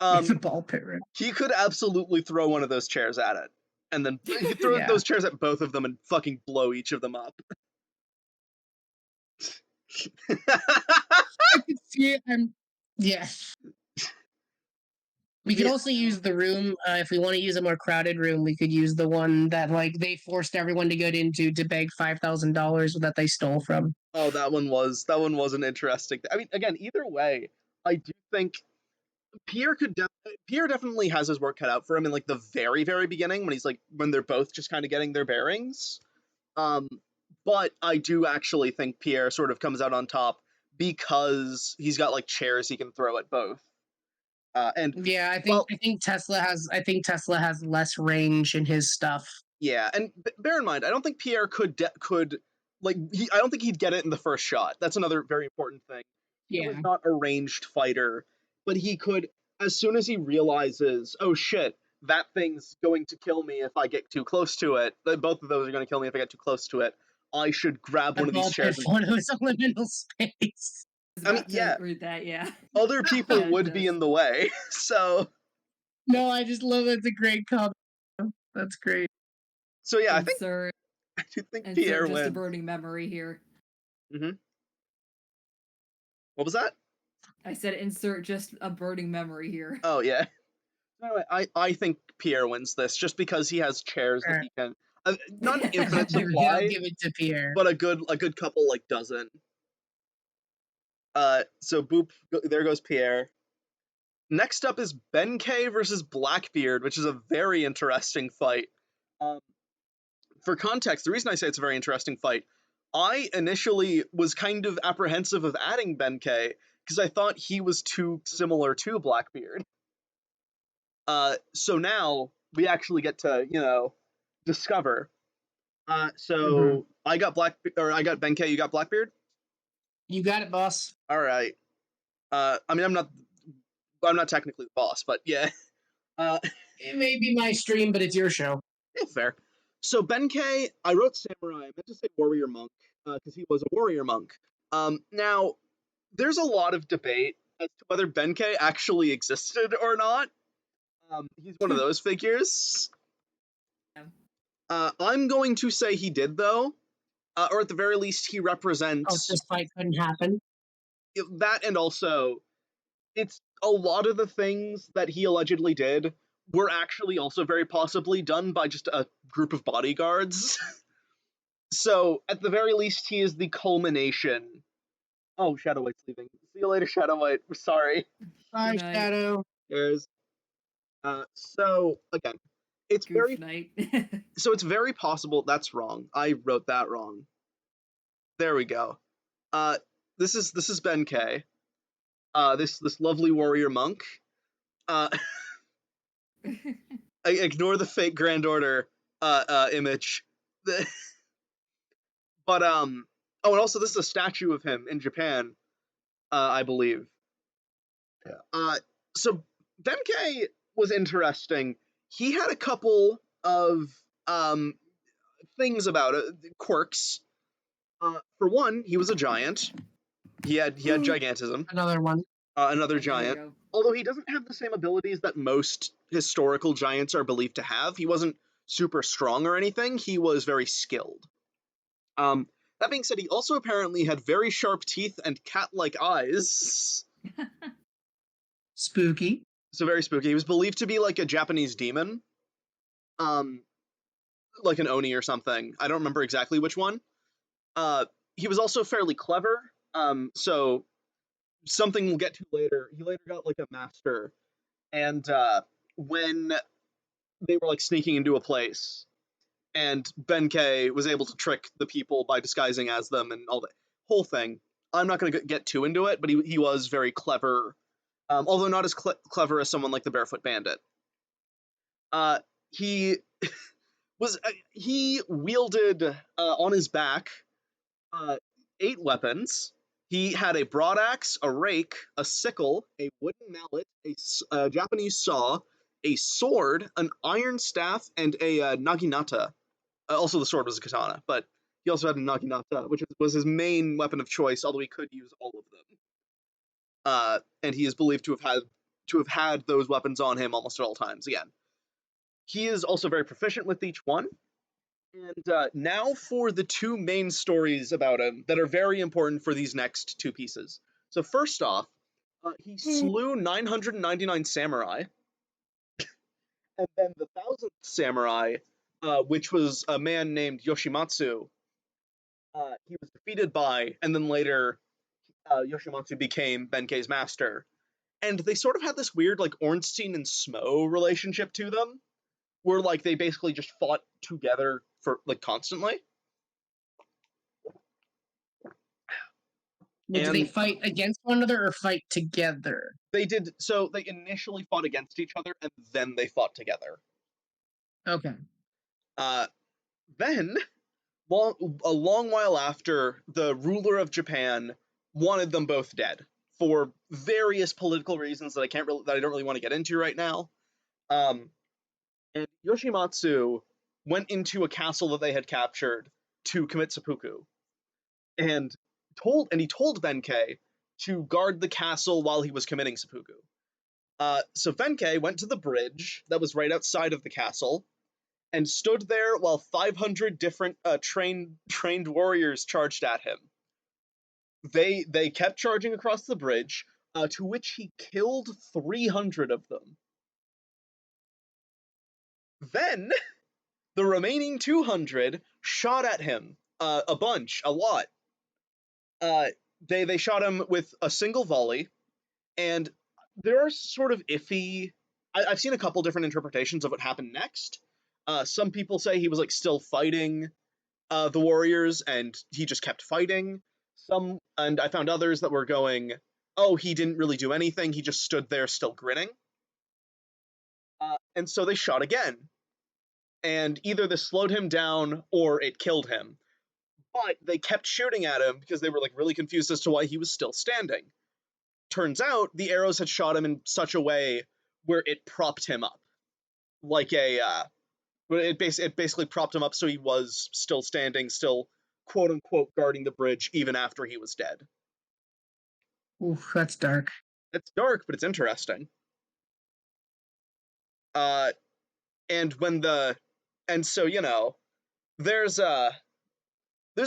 It's a ball pit room. He could absolutely throw one of those chairs at it. And then he could throw those chairs at both of them and fucking blow each of them up. I can see it. Yes. We could also use the room, if we want to use a more crowded room, we could use the one that they forced everyone to get into to beg $5,000 that they stole from. Oh, that one was an interesting. I mean, again, either way, I do think Pierre definitely has his work cut out for him in the very, very beginning when he's when they're both just kind of getting their bearings. But I do actually think Pierre sort of comes out on top because he's got like chairs he can throw at both. And Yeah, well, I think Tesla has less range in his stuff. yeah, and bear in mind, I don't think Pierre could I don't think he'd get it in the first shot. That's another very important thing. Pierre was Yeah. not a ranged fighter, but he could, as soon as he realizes, oh shit, that thing's going to kill me if I get too close to it. Both of those are going to kill me if I get too close to it. I should grab one of these chairs and. One of his liminal space. I was I mean, about yeah, to read that, yeah. other people Yeah, it would be does. in the way, so No, I just love it's a great comment. That's great. so yeah, Insert, I do think insert Pierre just a wins. burning memory here. What was that? I said insert just a burning memory here. Oh yeah. Anyway, I think Pierre wins this just because he has chairs that Sure. he can, not an infinite I'll supply, give it to Pierre. but a good couple like dozen. So boop, there goes Pierre. Next up is Benkei versus Blackbeard, which is a very interesting fight. For context, the reason I say it's a very interesting fight, I initially was kind of apprehensive of adding Benkei because I thought he was too similar to Blackbeard. So now we actually get to, discover. So I got Benkei, you got Blackbeard? You got it, boss. All right. I mean, I'm not technically the boss, but yeah. It may be my stream, but it's your show. Yeah, fair. So Benkei, I wrote samurai. I meant to say warrior monk because he was a warrior monk. Now, there's a lot of debate as to whether Benkei actually existed or not. He's one of those figures. I'm going to say he did, though, or at the very least, he represents This fight couldn't happen. that, and also, it's a lot of the things that he allegedly did were actually also very possibly done by just a group of bodyguards. So, at the very least, he is the culmination. Oh, Shadow White's leaving. See you later, Shadow White. We're sorry. Bye, Good night. Shadow. There's. So again, it's Goof night. so it's very possible. That's wrong. I wrote that wrong. There we go. This is Benkei. This lovely warrior monk. I ignore the fake Grand Order image. But oh, and also this is a statue of him in Japan, I believe. Yeah. So Benkei was interesting. He had a couple of things about it, quirks. For one, he was a giant. He had gigantism. Another one. Another giant. Although he doesn't have the same abilities that most historical giants are believed to have. He wasn't super strong or anything. He was very skilled. That being said, he also apparently had very sharp teeth and cat-like eyes. Spooky. So very spooky. He was believed to be like a Japanese demon. Like an Oni or something. I don't remember exactly which one. He was also fairly clever. So something we'll get to later. He later got like a master. And when they were like sneaking into a place, and Benkei was able to trick the people by disguising as them and all that whole thing. I'm not going to get too into it, but he was very clever, although not as clever as someone like the Barefoot Bandit. He he wielded on his back 8 weapons. He had a broadaxe, a rake, a sickle, a wooden mallet, a Japanese saw, a sword, an iron staff, and a naginata. Also, the sword was a katana, but he also had a naginata, which was his main weapon of choice, although he could use all of them. And he is believed to have had those weapons on him almost at all times. Again, he is also very proficient with each one. And now for the 2 main stories about him that are very important for these next 2 pieces. So first off, he slew 999 samurai, and then the 1000th samurai, which was a man named Yoshimatsu, he was defeated by, and then later Yoshimatsu became Benkei's master. And they sort of had this weird, like, Ornstein and Smo relationship to them, where, like, they basically just fought together for, like, constantly. Well, did they And fight against one another or fight together? they did, so they initially fought against each other, and then they fought together. Okay. Then, a long while after, the ruler of Japan wanted them both dead for various political reasons that I don't really want to get into right now. And Yoshimatsu went into a castle that they had captured to commit seppuku, and he told Benkei to guard the castle while he was committing seppuku. So Benkei went to the bridge that was right outside of the castle and stood there while 500 different trained warriors charged at him. They kept charging across the bridge, to which he killed 300 of them. Then the remaining 200 shot at him, a lot. They shot him with a single volley, and there are sort of iffy. I've seen a couple different interpretations of what happened next. Some people say he was like still fighting the warriors, and he just kept fighting. And I found others that were going, "Oh, he didn't really do anything. He just stood there, still grinning." And so they shot again, and either this slowed him down or it killed him. But they kept shooting at him because they were like really confused as to why he was still standing. Turns out the arrows had shot him in such a way where it propped him up, like it basically propped him up so he was still standing, still quote unquote guarding the bridge even after he was dead. Oof, that's dark. It's dark, but it's interesting. And so there's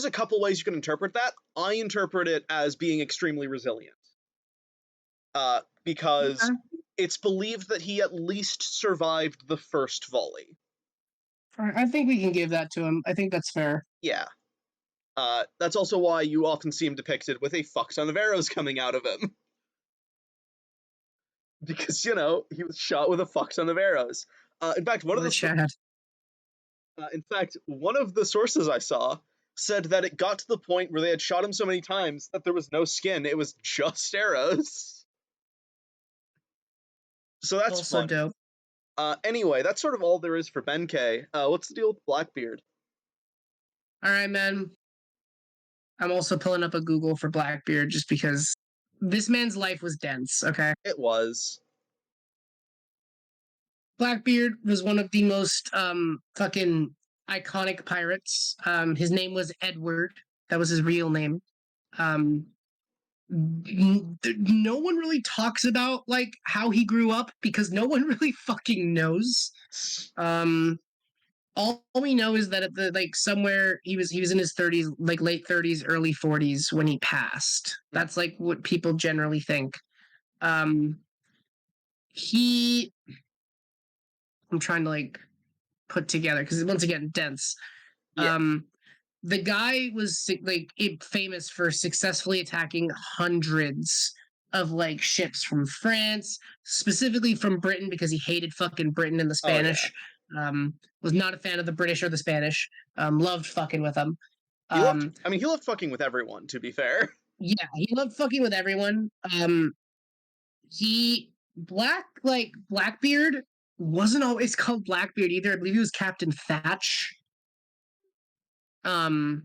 a couple ways you can interpret that. I interpret it as being extremely resilient. Because it's believed that he at least survived the first volley. I think we can give that to him. I think that's fair. Yeah. That's also why you often see him depicted with a fuck ton of arrows coming out of him. Because, he was shot with a fuck ton of arrows. In fact, one of the sources I saw said that it got to the point where they had shot him so many times that there was no skin, it was just arrows. So that's also fun. dope. Anyway, that's sort of all there is for Benkei. What's the deal with Blackbeard? All right, man. I'm also pulling up a Google for Blackbeard just because this man's life was dense, okay? It was. Blackbeard was one of the most fucking iconic pirates. His name was Edward. That was his real name. No one really talks about like how he grew up because no one really fucking knows. All we know is that at the like somewhere he was in his 30s, like late 30s, early 40s when he passed. That's like what people generally think. He I'm trying to like put together because once again dense. Yeah. The guy was like famous for successfully attacking hundreds of like ships from France, specifically from Britain because he hated fucking Britain and the Spanish. Oh, yeah. Was not a fan of the British or the Spanish. Loved fucking with them. He loved fucking with everyone, to be fair. Yeah, he loved fucking with everyone. Blackbeard wasn't always called Blackbeard either. I believe he was Captain Thatch. The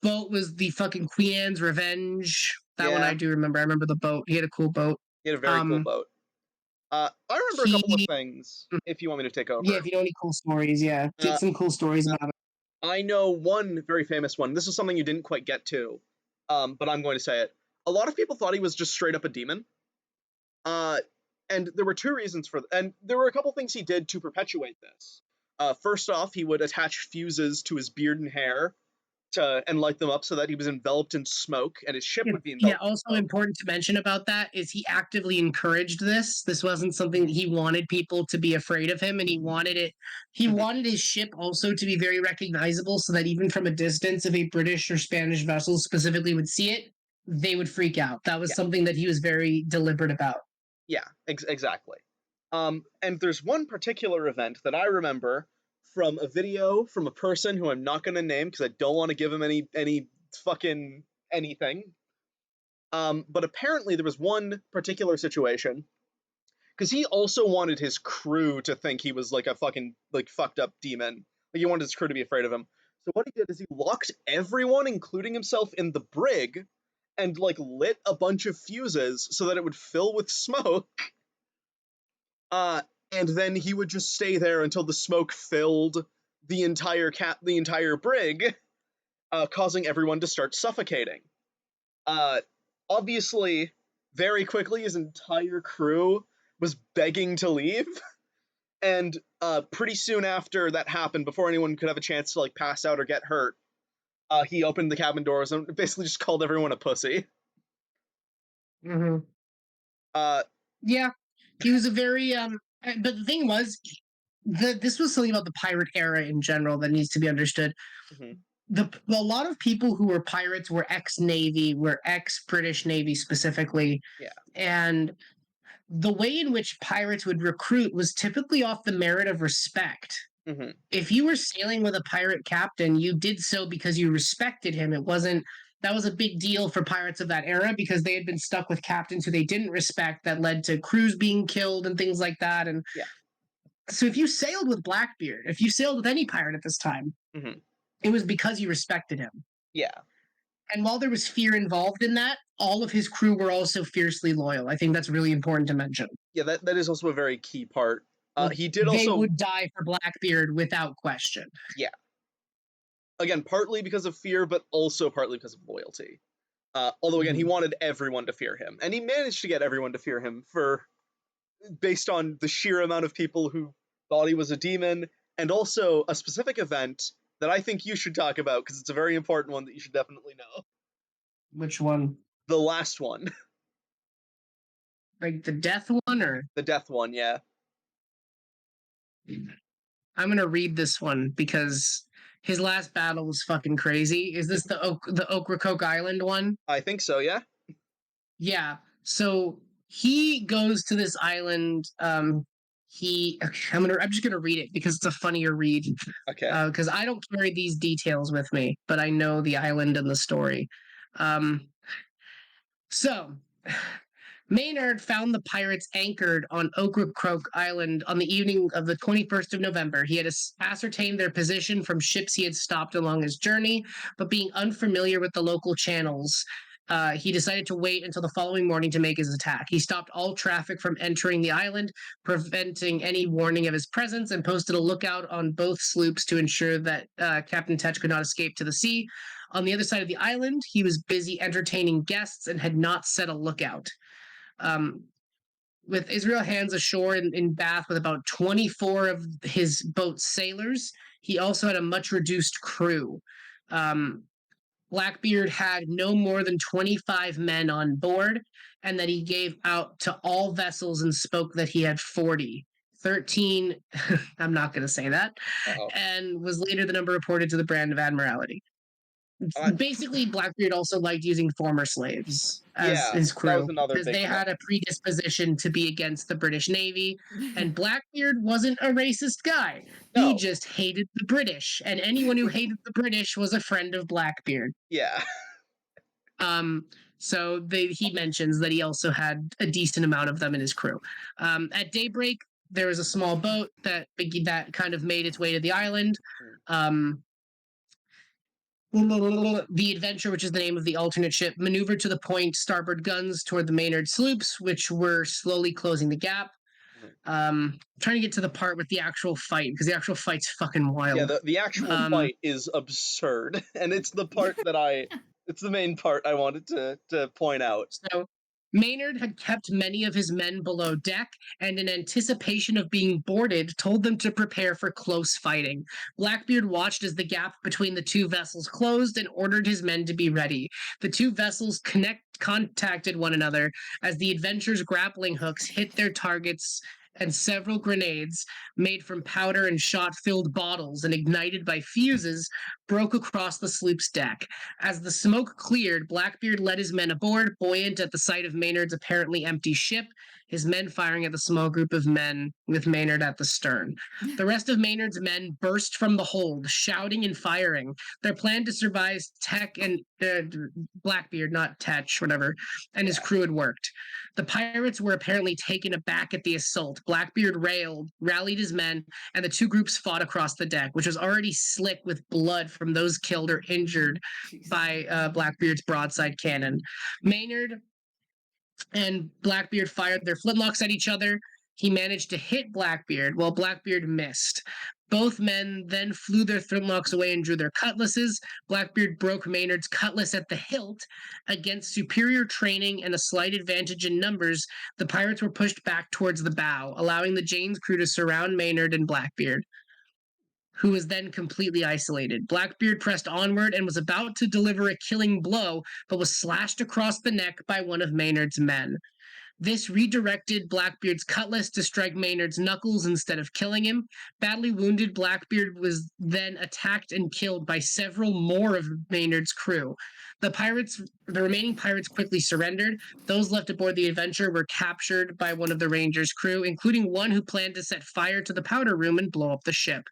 boat was the fucking Queen Anne's Revenge. That one I do remember. I remember the boat. He had a cool boat. He had a very cool boat. I remember a couple of things, if you want me to take over. Yeah, if you know any cool stories, yeah. Get some cool stories about it. I know one very famous one. This is something you didn't quite get to, but I'm going to say it. A lot of people thought he was just straight up a demon. And there were two reasons and there were a couple things he did to perpetuate this. First off, he would attach fuses to his beard and hair and light them up so that he was enveloped in smoke and his ship would be enveloped. Yeah, also important to mention about that is he actively encouraged this. This wasn't something he wanted people to be afraid of him, and he wanted his ship also to be very recognizable so that even from a distance, if a British or Spanish vessel specifically would see it, they would freak out. That was something that he was very deliberate about. Yeah, exactly. And there's one particular event that I remember from a video from a person who I'm not going to name because I don't want to give him any fucking anything. But apparently there was one particular situation, because he also wanted his crew to think he was like a fucking like fucked up demon. Like he wanted his crew to be afraid of him. So what he did is he locked everyone, including himself, in the brig, and like lit a bunch of fuses so that it would fill with smoke. And then he would just stay there until the smoke filled the entire brig, causing everyone to start suffocating. Obviously, very quickly, his entire crew was begging to leave, and pretty soon after that happened, before anyone could have a chance to like pass out or get hurt, he opened the cabin doors and basically just called everyone a pussy. Mm-hmm. Uh, Yeah, he was a very But the thing was, this was something about the pirate era in general that needs to be understood. mhm, A lot of people who were pirates were ex-Navy, were ex-British Navy specifically, yeah. and the way in which pirates would recruit was typically off the merit of respect. Mhm, If you were sailing with a pirate captain, you did so because you respected him. It wasn't That was a big deal for pirates of that era because they had been stuck with captains who they didn't respect, that led to crews being killed and things like that. And yeah. so if you sailed with Blackbeard, if you sailed with any pirate at this time, Mhm, it was because you respected him. yeah. And while there was fear involved in that, all of his crew were also fiercely loyal. I think that's really important to mention. Yeah, that is also a very key part. He did They also, would die for Blackbeard without question. yeah, again, partly because of fear, but also partly because of loyalty. Although again, he Mhm. wanted everyone to fear him, and he managed to get everyone to fear him for based on the sheer amount of people who thought he was a demon, and also a specific event that I think you should talk about because it's a very important one that you should definitely know. Which one? The last one, Like the death one, or the death one, yeah. I'm gonna read this one because his last battle was fucking crazy. Is this the Ocracoke Island one? I think so, yeah. Yeah. So he goes to this island. I'm just gonna read it because it's a funnier read. Okay. Because I don't carry these details with me, but I know the island and the story. Um, so Maynard found the pirates anchored on Ocracoke Island on the evening of the 21st of November. He had ascertained their position from ships he had stopped along his journey, but being unfamiliar with the local channels, he decided to wait until the following morning to make his attack. He stopped all traffic from entering the island, preventing any warning of his presence, and posted a lookout on both sloops to ensure that Captain Tetch could not escape to the sea. On the other side of the island, he was busy entertaining guests and had not set a lookout. Um, with Israel Hands ashore in Bath with about 24 of his boat's sailors, he also had a much reduced crew. Um, Blackbeard had no more than 25 men on board, and that he gave out to all vessels and spoke that he had 40. 13, I'm not going to say that, Uh-oh. and was later the number reported to the Brand of Admiralty. Uh, Basically, Blackbeard also liked using former slaves as yeah, his that was crew another because big they had con. a predisposition to be against the British Navy. And Blackbeard wasn't a racist guy. He No. just hated the British, and anyone who hated the British was a friend of Blackbeard. Yeah. Um, so he mentions that he also had a decent amount of them in his crew. At daybreak, there was a small boat that kind of made its way to the island. The Adventure, which is the name of the alternate ship, maneuvered to the point starboard guns toward the Maynard sloops, which were slowly closing the gap. Trying to get to the part with the actual fight because the actual fight's fucking Yeah, wild. the actual fight is absurd, and it's the part that it's the main part I wanted to point out. So Maynard had kept many of his men below deck, and in anticipation of being boarded, told them to prepare for close fighting. Blackbeard watched as the gap between the two vessels closed and ordered his men to be ready. The two vessels contacted one another as the Adventure's grappling hooks hit their targets and several grenades made from powder and shot-filled bottles and ignited by fuses broke across the sloop's deck. As the smoke cleared, Blackbeard led his men aboard, buoyant at the sight of Maynard's apparently empty ship, his men firing at the small group of men with Maynard at the stern. The rest of Maynard's men burst from the hold, shouting and firing. Their plan to survive Tech and Blackbeard, not Tetch, whatever, and his crew had worked. The pirates were apparently taken aback at the assault. Blackbeard rallied his men, and the two groups fought across the deck, which was already slick with blood from those killed or injured by Blackbeard's broadside cannon. Maynard and Blackbeard fired their flintlocks at each other. He managed to hit Blackbeard, while Blackbeard missed. Both men then flew their flintlocks away and drew their cutlasses. Blackbeard broke Maynard's cutlass at the hilt. Against superior training and a slight advantage in numbers, the pirates were pushed back towards the bow, allowing the Jane's crew to surround Maynard and Blackbeard, who was then completely isolated. Blackbeard pressed onward and was about to deliver a killing blow, but was slashed across the neck by one of Maynard's men. This redirected Blackbeard's cutlass to strike Maynard's knuckles instead of killing him. Badly wounded, Blackbeard was then attacked and killed by several more of Maynard's crew. The remaining pirates quickly surrendered. Those left aboard the Adventure were captured by one of the Ranger's crew, including one who planned to set fire to the powder room and blow up the ship.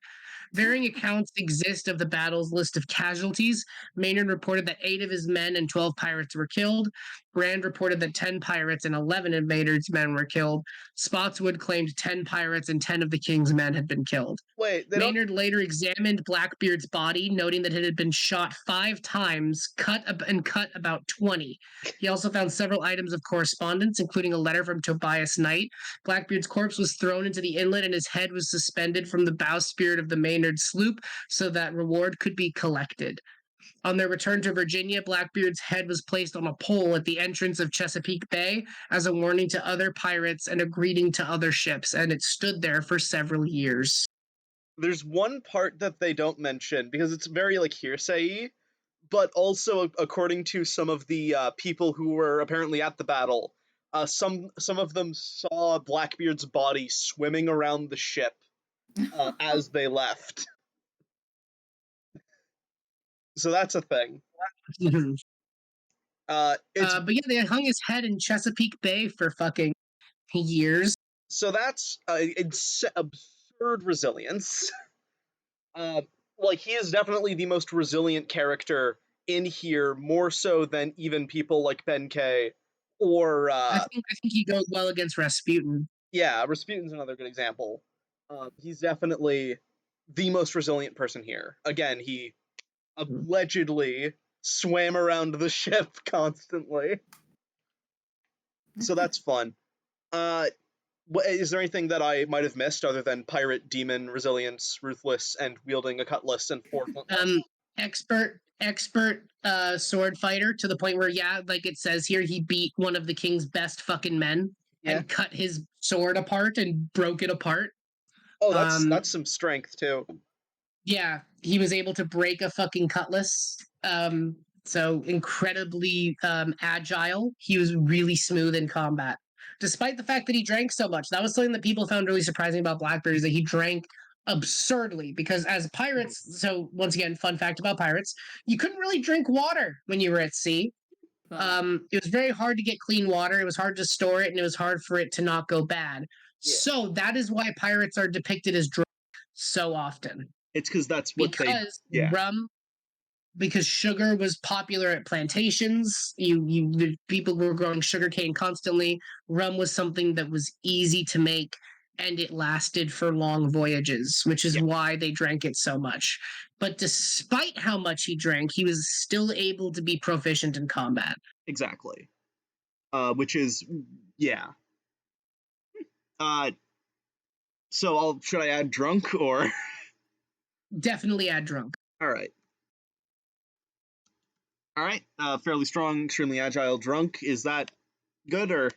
Varying accounts exist of the battle's list of casualties. Maynard reported that 8 of his men and 12 pirates were killed. Brand reported that 10 pirates and 11 of Maynard's men were killed. Spotswood claimed 10 pirates and 10 of the king's men had been killed. Wait, Maynard later examined Blackbeard's body, noting that it had been shot 5 times, cut about 20. He also found several items of correspondence, including a letter from Tobias Knight. Blackbeard's corpse was thrown into the inlet, and his head was suspended from the bowsprit of the Maynard sloop so that reward could be collected. On their return to Virginia, Blackbeard's head was placed on a pole at the entrance of Chesapeake Bay as a warning to other pirates and a greeting to other ships, and it stood there for several years. There's one part that they don't mention because it's very like hearsay, but also according to some of the people who were apparently at the battle, some of them saw Blackbeard's body swimming around the ship as they left. So that's a thing. But yeah, they hung his head in Chesapeake Bay for fucking years. So that's absurd resilience. Like, he is definitely the most resilient character in here, more so than even people like Ben K or I think he goes well against Rasputin. Yeah, Rasputin's another good example. He's definitely the most resilient person here. Again, he allegedly swam around the ship constantly. So that's fun. Is there anything that I might have missed other than pirate, demon, resilience, ruthless, and wielding a cutlass and 4 flintlocks? Expert sword fighter to the point where, yeah, like it says here, he beat one of the king's best fucking men and cut his sword apart and broke it apart. Oh, that's some strength too. Yeah, he was able to break a fucking cutlass. So incredibly agile. He was really smooth in combat, despite the fact that he drank so much. That was something that people found really surprising about Blackbeard, is that he drank absurdly, because as pirates, so once again, fun fact about pirates, you couldn't really drink water when you were at sea. It was very hard to get clean water. It was hard to store it, and it was hard for it to not go bad. Yeah. So that is why pirates are depicted as drunk so often. It's because that's what rum, because sugar was popular at plantations. The people were growing sugarcane constantly. Rum was something that was easy to make, and it lasted for long voyages, which is why they drank it so much. But despite how much he drank, he was still able to be proficient in combat. Exactly. Which is, yeah. So should I add drunk or? Definitely add drunk. All right. Fairly strong, extremely agile, drunk. Is that good or?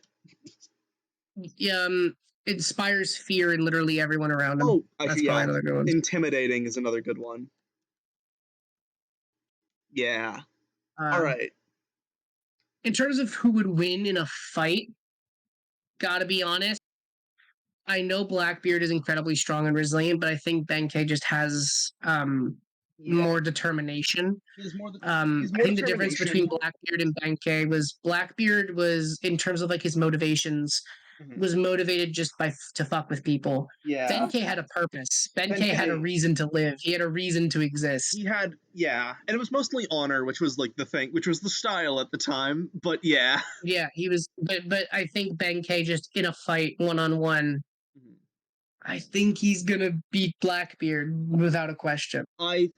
Inspires fear in literally everyone around him. Oh, actually, yeah. Another good one. Intimidating is another good one. Yeah. All right. In terms of who would win in a fight, gotta be honest, I know Blackbeard is incredibly strong and resilient, but I think Benkei just has Yeah, more determination. he's more I think the difference between determination. Blackbeard and Benkei was Blackbeard was, in terms of like his motivations, Mhm. was motivated just to fuck with people. Yeah, Benkei had a purpose. Benkei had a Benkei, reason to live. He had a reason to exist. he had, yeah, and it was mostly honor, which was like the thing, which was the style at the time. But yeah, Yeah, he was, but I think Benkei just in a fight one on one, Mhm. I think he's gonna beat Blackbeard without a question. I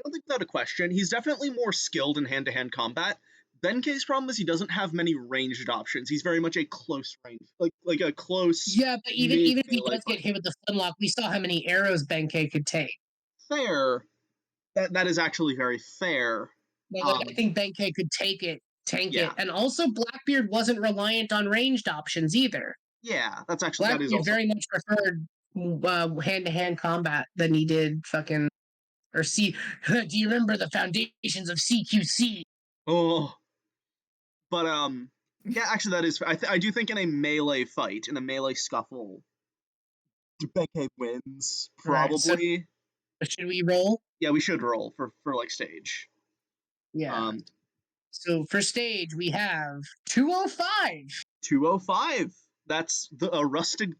don't think without a question. He's definitely more skilled in hand-to-hand combat. Benkei's problem is he doesn't have many ranged options. He's very much a close range, like a close Yeah, but mid even if he melee does get fighter. hit with the flintlock, we saw how many arrows Benkei could take. Fair. That is actually very fair. Like, I think Benkei could tank Yeah, it, and also Blackbeard wasn't reliant on ranged options either. yeah. That is Blackbeard also very much preferred hand-to-hand combat than he did fucking or C. Do you remember the foundations of CQC? oh. But yeah. Actually, that is. I do think in a melee fight, in a melee scuffle, Benkei wins All right, so probably. should we roll? Yeah, we should roll for like stage. Yeah. Um, So for stage, we have 205. 205. That's a rustic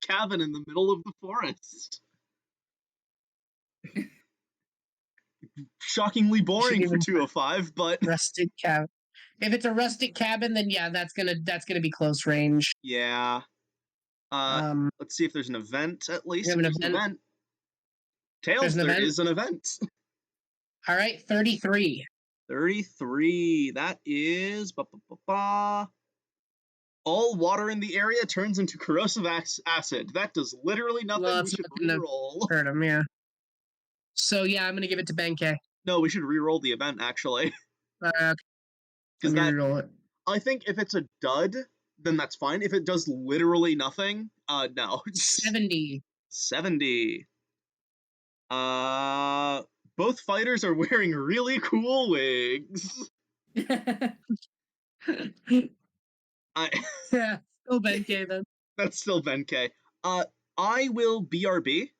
cabin in the middle of the forest. Shockingly boring for 205, but Rustic cabin. If it's a rustic cabin, then yeah, that's gonna be close range. yeah. Um, Let's see if there's an event at we least. have If an there's an event. event, There's Tails, an there event. is an event. All right, 33. 33. That is all water in the area turns into corrosive acid. That does literally Well, nothing. We that's should not gonna re-roll. hurt him, yeah. So yeah, I'm gonna give it to Benkei. No, we should re-roll the event actually, Let because me that reroll it. I think if it's a dud, then that's fine. If it does literally nothing, no. 70. 70. Uh, both fighters are wearing really cool wigs. I Yeah, still Benkei then. That's still Benkei. I will BRB.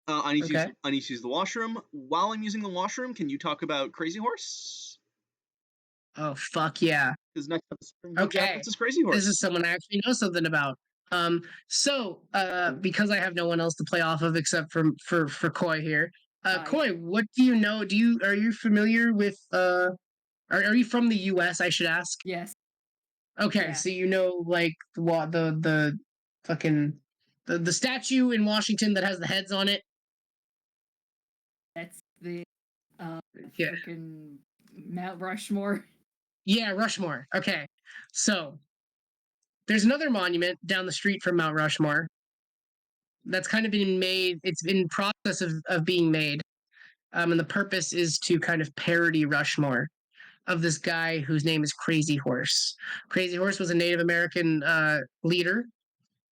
Okay. I need to use the washroom. While I'm using the washroom, can you talk about Crazy Horse? Oh fuck yeah. Because next episode Okay. references Crazy Horse. This is someone I actually know something about. Because I have no one else to play off of except for Koi here. Koi, what do you know? Are you familiar with are you from the US, I should ask? Yes. Okay, Yeah. so you know like what the fucking the statue in Washington that has the heads on it? That's the Yeah. freaking Mount Rushmore. Yeah, Rushmore. Okay. So there's another monument down the street from Mount Rushmore that's kind of been made. It's in process of being made. And the purpose is to kind of parody Rushmore of this guy whose name is Crazy Horse. Crazy Horse was a Native American leader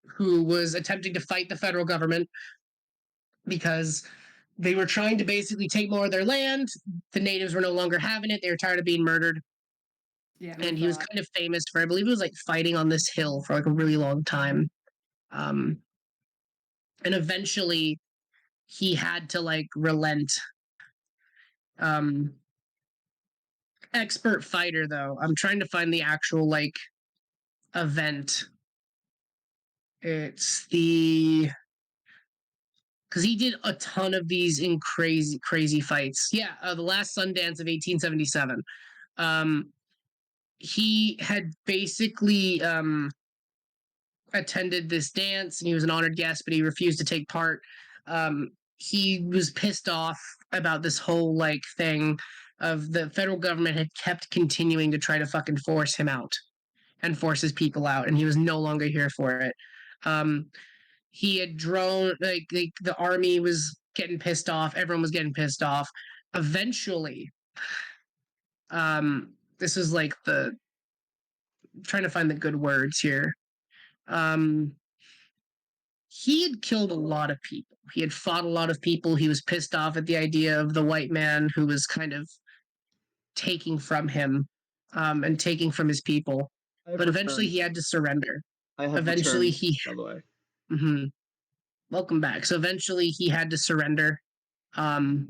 who was attempting to fight the federal government because they were trying to basically take more of their land. The natives were no longer having it. They were tired of being murdered. Yeah. And he was kind of famous for, I believe it was like fighting on this hill for like a really long time. And eventually he had to like relent. Expert fighter though. I'm trying to find the actual like event. It's the because he did a ton of these in crazy fights. Yeah, the last Sundance of 1877. He had basically attended this dance and he was an honored guest, but he refused to take part. He was pissed off about this whole like thing of the federal government had kept continuing to try to fucking force him out and force his people out, and he was no longer here for it. He had drone like the army was getting pissed off, everyone was getting pissed off. Eventually, this is like the I'm trying to find the good words here. He had killed a lot of people. He had fought a lot of people. He was pissed off at the idea of the white man who was kind of taking from him and taking from his people. But eventually he had to surrender. I have Eventually returned, he by the way. Mm-hmm. Welcome back. So eventually he had to surrender. Um,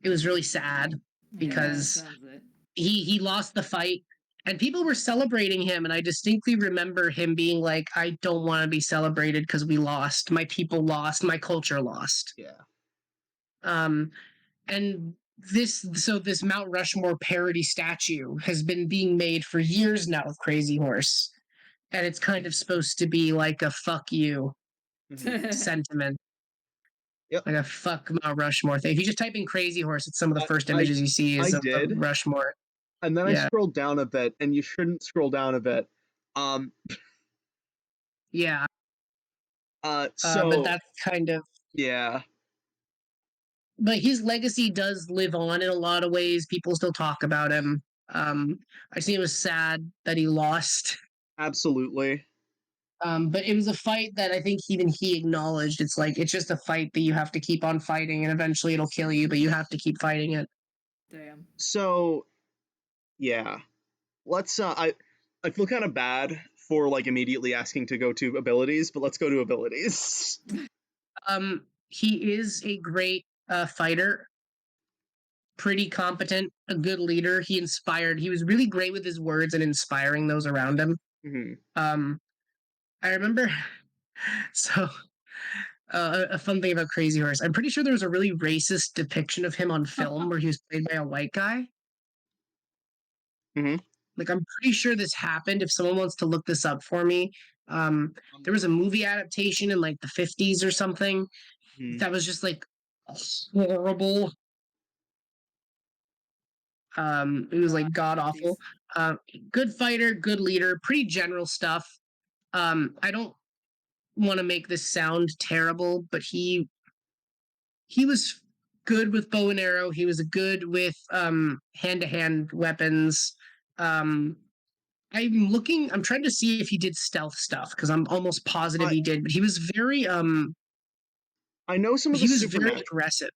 it was really sad because sounds it. he lost the fight and people were celebrating him, and I distinctly remember him being like, I don't want to be celebrated because we lost. My people lost, my culture lost. Yeah. Um and this Mount Rushmore parody statue has been being made for years now with Crazy Horse. And it's kind of supposed to be like a fuck you sentiment. Yep. Like a fuck Mount Rushmore thing. If you just type in Crazy Horse, it's some of the first images you see is I of did. Rushmore. And then I Yeah. scrolled down a bit, and you shouldn't scroll down a bit. Yeah. So But that's kind of, yeah, but his legacy does live on in a lot of ways. People still talk about him. I think it was sad that he lost. absolutely. But it was a fight that I think even he acknowledged. It's like it's just a fight that you have to keep on fighting, and eventually it'll kill you, but you have to keep fighting it. Damn. So yeah, let's. I feel kind of bad for like immediately asking to go to abilities, but let's go to abilities. He is a great fighter, pretty competent, a good leader. He inspired. He was really great with his words and inspiring those around him. Mm-hmm. I remember. So a fun thing about Crazy Horse. I'm pretty sure there was a really racist depiction of him on film where he was played by a white guy. Mm-hmm. Like I'm pretty sure this happened. If someone wants to look this up for me, there was a movie adaptation in like the 50s or something Mm-hmm. that was just like horrible. It was like god awful. Good fighter, good leader, pretty general stuff. I don't want to make this sound terrible, but he was good with bow and arrow. He was good with hand-to-hand weapons. Um, I'm trying to see if he did stealth stuff because I'm almost positive he did, but he was very I know some of the he was very supernatural. aggressive.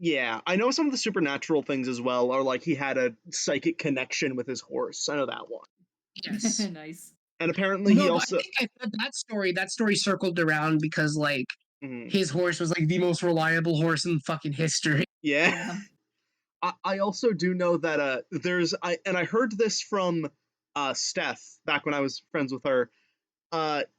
Yeah, I know some of the supernatural things as well. Are like he had a psychic connection with his horse. I know that one. Yes. Nice. And apparently he No, but also. I think that story circled around because like Mhm. his horse was like the most reliable horse in fucking history. Yeah. Damn. I also do know that I heard this from Steph back when I was friends with her.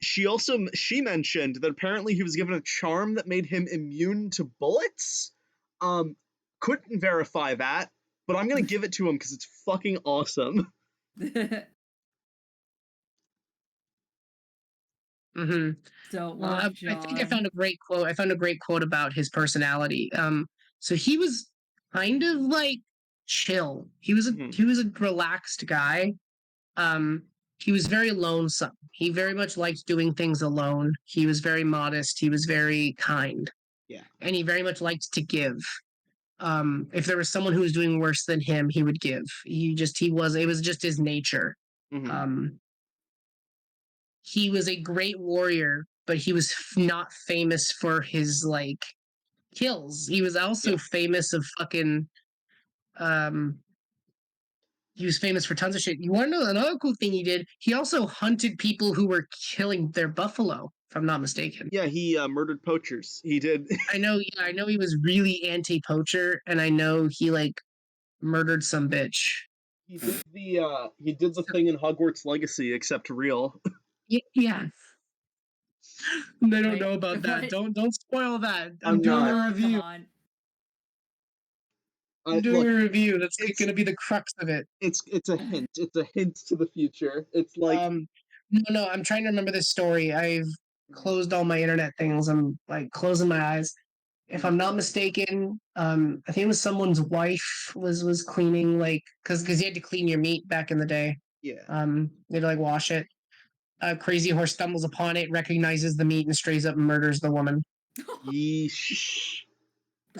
She mentioned that apparently he was given a charm that made him immune to bullets. Couldn't verify that, but I'm gonna give it to him because it's fucking awesome. Mm-hmm. So I think I found a great quote. I found a great quote about his personality. So he was kind of like chill. He was a relaxed guy. Um, he was very lonesome. He very much liked doing things alone. He was very modest. He was very kind. Yeah. And he very much liked to give. If there was someone who was doing worse than him, he would give. It was just his nature. Mm-hmm. He was a great warrior, but he was not famous for his like kills. He was also famous of fucking he was famous for tons of shit. You want to know another cool thing he did? He also hunted people who were killing their buffalo, if I'm not mistaken. Yeah, he murdered poachers. He did. I know he was really anti-poacher, and I know he like murdered some bitch. He did the thing in Hogwarts Legacy, except real. Yeah. They don't Wait, know about that. what? Don't spoil that. I'm doing not. a review. Come on. I'm doing a review. That's it's going to be the crux of it. It's a hint. It's a hint to the future. It's like no, I'm trying to remember this story. I've closed all my internet things. I'm like closing my eyes. If I'm not mistaken, I think it was someone's wife was cleaning, like because you had to clean your meat back in the day. Yeah. They had to like wash it. Crazy Horse stumbles upon it, recognizes the meat, and strays up and murders the woman. Yeesh.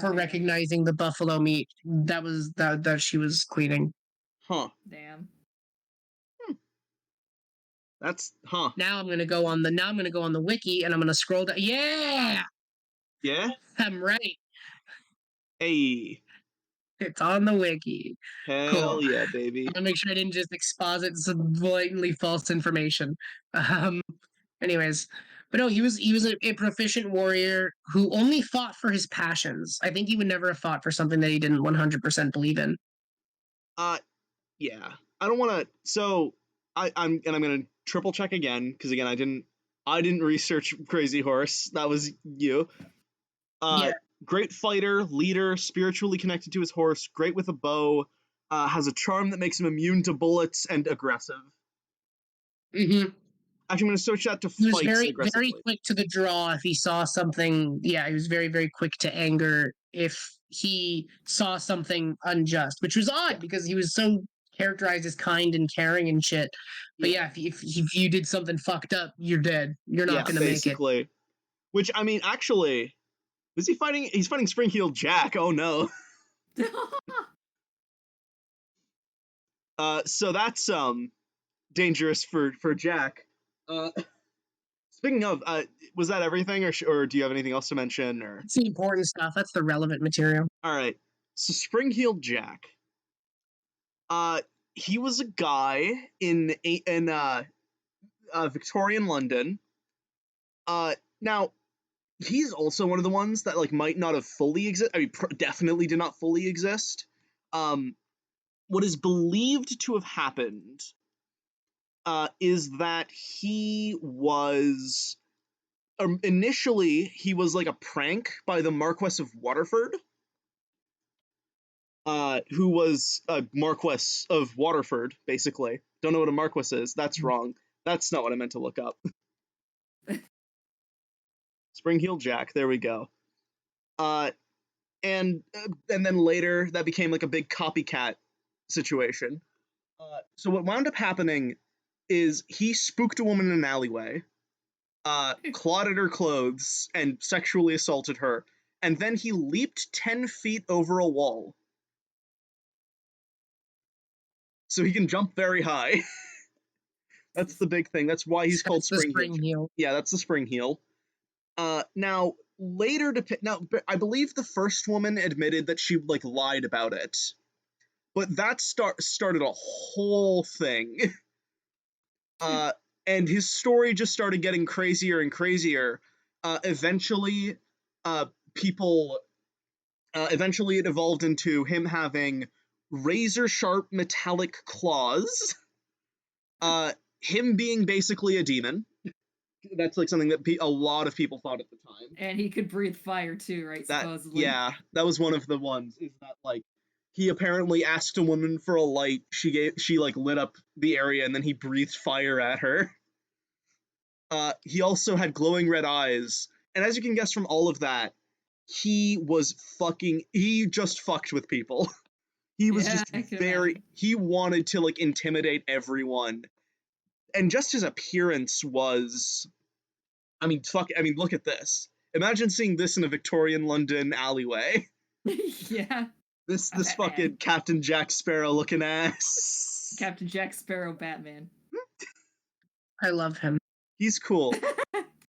For recognizing the buffalo meat that she was cleaning. Huh. Damn. That's Now I'm gonna go on the wiki and I'm gonna scroll down. Yeah. Yeah. I'm right. Hey. It's on the wiki. Hell Cool. yeah, baby. I'm gonna make sure I didn't just exposit some blatantly false information. Anyways, But no, he was a proficient warrior who only fought for his passions. I think he would never have fought for something that he didn't 100% believe in. Yeah. I don't want to. So I'm gonna triple check again because again I didn't research Crazy Horse. That was you. Yeah. Great fighter, leader, spiritually connected to his horse, great with a bow, has a charm that makes him immune to bullets, and aggressive. Mm-hmm. Actually, I'm going to switch that to He was fights very, very aggressively. quick to the draw if he saw something. Yeah, he was very, very quick to anger if he saw something unjust, which was odd Yeah. because he was so characterized as kind and caring and shit. But Yeah. if you did something fucked up, you're dead. You're not going to make it. Basically. Which, I mean, actually, was he fighting? He's fighting Spring-Heeled Jack. Oh, no. So that's dangerous for Jack. Speaking of, was that everything, or do you have anything else to mention? Or It's the important stuff. That's the relevant material. all right, so Spring-Heeled Jack. He was a guy in Victorian London. Now he's also one of the ones that like might not have fully exist. I mean, definitely did not fully exist. What is believed to have happened is that he was initially he was like a prank by the Marquess of Waterford, who was a Marquess of Waterford, basically. Don't know what a Marquess is. That's wrong. That's not what I meant to look up. Spring-Heeled Jack. There we go. And then later that became like a big copycat situation. So what wound up happening is he spooked a woman in an alleyway, clawed at her clothes, and sexually assaulted her, and then he leaped 10 feet over a wall. So he can jump very high. That's the big thing. That's why he's called That's the Spring Heel. Yeah, that's the Spring Heel. Now later I believe the first woman admitted that she like lied about it, but that started a whole thing. And his story just started getting crazier and crazier. Eventually, people. Eventually, it evolved into him having razor sharp metallic claws. Him being basically a demon. That's like something that a lot of people thought at the time. And he could breathe fire too, right? Supposedly. Yeah, that was one of the ones. Is that like he apparently asked a woman for a light. She like lit up the area, and then he breathed fire at her. He also had glowing red eyes, and as you can guess from all of that, he just fucked with people. He was just he wanted to like intimidate everyone. And just his appearance was, I mean, look at this. Imagine seeing this in a Victorian London alleyway. Yeah. This fucking Captain Jack Sparrow looking ass. Captain Jack Sparrow Batman. I love him. He's cool.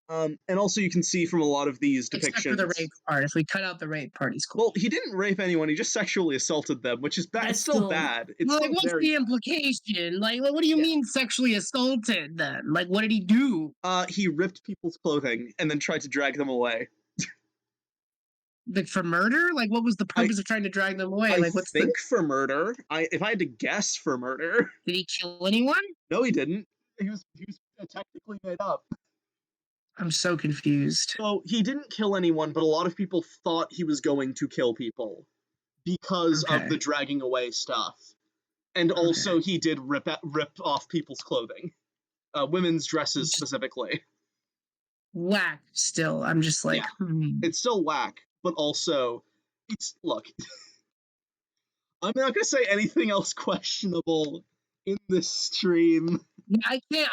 And also you can see from a lot of these depictions. Except for the rape part. If we cut out the rape part, he's cool. Well, he didn't rape anyone. He just sexually assaulted them, which is bad. It's still bad. It's like, what's the implication? Like, what do you mean sexually assaulted then? Like, what did he do? He ripped people's clothing and then tried to drag them away. Like for murder? Like, what was the purpose of trying to drag them away? Like, I think for murder. If I had to guess, for murder. Did he kill anyone? No, he didn't. He was technically made up. I'm so confused. So he didn't kill anyone, but a lot of people thought he was going to kill people because of the dragging away stuff. And also he did rip off people's clothing. Women's dresses specifically. Whack still. I'm just like, It's still whack, but also look. I'm not gonna say anything else questionable in this stream.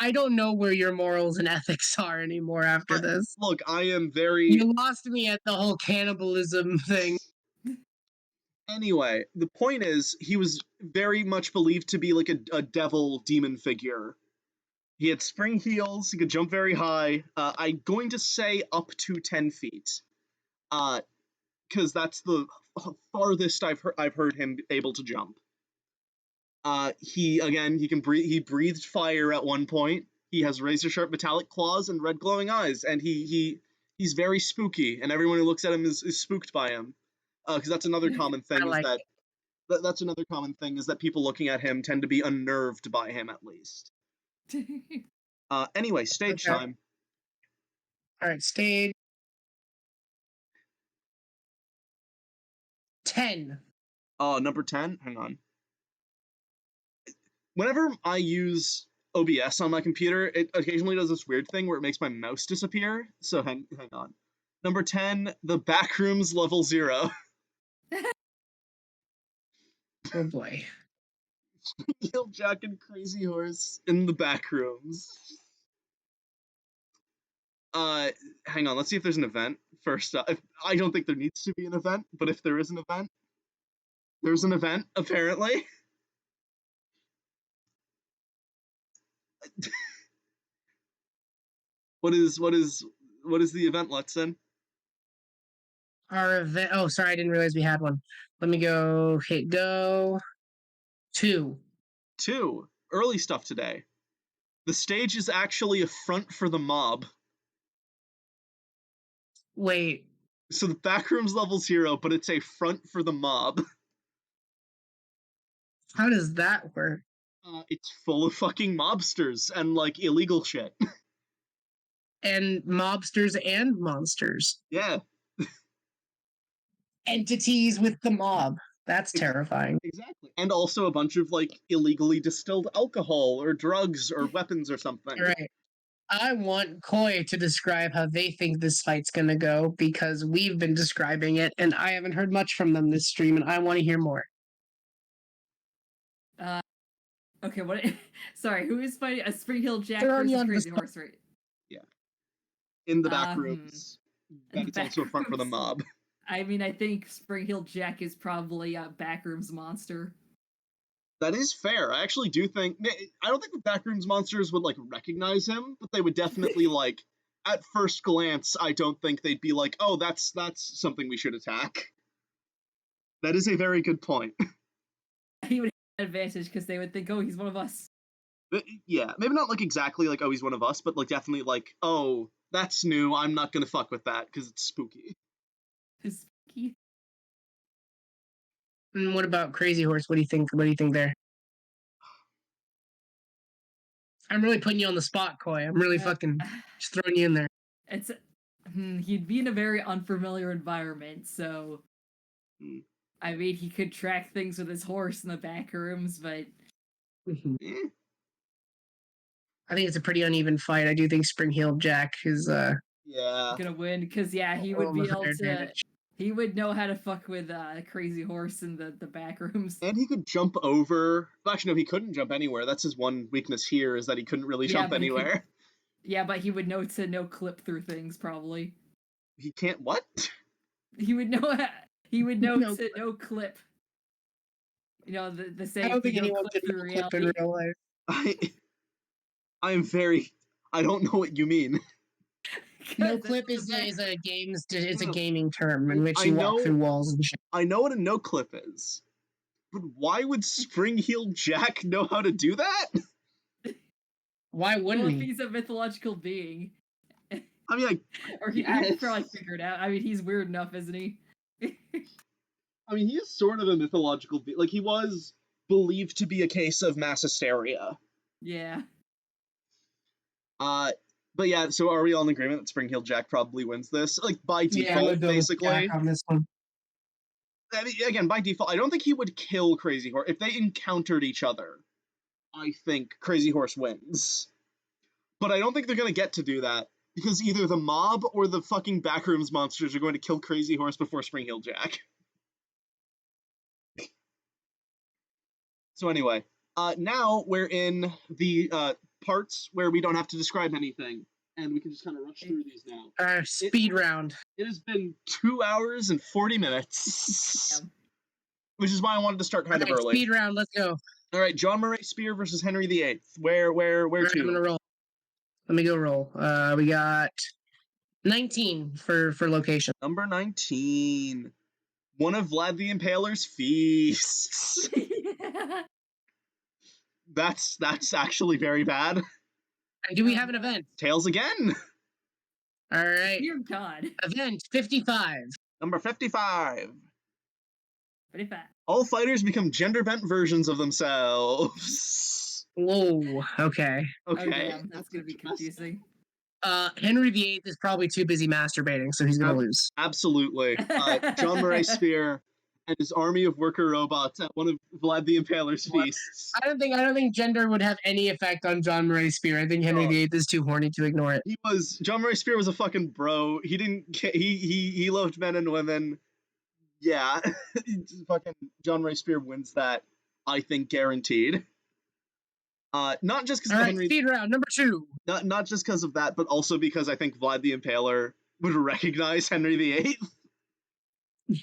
I don't know where your morals and ethics are anymore after this. Look, I am very... You lost me at the whole cannibalism thing. Anyway, the point is, he was very much believed to be like a devil demon figure. He had spring heels, he could jump very high. I'm going to say up to 10 feet. Because that's the farthest I've heard him able to jump. He breathed fire at one point. He has razor-sharp metallic claws and red glowing eyes, and he's very spooky, and everyone who looks at him is spooked by him. Because that's another common I thing is like that that's another common thing is that people looking at him tend to be unnerved by him at least. Anyway, stage Okay. time. All right, stage 10. Number 10. Hang on. Whenever I use OBS on my computer, it occasionally does this weird thing where it makes my mouse disappear. So hang on. Number 10, the Backrooms level 0. Oh boy. Heel Jack and Crazy Horse in the Backrooms. Hang on, let's see if there's an event. First, I don't think there needs to be an event, but if there is an event, there's an event, apparently. What is the event, Letson? Our event. Oh, sorry, I didn't realize we had one. Let me go hit go. 2. 2. Early stuff today. The stage is actually a front for the mob. Wait. So the Backrooms level 0, but it's a front for the mob. How does that work? It's full of fucking mobsters and, like, illegal shit. And mobsters and monsters. Yeah. Entities with the mob. That's terrifying. Exactly. And also a bunch of, like, illegally distilled alcohol or drugs or weapons or something. All right. I want Koi to describe how they think this fight's gonna go because we've been describing it and I haven't heard much from them this stream and I want to hear more. Okay, what? Sorry, who is fighting a Spring Hill Jack Throwing you versus on the Crazy spot. Horse? Right? Yeah. In the Backrooms. in But the it's also a front for the Backrooms. mob. I mean, I think Spring Hill Jack is probably a Backrooms monster. That is fair. I actually do think... I don't think the Backrooms monsters would, like, recognize him, but they would definitely, like... At first glance, I don't think they'd be like, oh, that's something we should attack. That is a very good point. He would have an advantage because they would think, oh, he's one of us. But, yeah, maybe not, like, exactly like, oh, he's one of us, but, like, definitely like, oh, that's new, I'm not gonna fuck with that, because it's spooky. Spooky. And what about Crazy Horse? What do you think? What do you think there? I'm really putting you on the spot, Koi. I'm really fucking just throwing you in there. It's he'd be in a very unfamiliar environment, so I mean, he could track things with his horse in the back rooms, but I think it's a pretty uneven fight. I do think Spring Heel Jack is gonna win because he would be able to. He would know how to fuck with Crazy Horse in the back rooms. And he could jump over. Well, actually, no, he couldn't jump anywhere. That's his one weakness here, is that he couldn't really jump anywhere. But he would know to no clip through things, probably. He can't what? He would know to no clip. You know, the saying, I don't think no anyone clip could through clip in real life. I don't know what you mean. No clip is a gaming term in which you walk through walls and shit. I know what a no clip is. But why would Spring Heel Jack know how to do that? Why wouldn't he? He's a mythological being. I mean, or he probably figured out. I mean, he's weird enough, isn't he? I mean, he is sort of a mythological being. Like, he was believed to be a case of mass hysteria. Yeah. But yeah, so are we all in agreement that Spring Heel Jack probably wins this? Like, by default, basically. Jack on this one. I mean, again, by default, I don't think he would kill Crazy Horse. If they encountered each other, I think Crazy Horse wins. But I don't think they're going to get to do that, because either the mob or the fucking Backrooms monsters are going to kill Crazy Horse before Spring Heel Jack. So anyway, now we're in the parts where we don't have to describe anything, and we can just kind of rush through these now. Speed round. It has been 2 hours and 40 minutes, which is why I wanted to start kind of early. Speed round, let's go. All right, John Murray Spear versus Henry VIII. Where to? I'm gonna roll. Let me go roll. We got 19 for location. Number 19. One of Vlad the Impaler's feasts. That's actually very bad. And do we have an event? Tails again. All right. Dear God. Event 55. Number 55. 55. All fighters become gender-bent versions of themselves. Whoa. Okay. Okay. Oh, damn. That's going to be confusing. Henry VIII is probably too busy masturbating, so he's gonna lose. Absolutely. John Murray Spear and his army of worker robots at one of Vlad the Impaler's feasts. I don't think gender would have any effect on John Murray Spear. I think Henry VIII is too horny to ignore it. John Murray Spear was a fucking bro. He loved men and women. Yeah. Fucking John Murray Spear wins that, I think, guaranteed. Not just because Henry. Speed round number 2. Not just because of that, but also because I think Vlad the Impaler would recognize Henry VIII.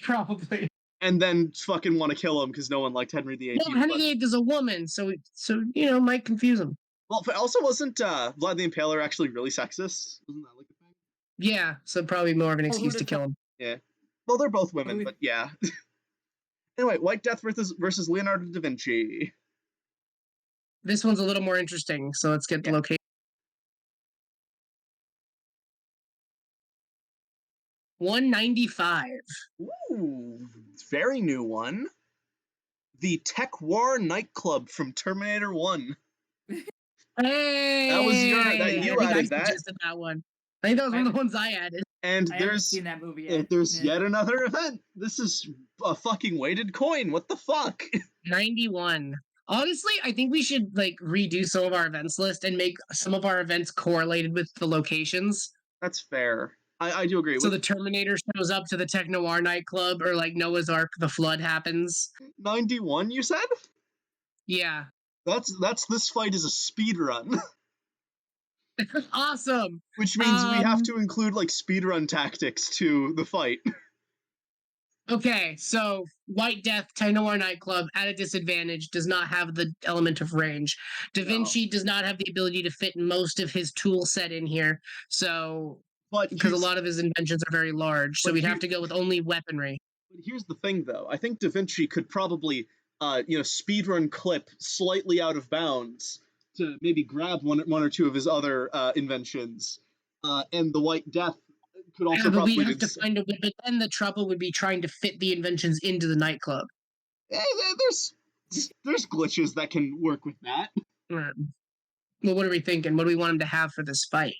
Probably. And then fucking want to kill him because no one liked Henry VIII. Well, Henry VIII is a woman, so might confuse him. Well, but also wasn't Vlad the Impaler actually really sexist? Wasn't that like a thing? Yeah, so probably more of an excuse to kill him. Yeah. Well, they're both women, but yeah. Anyway, White Death versus Leonardo da Vinci. This one's a little more interesting, so let's get the location. 195. Ooh, very new one. The Tech War nightclub from Terminator 1. Hey! That was you added that. That one. I think that was one of the ones I added. And I haven't seen that movie yet. There's yet another event. This is a fucking weighted coin. What the fuck? 91. Honestly, I think we should redo some of our events list and make some of our events correlated with the locations. That's fair. I do agree. So the Terminator shows up to the Tech Noir nightclub, or Noah's Ark, the flood happens. 91, you said? Yeah. That's this fight is a speed run. Awesome. Which means we have to include speedrun tactics to the fight. Okay, so White Death, Tech Noir nightclub at a disadvantage, does not have the element of range. Da Vinci does not have the ability to fit most of his tool set in here, so because a lot of his inventions are very large, so we'd have to go with only weaponry. But here's the thing, though. I think Da Vinci could probably, speedrun clip slightly out of bounds to maybe grab one or two of his other inventions, and the White Death could also probably. We'd have to find a way, but then the trouble would be trying to fit the inventions into the nightclub. There's glitches that can work with that. Right. Well, what are we thinking? What do we want him to have for this fight?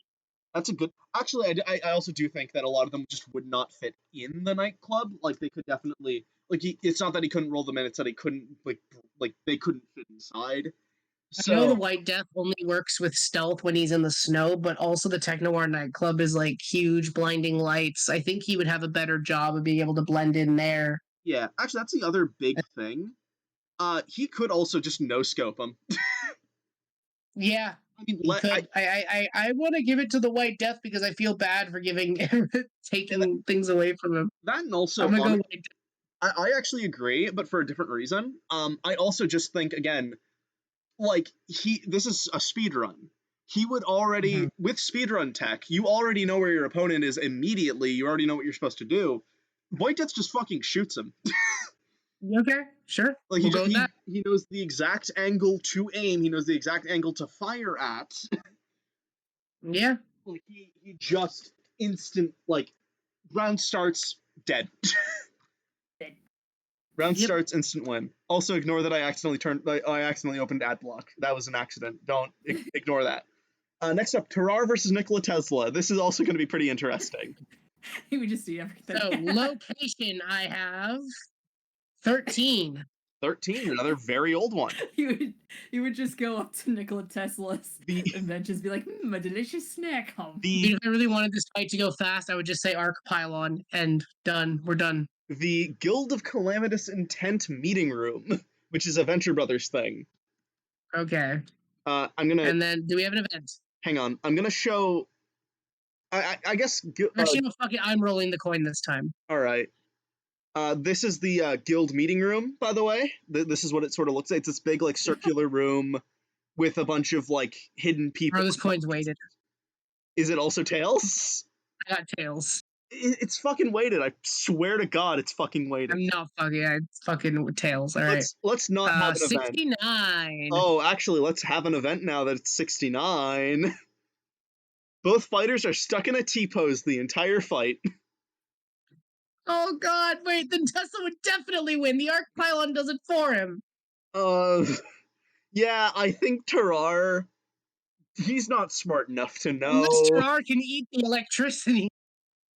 That's a good. Actually, I also do think that a lot of them just would not fit in the nightclub. They could definitely it's not that he couldn't roll them in; it's that he couldn't they couldn't fit inside. So, I know the White Death only works with stealth when he's in the snow, but also the Tech Noir nightclub is huge blinding lights. I think he would have a better job of being able to blend in there. Yeah, actually, that's the other big thing. He could also just no-scope him. Yeah. I mean, I want to give it to the White Death because I feel bad for taking things away from him. That and also, I'm gonna go White Death. I actually agree, but for a different reason. I also just think, again, this is a speed run. He would already, with speedrun tech, you already know where your opponent is immediately. You already know what you're supposed to do. White Death just fucking shoots him. Okay, sure. He knows the exact angle to aim. He knows the exact angle to fire at. Yeah. He just round starts, dead. Round starts, instant win. Also, ignore that I accidentally opened ad block. That was an accident. Don't ignore that. Next up, Terrar versus Nikola Tesla. This is also going to be pretty interesting. He would just see everything. So, location I have 13. 13, another very old one. He would just go up to Nikola Tesla's inventions, be like, a delicious snack. If I really wanted this fight to go fast, I would just say arc pylon and done. We're done. The Guild of Calamitous Intent meeting room, which is a Venture Brothers thing. Okay. And then, do we have an event? Hang on. I'm gonna show. I guess. Actually, no, fuck it. I'm rolling the coin this time. All right. This is the guild meeting room, by the way. This is what it sort of looks like. It's this big, circular room with a bunch of, hidden people. Oh, this coin's weighted. Is it also tails? I got tails. It's fucking weighted. I swear to God, it's fucking weighted. I'm not fucking. It's fucking tails. All right. Let's not have an 69. event. Oh, actually, let's have an event now that it's 69. Both fighters are stuck in a T-pose the entire fight. Oh god, wait, then Tesla would definitely win. The arc pylon does it for him. Yeah, I think Terrar, he's not smart enough to know. Unless Terrar can eat the electricity.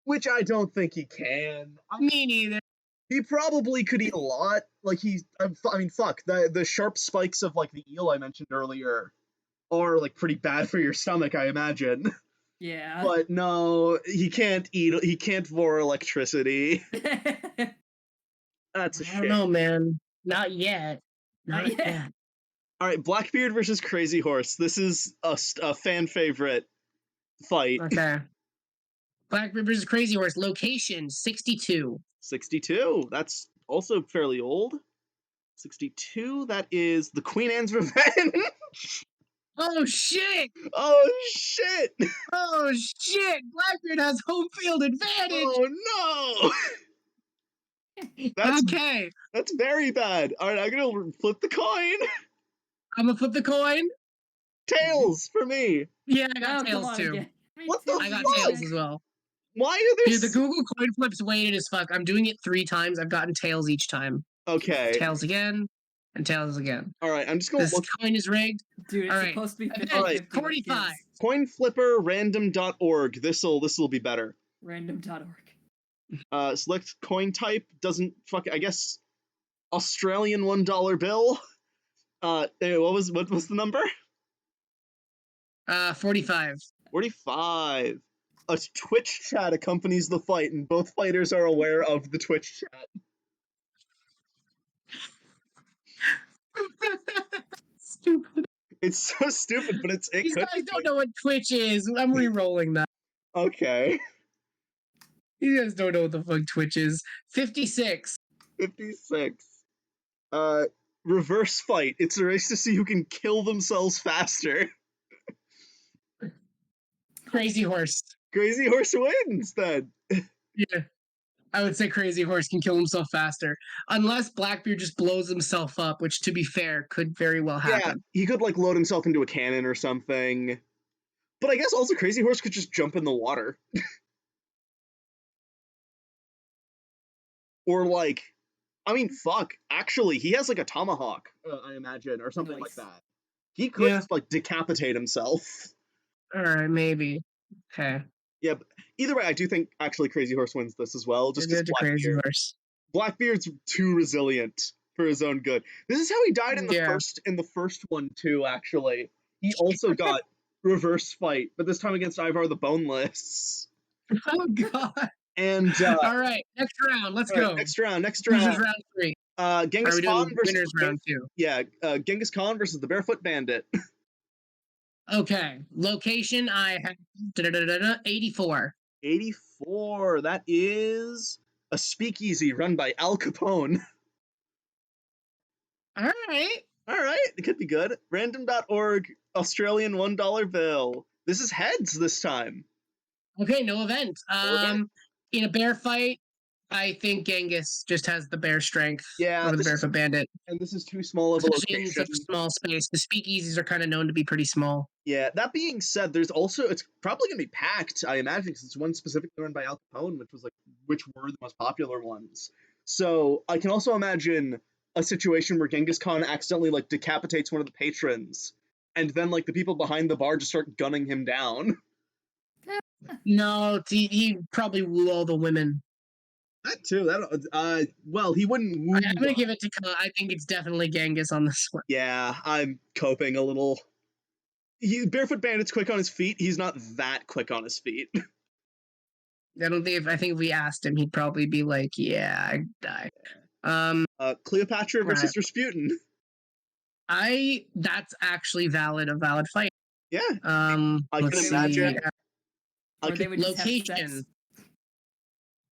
Which I don't think he can. Me neither. He probably could eat a lot. Like, I mean, fuck, the sharp spikes of, like, the eel I mentioned earlier are, like, pretty bad for your stomach, I imagine. Yeah. But no, he can't vor electricity. That's a shame. I don't know, man. Not yet. Not yet. All right, Blackbeard versus Crazy Horse. This is a fan favorite fight. Okay. Blackbeard versus Crazy Horse. Location 62. 62. That's also fairly old. 62. That is the Queen Anne's Revenge. Oh shit! Oh shit! Oh shit! Blackbeard has home field advantage. Oh no! Okay. That's very bad. All right, I'm gonna flip the coin. I'm gonna flip the coin. Tails for me. Yeah, I got Oh, come tails on too. again. What the I got fuck? tails as well. Why are there? Dude, the Google coin flip's weighted as fuck. I'm doing it 3 times. I've gotten tails each time. Okay. Tails again, and tails again. All right, I'm just gonna This look. coin is rigged. Dude, it's All right. supposed to be 50 All right, 50. 45. Coinflipperrandom.org. This'll be better. Random.org. Select coin type. Doesn't fuck. I guess Australian $1 bill. What was the number? 45. 45. A Twitch chat accompanies the fight, and both fighters are aware of the Twitch chat. Stupid. It's so stupid, but it These could guys be don't know what Twitch is. I'm re-rolling that. Okay. You guys don't know what the fuck Twitch is. 56. 56. Reverse fight. It's a race to see who can kill themselves faster. Crazy Horse. Crazy Horse wins then. Yeah. I would say Crazy Horse can kill himself faster. Unless Blackbeard just blows himself up, which, to be fair, could very well happen. Yeah, he could, like, load himself into a cannon or something. But I guess also Crazy Horse could just jump in the water. Or, like, I mean, fuck. Actually, he has, like, a tomahawk, I imagine, or something like Nice. that. He could Yeah. just, like, decapitate himself. Alright, maybe. Okay. Yeah, but either way, I do think, actually, Crazy Horse wins this as well. Just You're because good to Crazy Horse. Blackbeard's too resilient for his own good. This is how he died in the Yeah. first one too, actually. He also got reverse fight, but this time against Ivar the Boneless. Oh god. And Alright, next round. Let's go. Next round. This is round 3. Genghis Are we Khan doing versus winners round 2? Yeah, Genghis Khan versus the Barefoot Bandit. Okay. Location I have 84. 84. That is a speakeasy run by Al Capone. Alright. Alright, it could be good. Random.org, Australian $1 bill. This is heads this time. Okay, no event. event. In a bear fight, I think Genghis just has the bear strength over the Barefoot Bandit. And this is too small of a Especially in location. such a small space. The speakeasies are kind of known to be pretty small. Yeah, that being said, there's also, it's probably going to be packed, I imagine, because it's one specifically run by Al Capone, which were the most popular ones. So I can also imagine a situation where Genghis Khan accidentally, like, decapitates one of the patrons, and then, like, the people behind the bar just start gunning him down. No, he probably woo all the women. That too. Well, he wouldn't woo. I'm gonna give it to. I think it's definitely Genghis on this one. Yeah, I'm coping a little. Barefoot Bandit's quick on his feet. He's not that quick on his feet. I think if we asked him, he'd probably be like, "Yeah, I die." Cleopatra versus Rasputin. That's actually a valid fight. Yeah. I can imagine. Location.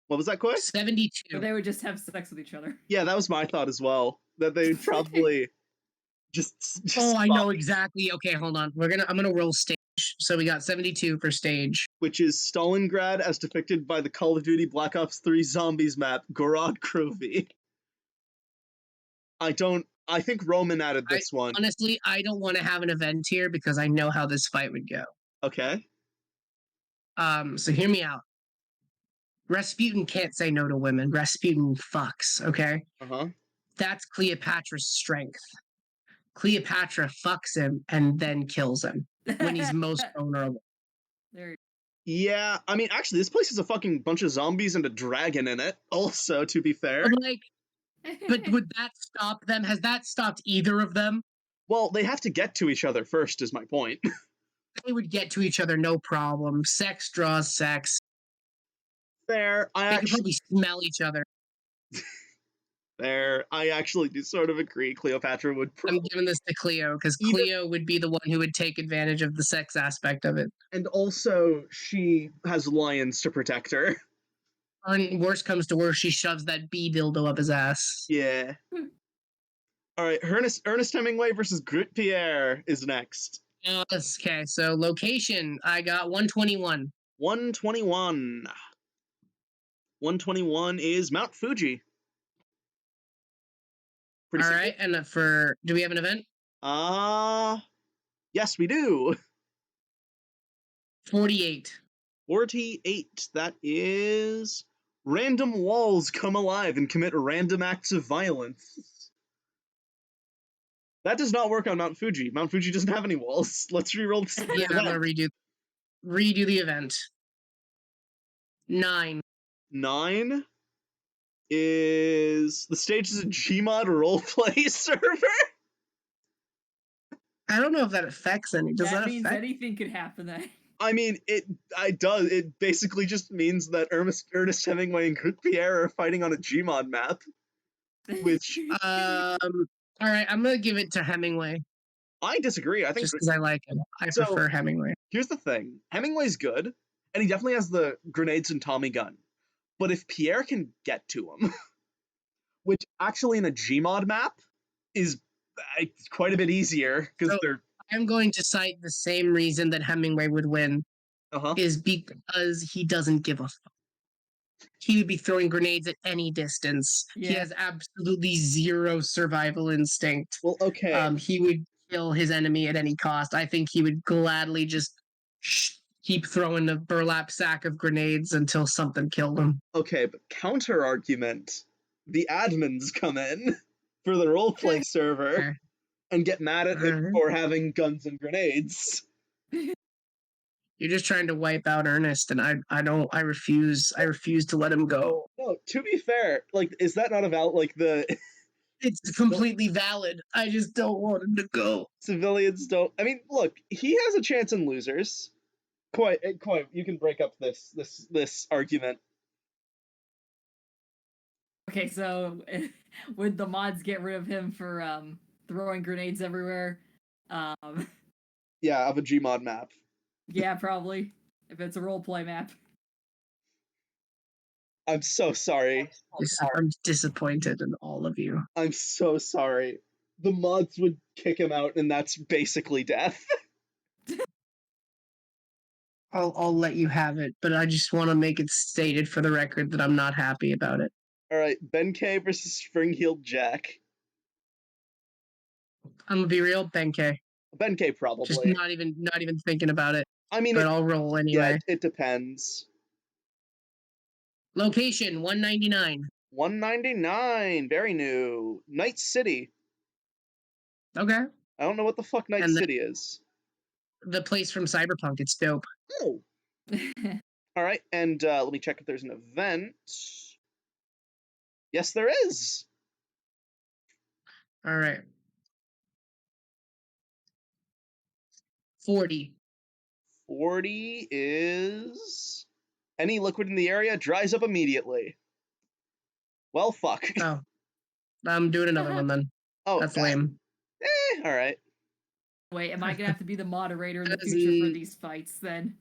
What was that, Coy? 72. Or they would just have sex with each other. Yeah, that was my thought as well. That they would probably just I know exactly. Okay, hold on. I'm gonna roll stage. So we got 72 for stage. Which is Stalingrad as depicted by the Call of Duty Black Ops 3 Zombies map, Gorod Krovi. I think Roman added this one. Honestly, I don't want to have an event here because I know how this fight would go. Okay. So hear me out. Rasputin can't say no to women. Rasputin fucks, okay? Uh-huh. That's Cleopatra's strength. Cleopatra fucks him and then kills him when he's most vulnerable. There. Yeah, I mean, actually, this place has a fucking bunch of zombies and a dragon in it, also, to be fair. But, like, but would that stop them? Has that stopped either of them? Well, they have to get to each other first, is my point. They would get to each other no problem. Sex draws sex. Fair. They could probably smell each other. I actually do sort of agree. Cleopatra would I'm giving this to Cleo because Either- Cleo would be the one who would take advantage of the sex aspect of it. And also, she has lions to protect her. Or worst comes to worst, she shoves that bee dildo up his ass. Yeah. All right, Ernest Hemingway versus Grit Pierre is next. Okay, so location, I got 121. 121. 121 is Mount Fuji. All right, and do we have an event? Yes, we do. 48. 48. That is random walls come alive and commit random acts of violence. That does not work on Mount Fuji. Mount Fuji doesn't have any walls. Let's reroll this. Yeah, I'm gonna redo the event. 9. 9 is the stage is a Gmod roleplay server. I don't know if that affects any. Does that means affect? anything could happen then. I mean, it does. It basically just means that Ernest Hemingway and Grit Pierre are fighting on a Gmod map. Which all right, I'm gonna give it to Hemingway. I disagree. I think just because I like him. I prefer Hemingway. Here's the thing. Hemingway's good, and he definitely has the grenades and Tommy gun. But if Pierre can get to him, which actually in a Gmod map is quite a bit easier because they're. I'm going to cite the same reason that Hemingway would win. Is because he doesn't give a fuck. He would be throwing grenades at any distance. Yeah. He has absolutely zero survival instinct. Well, okay. He would kill his enemy at any cost. I think he would gladly just keep throwing the burlap sack of grenades until something killed him. Okay, but counter argument. The admins come in for the roleplay server and get mad at him for having guns and grenades. You're just trying to wipe out Ernest, and I refuse to let him go. No, to be fair, like, is that not about like the? It's completely valid. I just don't want him to go. Civilians don't. I mean, look, he has a chance in losers. Quite. You can break up this argument. Okay, so would the mods get rid of him for throwing grenades everywhere? Yeah, of a Gmod map. Yeah, probably. If it's a roleplay map. I'm so sorry. I'm disappointed in all of you. I'm so sorry. The mods would kick him out, and that's basically death. I'll let you have it, but I just want to make it stated for the record that I'm not happy about it. All right, Ben K versus Spring-Heeled Jack. I'm gonna be real, Ben K. Ben K probably. Just not even thinking about it. I mean, but I'll roll anyway. Yeah, it depends. Location 199. 199, very new. Night City. Okay. I don't know what the fuck Night City is. The place from Cyberpunk. It's dope. Oh. All right, and let me check if there's an event. Yes, there is. All right. 40. 40 is any liquid in the area dries up immediately. Well, fuck. Oh. I'm doing another one then. Oh, that's lame. All right. Wait, am I gonna have to be the moderator in the future for these fights then?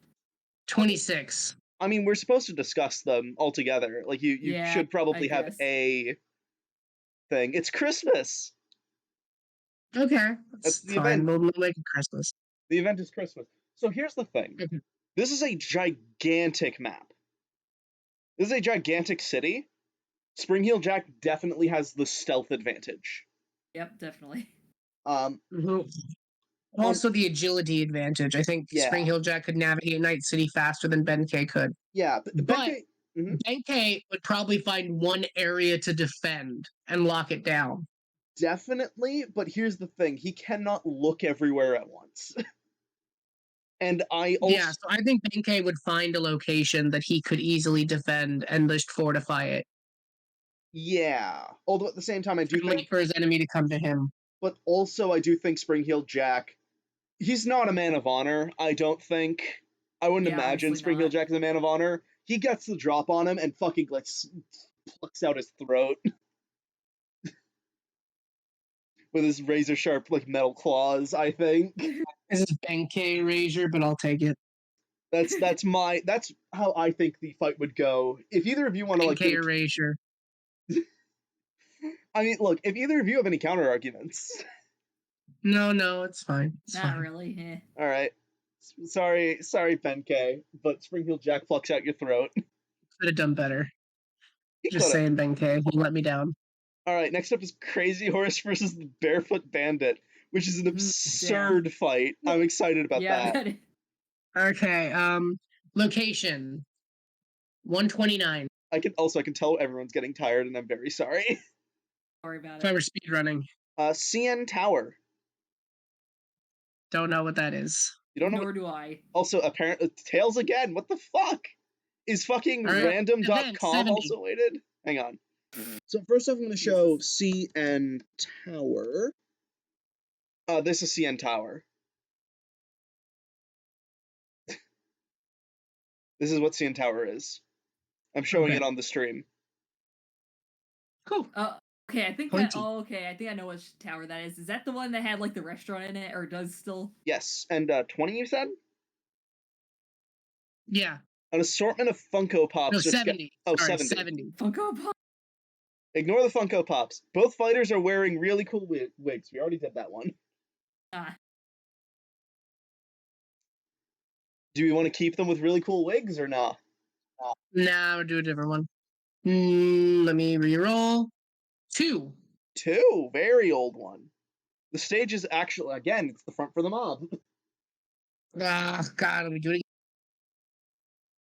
26. I mean, we're supposed to discuss them all together. Like, you should probably have a thing. It's Christmas. Okay. That's the fine. Event. We'll make it Christmas. The event is Christmas. So here's the thing. This is a gigantic map. This is a gigantic city. Spring-Heeled Jack definitely has the stealth advantage. Yep, definitely. Also, the agility advantage. I think Yeah. Spring Hill Jack could navigate Night City faster than Benkei could. Yeah, But Mhm. Benkei would probably find one area to defend and lock it down. Definitely, but here's the thing: he cannot look everywhere at once. And I also Yeah, so I think Benkei would find a location that he could easily defend and just fortify it. yeah. Although at the same time, I do And think, wait for his enemy to come to him. but also I do think Spring-Heeled Jack, he's not a man of honor. I don't think. I wouldn't Yeah, imagine obviously Spring-Heeled not. Jack is a man of honor. He gets the drop on him and fucking like plucks out his throat with his razor sharp like metal claws. I think This is Benkei Razor, but I'll take it. that's how I think the fight would go. If either of you want to like Benkei do, Erasure. I mean, look, if either of you have any counter arguments. No, it's fine. It's Not fine. really. Eh. All right. Sorry, Benkei, but Spring-Heeled Jack plucks out your throat. Could have done better. He Just could have. saying, Benkei. You let me down. All right, next up is Crazy Horse versus the Barefoot Bandit, which is an absurd fight. I'm excited about Yeah, that. Okay, location 129. I can tell everyone's getting tired, and I'm very sorry. Sorry about If I it. were speedrunning. CN Tower. Don't know what that is. You don't know. Nor do I. Also, apparently, Tails again. What the fuck? Is fucking All right, event, random.com 70. also weighted? Hang on. So first off, I'm going to show CN Tower. This is CN Tower. This is what CN Tower is. I'm showing Okay. it on the stream. Cool. Okay, I think Pointy. I think I know which tower that is. Is that the one that had like the restaurant in it, or does still? Yes, and 20 you said? Yeah. An assortment of Funko Pops No, just 70. got... Sorry, 70. 70. Funko Pop. Ignore the Funko Pops. Both fighters are wearing really cool wigs. We already did that one. Do we want to keep them with really cool wigs or not? Nah, we'll do a different one. Let me reroll. 2. 2. Very old one. The stage is actually, again, it's the front for the mob. God, we do it.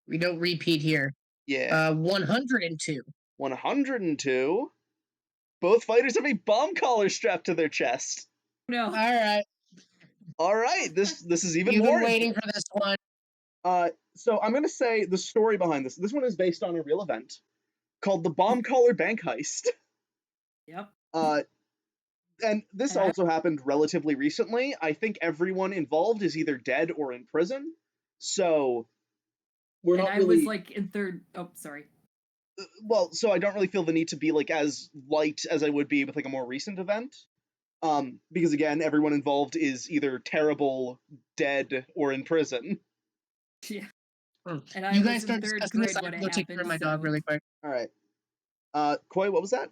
We don't repeat here. Yeah. 102. 102. Both fighters have a bomb collar strapped to their chest. No. All right. All right. This is even You've more. been waiting for this one. So I'm gonna say the story behind this. This one is based on a real event called the Bomb Collar Bank Heist. Yep. And this also happened relatively recently. I think everyone involved is either dead or in prison. So we're not really. I was like in third. Oh, sorry. Well, so I don't really feel the need to be like as light as I would be with like a more recent event. Because again, everyone involved is either terrible, dead, or in prison. Yeah. And you guys start discussing this. I have to go take care of my dog really quick. All right. Koi, what was that?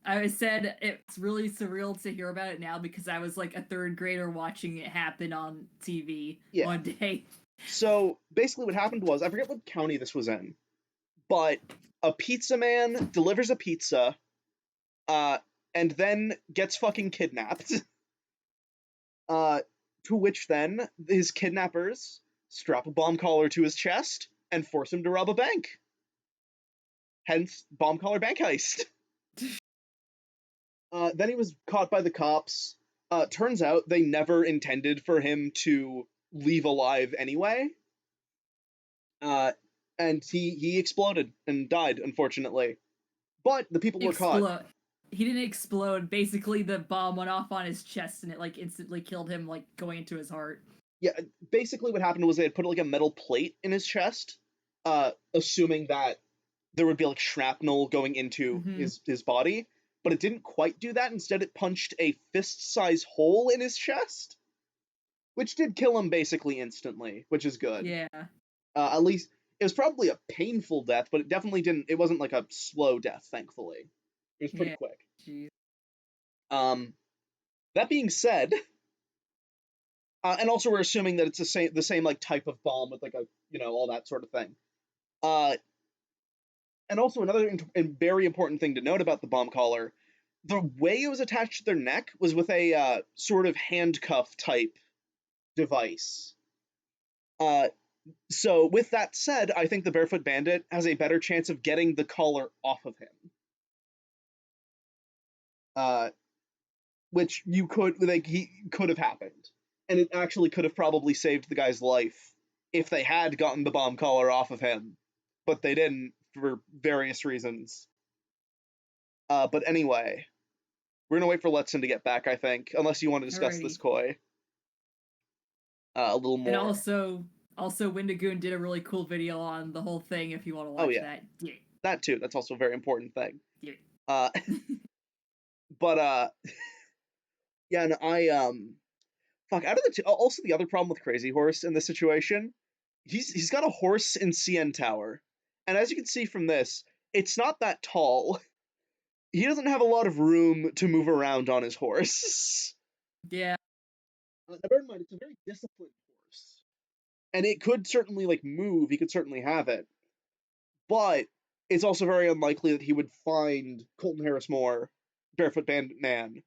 I said it's really surreal to hear about it now because I was like a third grader watching it happen on TV one day. So basically what happened was, I forget what county this was in, but a pizza man delivers a pizza, and then gets fucking kidnapped. To which then his kidnappers strap a bomb collar to his chest and force him to rob a bank. Hence, bomb collar bank heist. Then he was caught by the cops. Turns out they never intended for him to leave alive anyway. And he exploded and died, unfortunately. But the people were caught. He didn't explode. Basically, the bomb went off on his chest and it like instantly killed him, like going into his heart. Yeah, basically what happened was they had put like a metal plate in his chest, assuming that there would be like shrapnel going into his body. But it didn't quite do that. Instead, it punched a fist-size hole in his chest, which did kill him basically instantly, which is good. Yeah. At least it was probably a painful death, but it definitely didn't. It wasn't like a slow death, thankfully. It was pretty quick. Geez. That being said, and also we're assuming that it's the same like type of bomb with like a all that sort of thing. And also another very important thing to note about the bomb collar, the way it was attached to their neck was with a sort of handcuff type device. So with that said, I think the Barefoot Bandit has a better chance of getting the collar off of him. Which he could have happened. And it actually could have probably saved the guy's life if they had gotten the bomb collar off of him. But they didn't for various reasons. But anyway, we're gonna wait for Letson to get back, I think, unless you want to discuss this Koi a little more. And also Windigoon did a really cool video on the whole thing if you want to watch that. Yeah. That too, that's also a very important thing. Yeah. But yeah, and fuck, out of the two, also the other problem with Crazy Horse in this situation, he's got a horse in CN Tower. And as you can see from this, it's not that tall. He doesn't have a lot of room to move around on his horse. Yeah. Bear in mind, it's a very disciplined horse. And it could certainly, move. He could certainly have it. But it's also very unlikely that he would find Colton Harris Moore, Barefoot Bandit Man,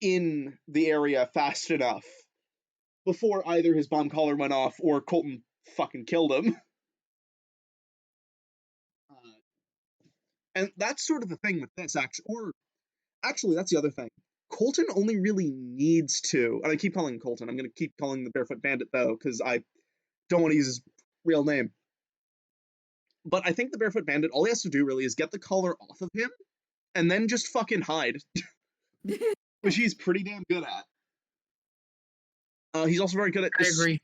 in the area fast enough before either his bomb collar went off or Colton fucking killed him. And that's sort of the thing with this, actually, that's the other thing. Colton only really needs to, and I keep calling him Colton, I'm going to keep calling the Barefoot Bandit, though, because I don't want to use his real name. But I think the Barefoot Bandit, all he has to do, really, is get the collar off of him, and then just fucking hide. Which he's pretty damn good at. He's also very good at... I agree.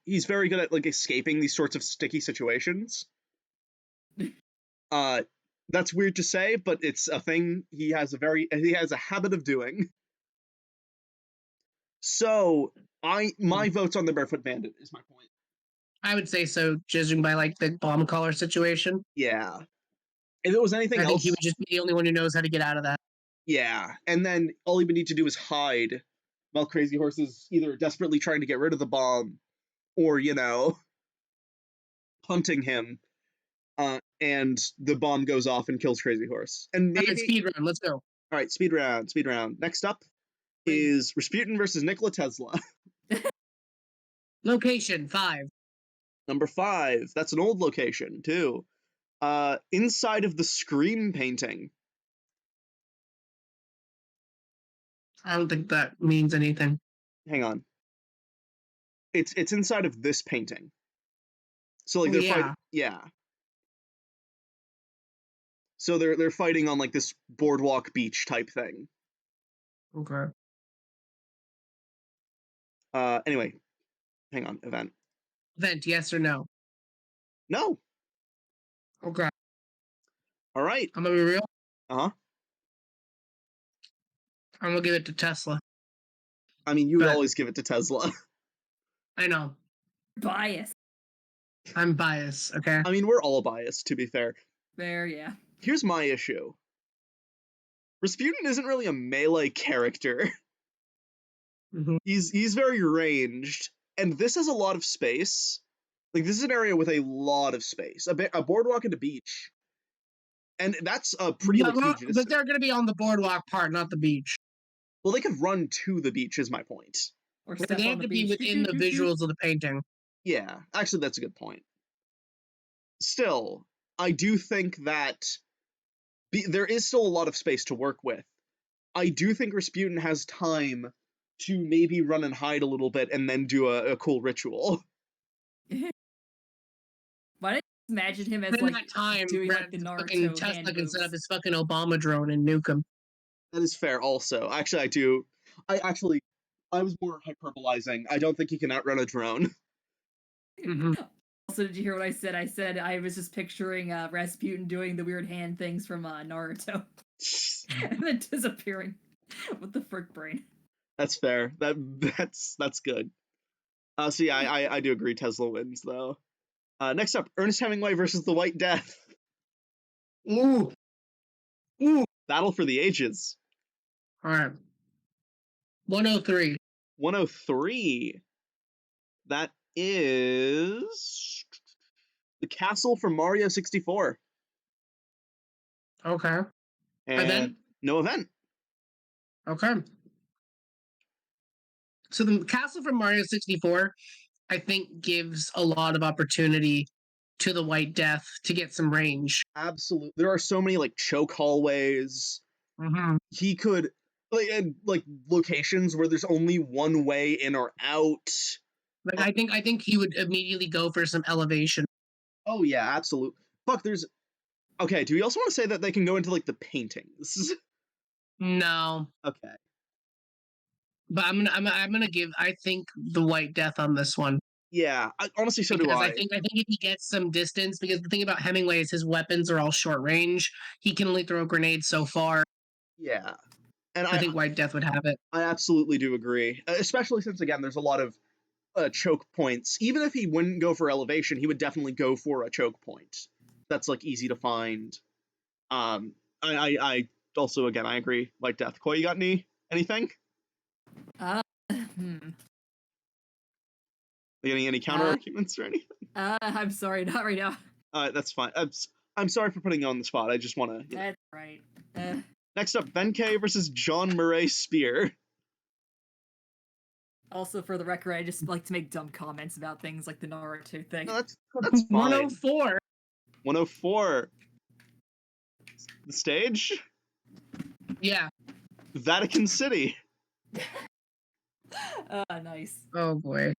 He's very good at, escaping these sorts of sticky situations. That's weird to say, but it's a thing he has a habit of doing. So, my vote's on the Barefoot Bandit, is my point. I would say so, judging by the bomb collar situation. Yeah. If it was anything else, I think he would just be the only one who knows how to get out of that. Yeah, and then all he would need to do is hide while Crazy Horse is either desperately trying to get rid of the bomb or, hunting him. And the bomb goes off and kills Crazy Horse. And maybe... Alright, speed round, let's go. Alright, speed round. Next up is Rasputin versus Nikola Tesla. Location 5. Number 5. That's an old location, too. Inside of the Scream painting. I don't think that means anything. Hang on. It's inside of this painting. So, they're fighting... Yeah. So they're fighting on this boardwalk beach type thing. Okay. Anyway, hang on. Event, yes or no? No. Okay. All right. I'm gonna be real. Uh-huh. I'm gonna give it to Tesla. I mean, you would always give it to Tesla. I know. Bias. I'm biased, okay? I mean, we're all biased, to be fair. Fair, yeah. Here's my issue. Rasputin isn't really a melee character. Mm-hmm. He's very ranged, and this has a lot of space. This is an area with a lot of space. A boardwalk and a beach. And that's a pretty huge distance. But they're going to be on the boardwalk part, not the beach. Well, they could run to the beach, is my point. Or they have to be within the visuals of the painting. Yeah, actually, that's a good point. Still, I do think that there is still a lot of space to work with. I do think Rasputin has time to maybe run and hide a little bit and then do a cool ritual. Why didn't you imagine him as that time, doing the Naruto Tesla can set up his fucking Obama drone and nuke him. That is fair also. Actually, I do. I was more hyperbolizing. I don't think he can outrun a drone. Mm-hmm. Also, did you hear what I said? I said I was just picturing Rasputin doing the weird hand things from Naruto. And then disappearing with the frick brain. That's fair. That's good. So yeah, I do agree Tesla wins, though. Next up, Ernest Hemingway versus the White Death. Ooh. Battle for the ages. Alright. 103. 103. That is the castle from Mario 64. Okay. And event? No event. Okay. So the castle from Mario 64, I think, gives a lot of opportunity to the White Death to get some range. Absolutely. There are so many like choke hallways. Mm-hmm. He could like locations where there's only one way in or out. Like I think he would immediately go for some elevation. Oh yeah, absolutely. Fuck, there's okay. Do we also want to say that they can go into like the paintings? No, Okay. but I'm gonna give I think the White Death on this one Yeah, honestly, so do because I. I think if he gets some distance, because the thing about Hemingway is his weapons are all short range. He can only throw grenades so far. Yeah, and I think White Death would have it. I absolutely do agree, especially since again there's a lot of choke points. Even if he wouldn't go for elevation, he would definitely go for a choke point. That's like easy to find. I also again I agree. White Death. Koi, you got anything? Hmm. Getting any counter arguments or anything? I'm sorry, not right now. That's fine. I'm sorry for putting you on the spot. I just want to. That's right. Next up, Benkei versus John Murray Spear. Also, for the record, I just like to make dumb comments about things like the Naruto thing. No, that's fine. 104. 104. The stage? Yeah. Vatican City. Nice. Oh boy.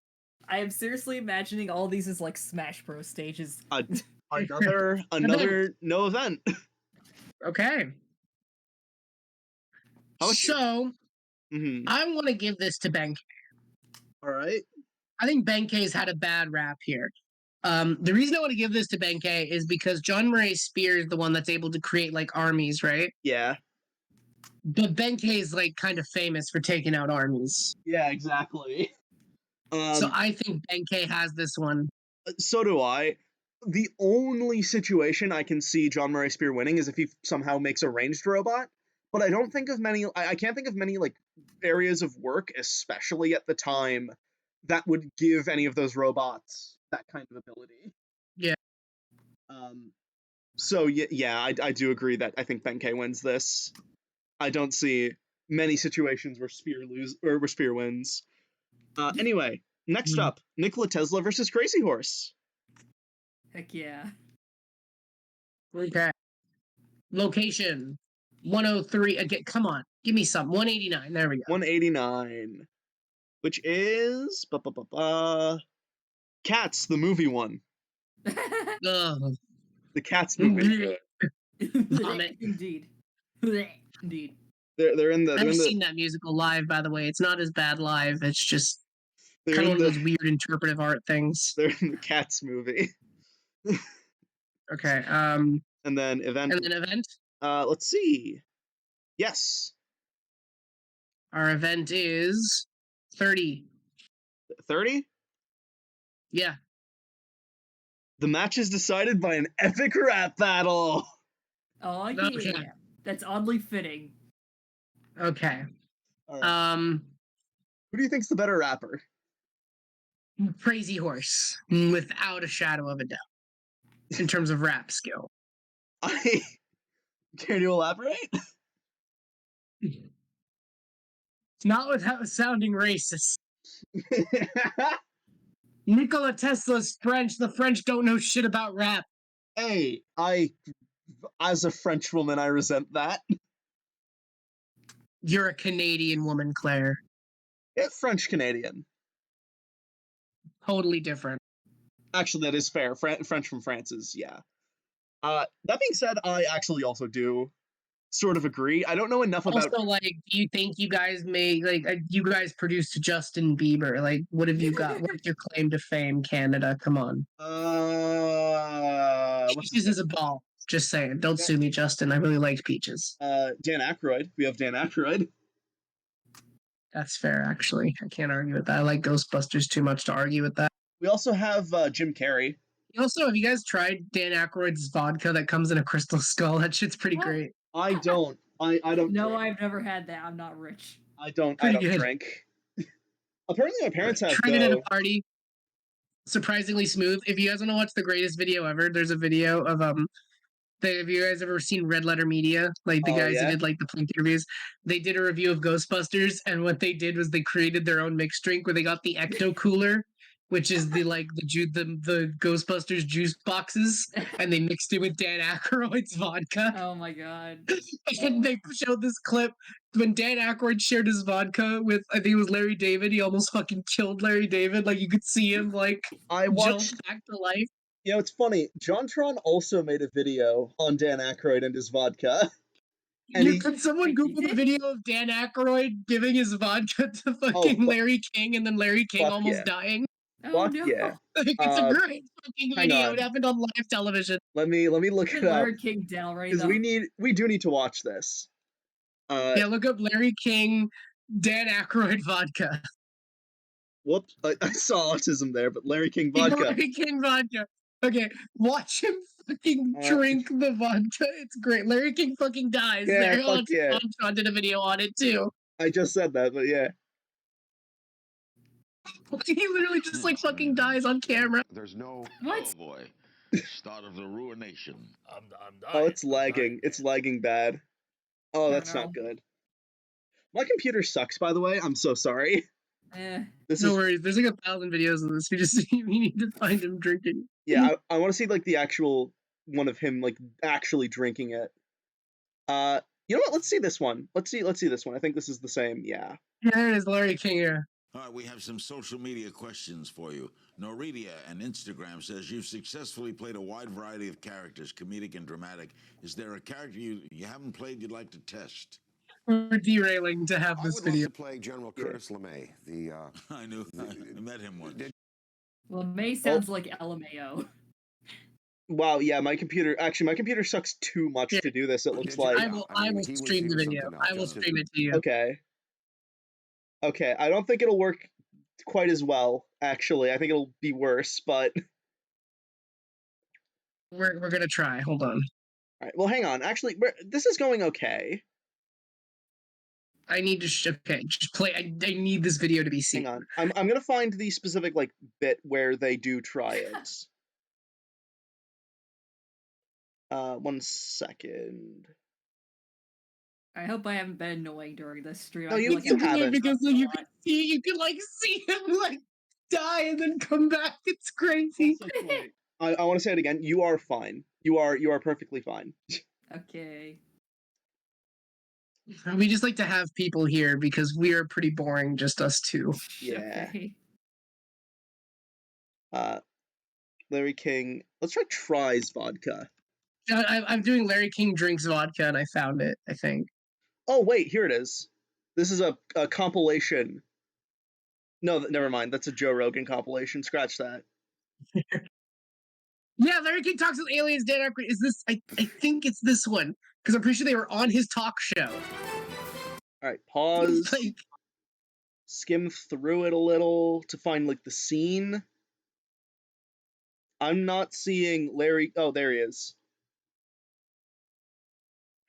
I am seriously imagining all these as like Smash Bros stages. Another no event. Okay. So I want to give this to Benkei. All right. I think Benkei's had a bad rap here. The reason I want to give this to Benkei is because John Murray Spear is the one that's able to create like armies, right? Yeah. But Benkei is like kind of famous for taking out armies. Yeah, exactly. So I think Benkei has this one. So do I. The only situation I can see John Murray Spear winning is if he somehow makes a ranged robot. But I don't think of many. I can't think of many like areas of work, especially at the time, that would give any of those robots that kind of ability. Yeah. So yeah, I do agree that I think Benkei wins this. I don't see many situations where Spear wins. Anyway, next up, Nikola Tesla versus Crazy Horse. Heck yeah. Okay. Location 103. Again, come on, give me some. 189. There we go. 189, which is Cats, the movie one. Ugh. The Cats movie. Vomit. Indeed. Indeed. They're in the. I've seen that musical live, by the way. It's not as bad live. It's just kind of one of those weird interpretive art things. They're in the Cats movie. Okay. And then event. Let's see. Yes. Our event is 30. 30? Yeah. The match is decided by an epic rap battle. Oh yeah. Okay. That's oddly fitting. Okay. Right. Who do you think's the better rapper? Crazy Horse, without a shadow of a doubt, in terms of rap skill. Care to elaborate? Not without sounding racist. Nikola Tesla's French. The French don't know shit about rap. Hey, as a French woman, I resent that. You're a Canadian woman, Claire. Yeah, French Canadian. Totally different. Actually, that is fair. French from France is, yeah. That being said, I actually also do sort of agree. I don't know enough about. Also, like, do you think you guys you guys produced Justin Bieber? Like, what have you got? What's your claim to fame, Canada? Come on. Peaches is a ball. Just saying. Don't sue me, Justin. I really liked Peaches. Dan Aykroyd. We have Dan Aykroyd. That's fair, actually. I can't argue with that. I like Ghostbusters too much to argue with that. We also have Jim Carrey. Also, have you guys tried Dan Aykroyd's vodka that comes in a crystal skull? That shit's pretty great. I don't. I don't. No, drink. I've never had that. I'm not rich. I don't drink. Apparently, my parents have. Tried it at a party. Surprisingly smooth. If you guys want to watch the greatest video ever, there's a video of Have you guys ever seen Red Letter Media? Like the Oh, guys who yeah? did like the Plink interviews? They did a review of Ghostbusters, and what they did was they created their own mixed drink where they got the Ecto Cooler, which is the Ghostbusters juice boxes, and they mixed it with Dan Aykroyd's vodka. Oh my god. And they showed this clip when Dan Aykroyd shared his vodka with, I think it was Larry David. He almost fucking killed Larry David. Like you could see him like I jump watched. back to life. You know, it's funny. JonTron also made a video on Dan Aykroyd and his vodka, and he. Could someone Wait, he Google the did? video of Dan Aykroyd giving his vodka to Oh, fucking Larry King and then Larry King fuck almost yeah. dying? Oh Fuck no. yeah. It's a great fucking Hang video. on. It happened on live television. Let me look it up Larry King Delray because though. we do need to watch this. Yeah, look up Larry King, Dan Aykroyd vodka. Whoops, I saw autism there, but Larry King vodka. Larry King vodka. Okay, watch him fucking drink the vodka. It's great. Larry King fucking dies. Yeah, There, fuck yeah. John did a video on it too. I just said that, but yeah. He literally just like fucking dies on camera. There's no. What? Oh boy. Start of the ruination. I'm dying. Oh, it's I'm lagging. dying. It's lagging bad. Oh, I that's know. not good. My computer sucks, by the way. I'm so sorry. This No is worries. There's like 1,000 videos of this. We need to find him drinking. yeah. I want to see like the actual one of him like actually drinking it. You know what? Let's see this one. Let's see this one. I think this is the same. Yeah. There it is, Larry King here. All right, we have some social media questions for you. Noridia and Instagram says you've successfully played a wide variety of characters, comedic and dramatic. Is there a character you haven't played you'd like to test? We're derailing to have I this would video. love to play General Curtis LeMay. The I met him once. Well, May sounds like LMAO. Wow. Yeah. My computer sucks too much Yeah. to do this. It looks Did you? like. I will he stream the was video. something I else. will Just- stream it to you. Okay. Okay. I don't think it'll work quite as well. Actually, I think it'll be worse. But We're gonna try. Hold on. all right. Well, hang on. Actually, this is going okay. I need to okay, just play. I need this video to be seen. Hang on. I'm gonna find the specific like bit where they do try it. 1 second. I hope I haven't been annoying during this stream. No, I you- feel like you I'm haven't. Because a you lot. can see him like die and then come back. It's crazy. I want to say it again. You are fine. You are perfectly fine. Okay. We just like to have people here because we are pretty boring, just us two. Yeah. Okay. Larry King. Let's try Try's vodka. I'm doing Larry King drinks vodka, and I found it. I think. Oh wait, here it is. This is a compilation. No, never mind. That's a Joe Rogan compilation. Scratch that. Yeah, Larry King talks with aliens. Dan Aykroyd. Is this? I think it's this one because I'm pretty sure they were on his talk show. All right, pause. Like, Skim through it a little to find like the scene. I'm not seeing Larry. Oh, there he is.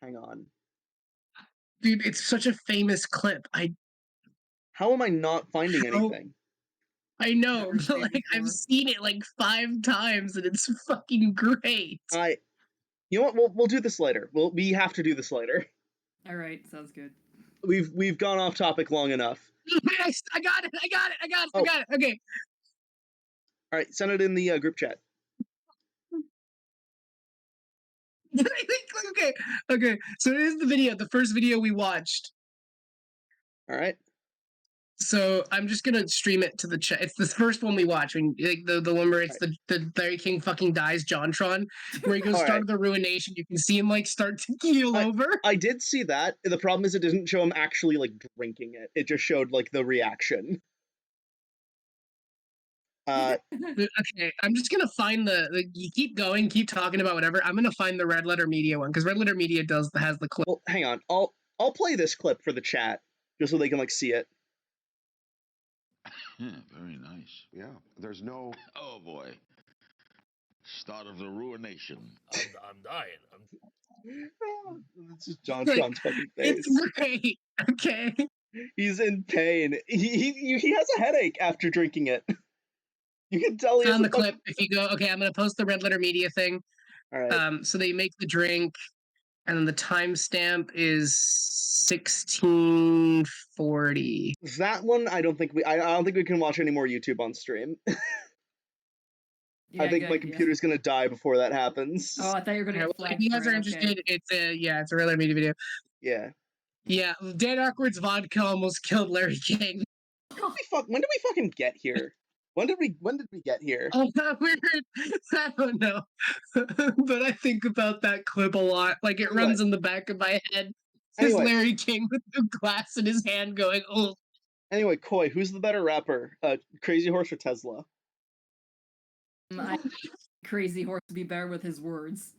Hang on. dude, it's such a famous clip. How am I not finding How- anything? I know, Never but seen like I've before. seen it like 5 times, and it's fucking great. You know what? We'll do this later. We have to do this later. All right. Sounds good. We've gone off topic long enough. I got it. Oh. Okay. All right, send it in the group chat. Okay. So it is the video, the first video we watched. All right. So I'm just gonna stream it to the chat. It's the first one we watch, when like the one where it's the Larry King fucking dies JonTron, where he goes All start right. of the ruination. You can see him like start to keel over. I did see that. The problem is it didn't show him actually like drinking it. It just showed like the reaction. Okay, I'm just gonna find you keep going, keep talking about whatever. I'm gonna find the Red Letter Media one because Red Letter Media has the clip. Well, hang on. I'll play this clip for the chat just so they can like see it. Yeah, very nice. Yeah. There's no. Oh boy. Start of the ruination. I'm dying. This is JonTron's fucking face. It's great. Okay. He's in pain. He has a headache after drinking it. You can tell he has Found a the clip. If you go, okay, I'm gonna post the Red Letter Media thing. All right. So they make the drink, and then the timestamp is 1640. That one, I don't think we can watch any more YouTube on stream. Yeah, I think good my idea. computer's gonna die before that happens. Oh, I thought you were gonna Okay, get well, if flagged you for guys it. are Okay. interested, it's a really media video. Yeah. Yeah, Dan Aykroyd's vodka almost killed Larry King. When did we fucking get here? When did we get here? Oh, that weird. I don't know, but I think about that clip a lot. Like it Anyway. runs in the back of my head. Anyway. Larry King with the glass in his hand, going, "Oh." Anyway, Koi, who's the better rapper? Crazy Horse or Tesla? Crazy Horse to be better with his words.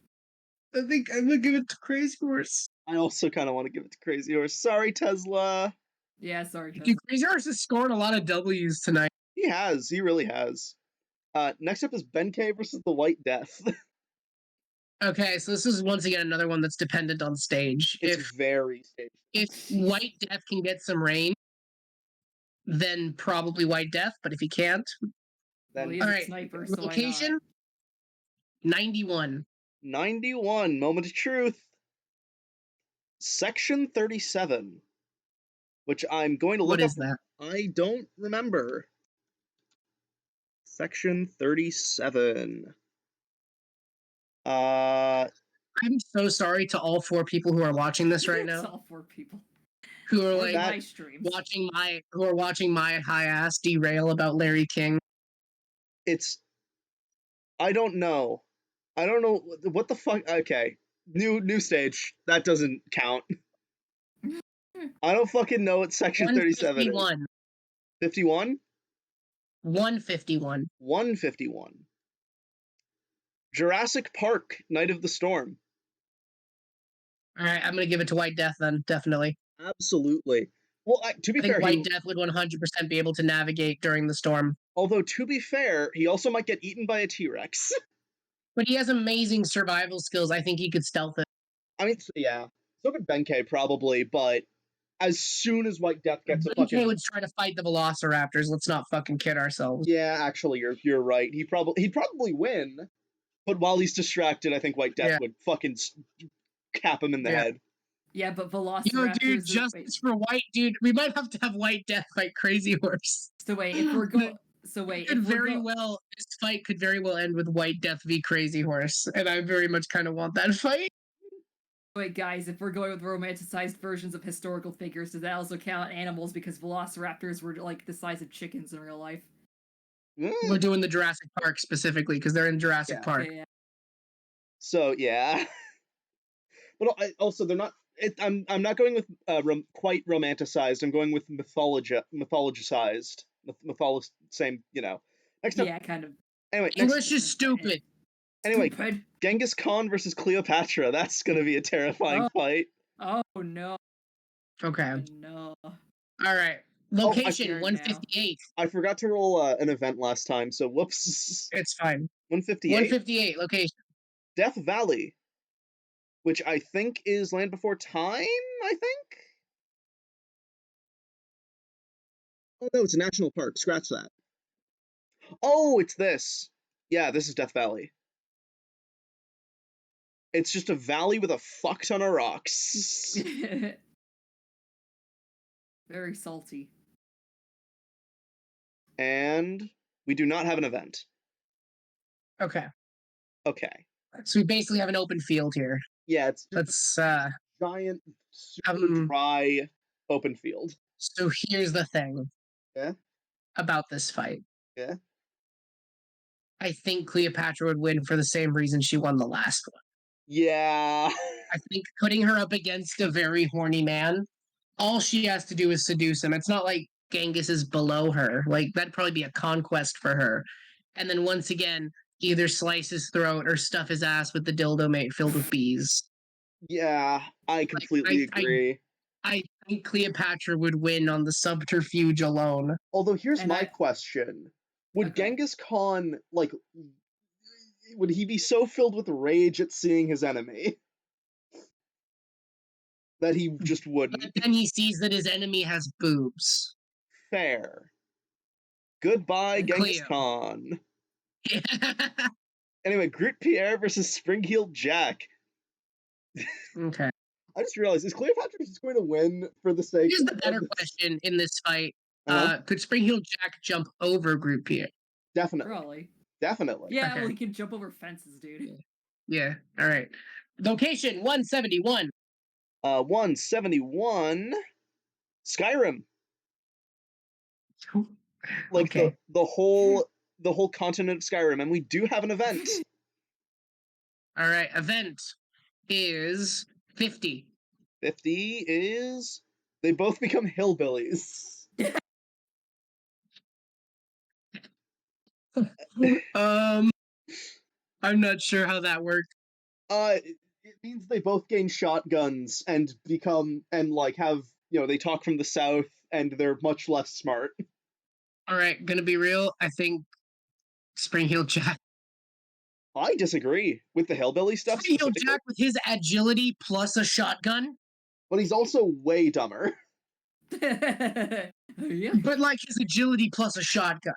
I think I'm gonna give it to Crazy Horse. I also kind of want to give it to Crazy Horse. Sorry, Tesla. Yeah, sorry, Tesla. Dude, Crazy Horse has scored a lot of W's tonight. He has. He really has. Next up is Benkei versus the White Death. Okay, so this is once again another one that's dependent on stage. It's very staged. If White Death can get some rain, then probably White Death. But if he can't, Well, Then he's all a right. sniper, so why Location not? 91. 91. Moment of truth. Section 37. Which I'm going to look What up. is that? I don't remember. Section 37. I'm so sorry to all 4 people who are watching this right It's now, all 4 people. who are Or like my streams. watching my high ass derail about Larry King. I don't know. I don't know what the fuck. Okay, new stage. That doesn't count. I don't fucking know what section 37 is. 151. 51? 151. 151. Jurassic Park, Night of the Storm. All right, I'm gonna give it to White Death then, definitely. Absolutely. Well, to be I think fair, White Death would 100% be able to navigate during the storm. although to be fair, he also might get eaten by a T-Rex. But he has amazing survival skills. I think he could stealth it. I mean, yeah. So could Benkei probably, but as soon as White Death gets a Benkei fucking would try to fight the Velociraptors. Let's not fucking kid ourselves. yeah, actually, you're right. He'd probably win, but while he's distracted, I think White Death would fucking cap him in the head. Yeah, but Yo, Velociraptors. dude, justice for White, dude. We might have to have White Death fight Crazy Horse. So wait, if we're going. So wait, if This fight could very well end with White Death v Crazy Horse, and I very much kind of want that fight. Wait, guys, if we're going with romanticized versions of historical figures, does that also count animals? Because Velociraptors were like the size of chickens in real life. We're doing the Jurassic Park specifically because they're in Jurassic Park. Yeah. So yeah, but also they're not. I'm not going with quite romanticized. I'm going with mythologized. Same, Next up, Yeah, kind of. anyway, English is stupid. Anyway, Stupid. Genghis Khan versus Cleopatra. That's gonna be a terrifying fight. Oh no. Okay. Oh, no. All right. Location 158. I forgot to roll an event last time, so whoops. It's fine. 158. 158 location. Death Valley, which I think is Land Before Time. I think. Oh no, it's a national park. Scratch that. Oh, it's this. Yeah, this is Death Valley. It's just a valley with a fuck ton of rocks. Very salty. And we do not have an event. Okay. Okay. So we basically have an open field here. Yeah, it's Let's giant, super dry open field. So here's the thing. Yeah. About this fight. Yeah. I think Cleopatra would win for the same reason she won the last one. Yeah. I think putting her up against a very horny man, all she has to do is seduce him. It's not like Genghis is below her. Like, that'd probably be a conquest for her. And then once again, either slice his throat or stuff his ass with the dildo mate filled with bees. Yeah, I completely agree. I think Cleopatra would win on the subterfuge alone. Although here's my question. Would Genghis Khan, would he be so filled with rage at seeing his enemy that he just wouldn't? But then he sees that his enemy has boobs. Fair. Goodbye, Genghis Khan. Anyway, Groot Pierre versus Spring-Heeled Jack. Okay. I just realized, is Cleopatra just going to win for the sake Here's the of better this? question in this fight. Uh-huh. Could Spring-Heeled Jack jump over Group Pierre? Definitely. Probably. Definitely. Yeah, Okay. well, he can jump over fences, dude. Yeah. All right. Location 171. 171. Skyrim. Like Okay. the whole continent of Skyrim, and we do have an event. All right. Event is 50. 50 is they both become hillbillies. I'm not sure how that works. It means they both gain shotguns and become and like have they talk from the south and they're much less smart. All right. Gonna be real. I think Spring-Heeled Jack. I disagree with the hillbilly stuff Spring-Heeled specifically, Jack with his agility plus a shotgun, but he's also way dumber. Yeah. but like his agility plus a shotgun.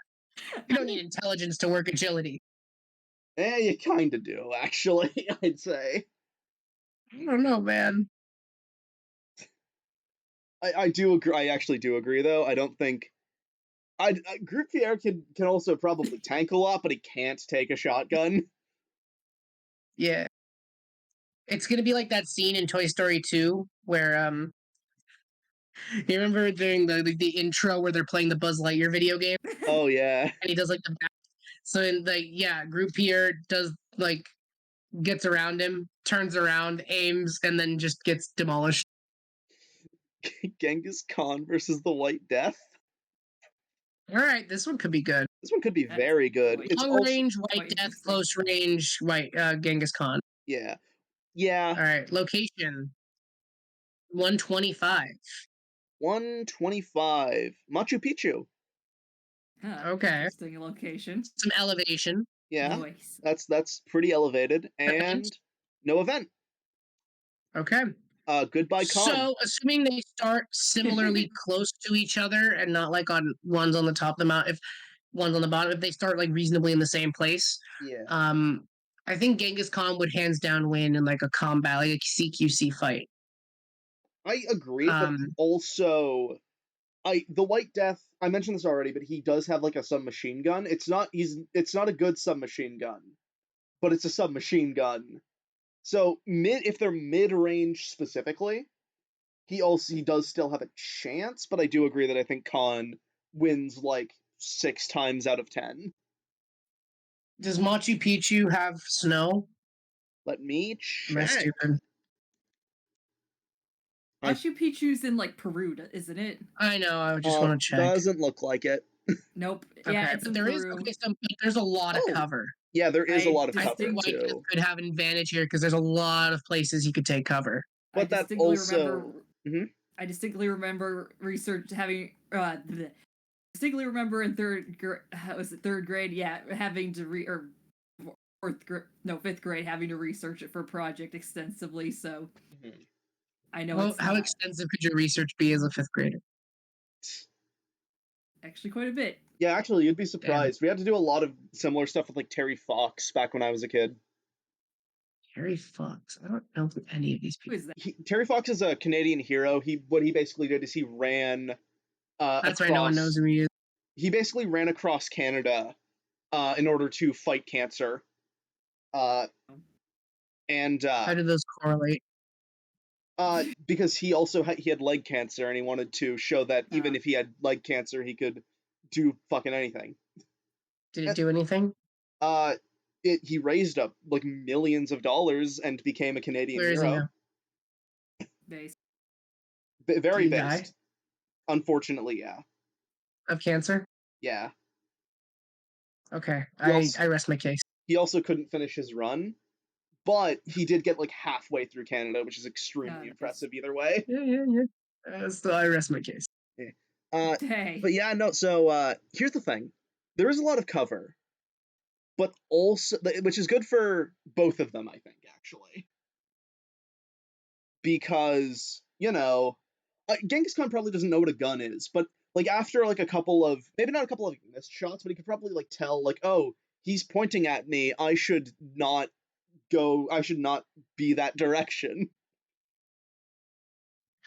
You don't need intelligence to work agility. You kind of do, actually. I'd say. I don't know, man. I do agree. I actually do agree, though. I don't think. Groot Pierre can also probably tank a lot, but he can't take a shotgun. Yeah. It's gonna be like that scene in Toy Story 2 where you remember during the intro where they're playing the Buzz Lightyear video game Oh yeah. and he does like the back. So in Group Pierre does like gets around him, turns around, aims, and then just gets demolished. Genghis Khan versus the White Death. All right, this one could be good. This one could be That's very good. quite- It's Long also range quite White Death, interesting. close range Genghis Khan. yeah. All right, location 125. 125. Machu Picchu. Huh, Okay. interesting location. Some elevation. Yeah. Nice. That's pretty elevated and Event. no event. Okay. Goodbye Khan. So, assuming they start similarly close to each other and not like on one's on the top of the mountain, if one's on the bottom, if they start like reasonably in the same place, Yeah. I think Genghis Khan would hands down win in like a combat, like a CQC fight. I agree, but also the White Death, I mentioned this already, but he does have like a submachine gun. It's not a good submachine gun, but it's a submachine gun. So if they're mid-range specifically, he does still have a chance, but I do agree that I think Khan wins like 6 times out of 10. Does Machu Picchu have snow? Let me Am I check. stupid? Machu Picchu's in like Peru, isn't it? I know. I just want to check. Doesn't look like it. Nope. Okay, Yeah, it's but in there is Peru. there's a lot of Oh, cover. Yeah, there is a lot of I cover think White Death too. could have an advantage here because there's a lot of places he could take cover. But that also. I distinctly remember research having distinctly remember in third grade? Yeah, having to fifth grade having to research it for a project extensively. So I know. Well, how extensive could your research be as a fifth grader? Actually, quite a bit. Yeah, actually, you'd be surprised. We had to do a lot of similar stuff with like Terry Fox back when I was a kid. Terry Fox. I don't know any of these people. Who is that? Terry Fox is a Canadian hero. What he basically did is he ran. That's right. No one knows who he is. He basically ran across Canada, in order to fight cancer. And how do those correlate? Because he also he had leg cancer, and he wanted to show that even if he had leg cancer, he could do fucking anything. Did it do anything? He raised up like millions of dollars and became a Canadian Where hero. Is he now? Based. Very Did he based. die? Unfortunately, yeah. Of cancer? Yeah. Okay, I rest my case. He also couldn't finish his run, but he did get like halfway through Canada, which is extremely impressive either way. Yeah. Still, I rest my case. Yeah. But yeah, no. So here's the thing: there is a lot of cover, but also, which is good for both of them, I think, actually, because Genghis Khan probably doesn't know what a gun is, but like after like a couple of maybe not a couple of missed shots, but he could probably like tell like, oh, he's pointing at me. I should not be that direction.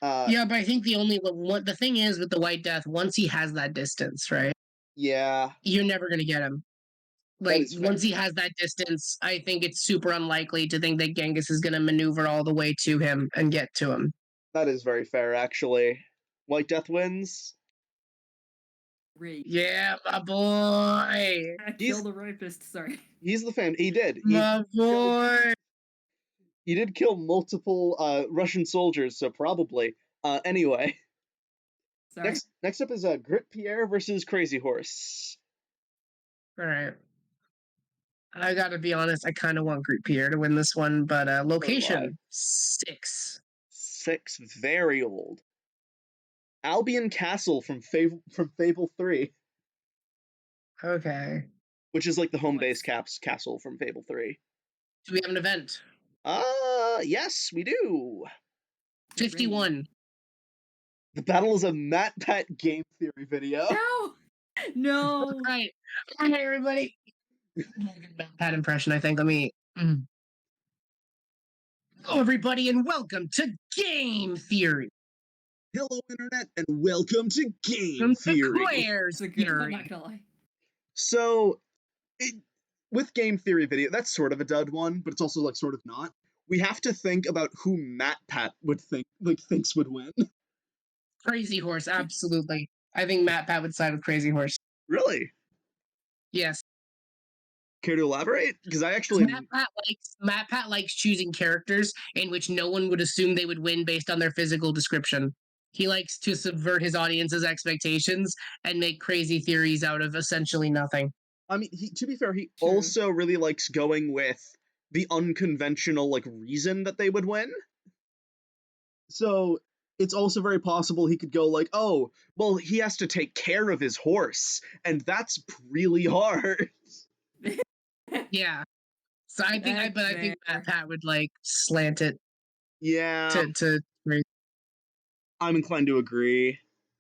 Yeah, but I think the thing is with the White Death, once he has that distance, right? Yeah, You're never gonna get him. that Like is fair. once he has that distance, I think it's super unlikely to think that Genghis is gonna maneuver all the way to him and get to him. That is very fair, actually. White Death wins. Great. Yeah, my boy. Kill the rapist. Sorry. He's the fan. He did. My boy. He did kill multiple Russian soldiers, so probably. Anyway, Sorry. next up is Grit Pierre versus Crazy Horse. All right. I gotta be honest, I kind of want Group Pierre to win this one, but location 6. 6, very old. Albion Castle from Fable 3. Okay. Which is like the home base Nice. castle from Fable 3. Do we have an event? Yes, we do. 51. The battle is a MatPat game theory video. No. No. All right. All right, everybody. Pat impression, I think. Let me. Hello, everybody, and welcome to Game Theory. Hello, Internet, and welcome to Game Theory. Claire's It's a good one, Theory. not gonna lie. So, with Game Theory video, that's sort of a dud one, but it's also like sort of not. We have to think about who MatPat thinks would win. Crazy Horse, absolutely. I think MatPat would side with Crazy Horse. Really? Yes. Care to elaborate? Because I actually MatPat likes choosing characters in which no one would assume they would win based on their physical description. He likes to subvert his audience's expectations and make crazy theories out of essentially nothing. I mean, to be fair, he True. also really likes going with the unconventional reason that they would win. So it's also very possible he could go like, oh, well, he has to take care of his horse, and that's really hard. Yeah. So I think Fair. MatPat would slant it Yeah, to I'm inclined to agree.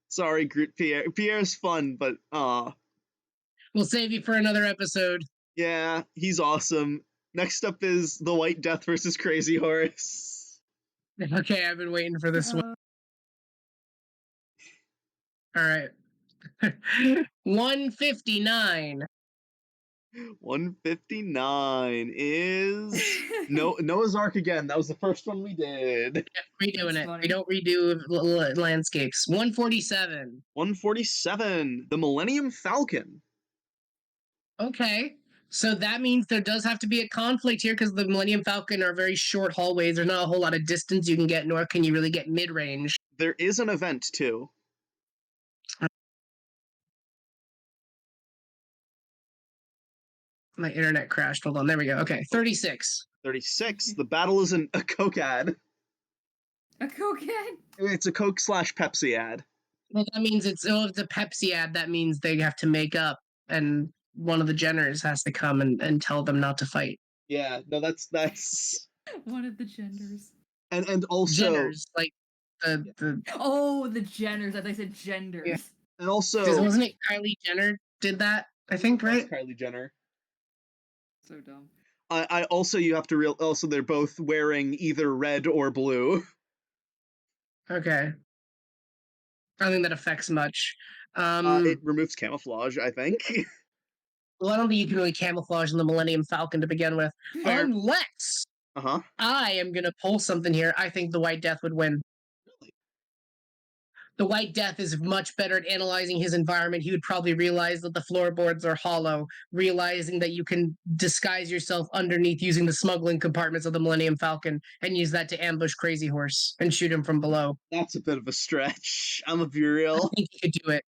Sorry, Groot Pierre. Pierre's fun, but we'll save you for another episode. yeah, he's awesome. Next up is the White Death versus Crazy Horse. Okay, I've been waiting for this one. All right. 159. 159 is Noah's Ark again. That was the first one we did. Yeah, redoing That's it. funny. We don't redo landscapes. 147. 147, the Millennium Falcon. Okay. So that means there does have to be a conflict here because the Millennium Falcon are very short hallways. There's not a whole lot of distance you can get, nor can you really get mid-range. There is an event too. My internet crashed. Hold on. There we go. Okay. 36. 36. The battle is a Coke ad. A cokehead? It's a Coke / Pepsi ad. Well, that means if it's a Pepsi ad, that means they have to make up, and one of the Jenners has to come and tell them not to fight. Yeah, no, that's One of the genders. and also Jenners, like the Oh, the Jenners. I thought I said genders. Yeah. and also wasn't it Kylie Jenner did that? I think, right? Kylie Jenner. So dumb. I also you have to also they're both wearing either red or blue. Okay. I don't think that affects much. It removes camouflage, I think. Well, I don't think you can really camouflage in the Millennium Falcon to begin with. Fair. Unless Uh-huh. I am going to pull something here. I think the White Death would win. Really? The White Death is much better at analyzing his environment. He would probably realize that the floorboards are hollow, realizing that you can disguise yourself underneath using the smuggling compartments of the Millennium Falcon and use that to ambush Crazy Horse and shoot him from below. That's a bit of a stretch. I'm gonna be I real. think he could do it.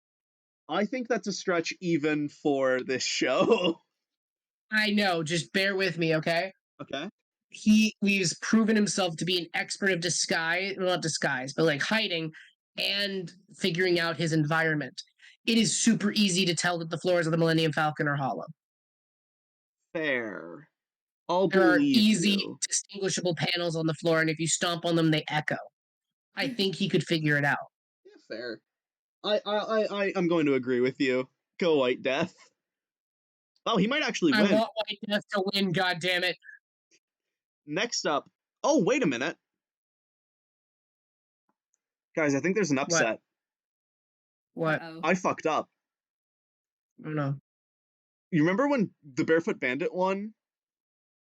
I think that's a stretch even for this show. I know. Just bear with me, okay? Okay. He's proven himself to be an expert of disguise, well, not disguise, but hiding and figuring out his environment. It is super easy to tell that the floors of the Millennium Falcon are hollow. Fair. I'll There are believe easy, you. distinguishable panels on the floor, and if you stomp on them, they echo. I think he could figure it out. Yeah, fair. I'm going to agree with you. Go White Death. Well, he might actually I win. want White Death to win, goddammit. Next up. Oh, wait a minute. Guys, I think there's an upset. What? Uh-oh. I fucked up. Oh no. You remember when the Barefoot Bandit won?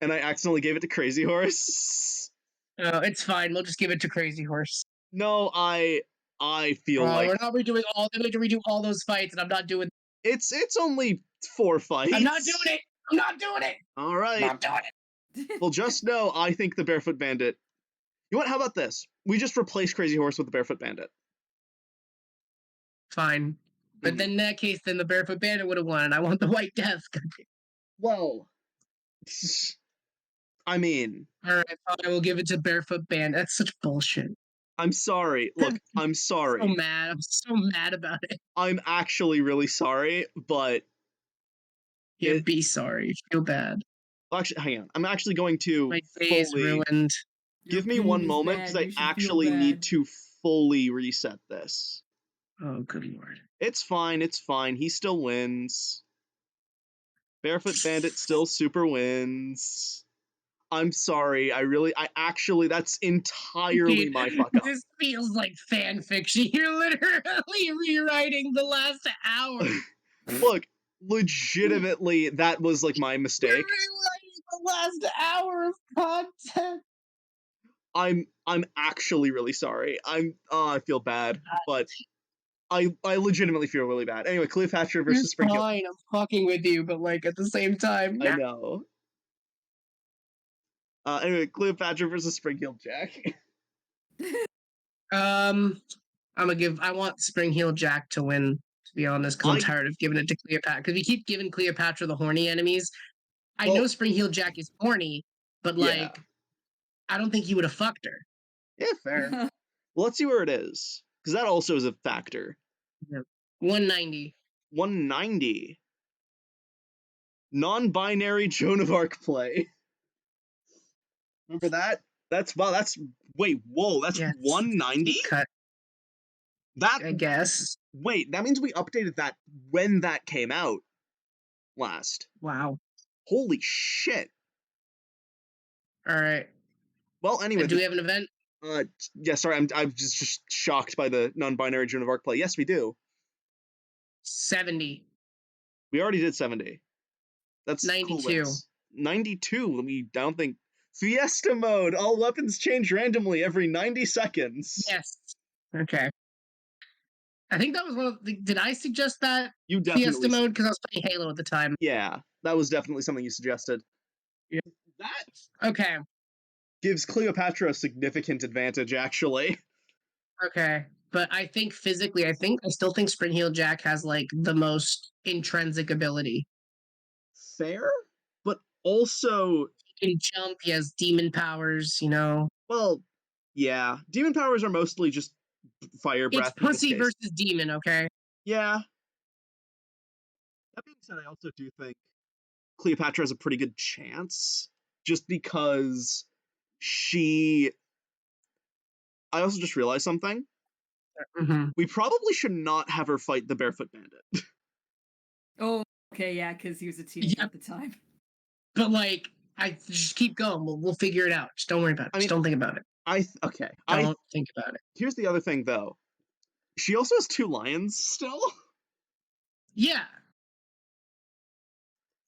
And I accidentally gave it to Crazy Horse? No, it's fine. We'll just give it to Crazy Horse. No, I feel like we're not redoing all. They made to redo all those fights, and I'm not doing. it's only 4 fights. I'm not doing it. I'm not doing it. All I'm right. not doing it. Well, just know I think the Barefoot Bandit. You know what? How about this? We just replace Crazy Horse with the Barefoot Bandit. Fine. But then in that case, then the Barefoot Bandit would have won, and I want the White Death. Well, I mean, All right, fine, I will give it to Barefoot Bandit. That's such bullshit. I'm sorry. Look, I'm sorry. So mad. I'm so mad about it. I'm actually really sorry, but Yeah, be sorry. Feel bad. actually, hang on. I'm actually going to My day is fully ruined. give me Your one pain is moment bad, because I you should feel actually need bad. to fully reset this. Oh, good lord. It's fine. It's fine. He still wins. Barefoot Bandit still super wins. I'm sorry. I actually, that's entirely Dude, my fuck up. this feels like fan fiction. You're literally rewriting the last hour. Look, legitimately, that was like my You're mistake. rewriting the last hour of content. I'm actually really sorry. I feel bad, but I legitimately feel really bad. Anyway, Cleopatra versus It's Spring Hill. fine. I'm fucking with you, but like at the same time, I know. Anyway, Cleopatra versus Spring Hill Jack. I want Spring Heel Jack to win, to be honest, because I'm I- tired of giving it to Cleopatra. Because we keep giving Cleopatra the horny enemies. I Well- know Spring Heel Jack is horny, but Yeah. like, I don't think he would have fucked her. Yeah, fair. Well, let's see where it is, because that also is a factor. 190. 190. Non-binary Joan of Arc play. Remember that? That's wait, whoa, that's Yes. 190? Cut, That I guess. wait, that means we updated that when that came out last. Wow. Holy shit. All right. Well, anyway, Do we have an event? yeah, sorry, I'm just shocked by the non-binary Joan of Arc play. Yes, we do. 70. We already did 70. That's 92. Cool. 92. I don't think Fiesta mode. All weapons change randomly every 90 seconds. Yes. Okay. I think that was one of the. Did I suggest that You definitely Fiesta mode? Because I was playing Halo at the time. Yeah, that was definitely something you suggested. Yeah. That Okay. gives Cleopatra a significant advantage, actually. Okay. But I think physically, I still think Spring Heel Jack has like the most intrinsic ability. Fair, but also, He can jump, he has demon powers, you know. well, yeah, demon powers are mostly just fire breath. It's in this pussy case. versus demon, okay? Yeah. That being said, I also do think Cleopatra has a pretty good chance, just because she. I also just realized something. Mm-hmm. We probably should not have her fight the Barefoot Bandit. Oh, okay, yeah, because he was a teenager Yeah. at the time. But like, I just keep going. We'll figure it out. Just don't worry about it. Just don't think about it. Don't think about it. Here's the other thing, though. She also has 2 lions still. Yeah.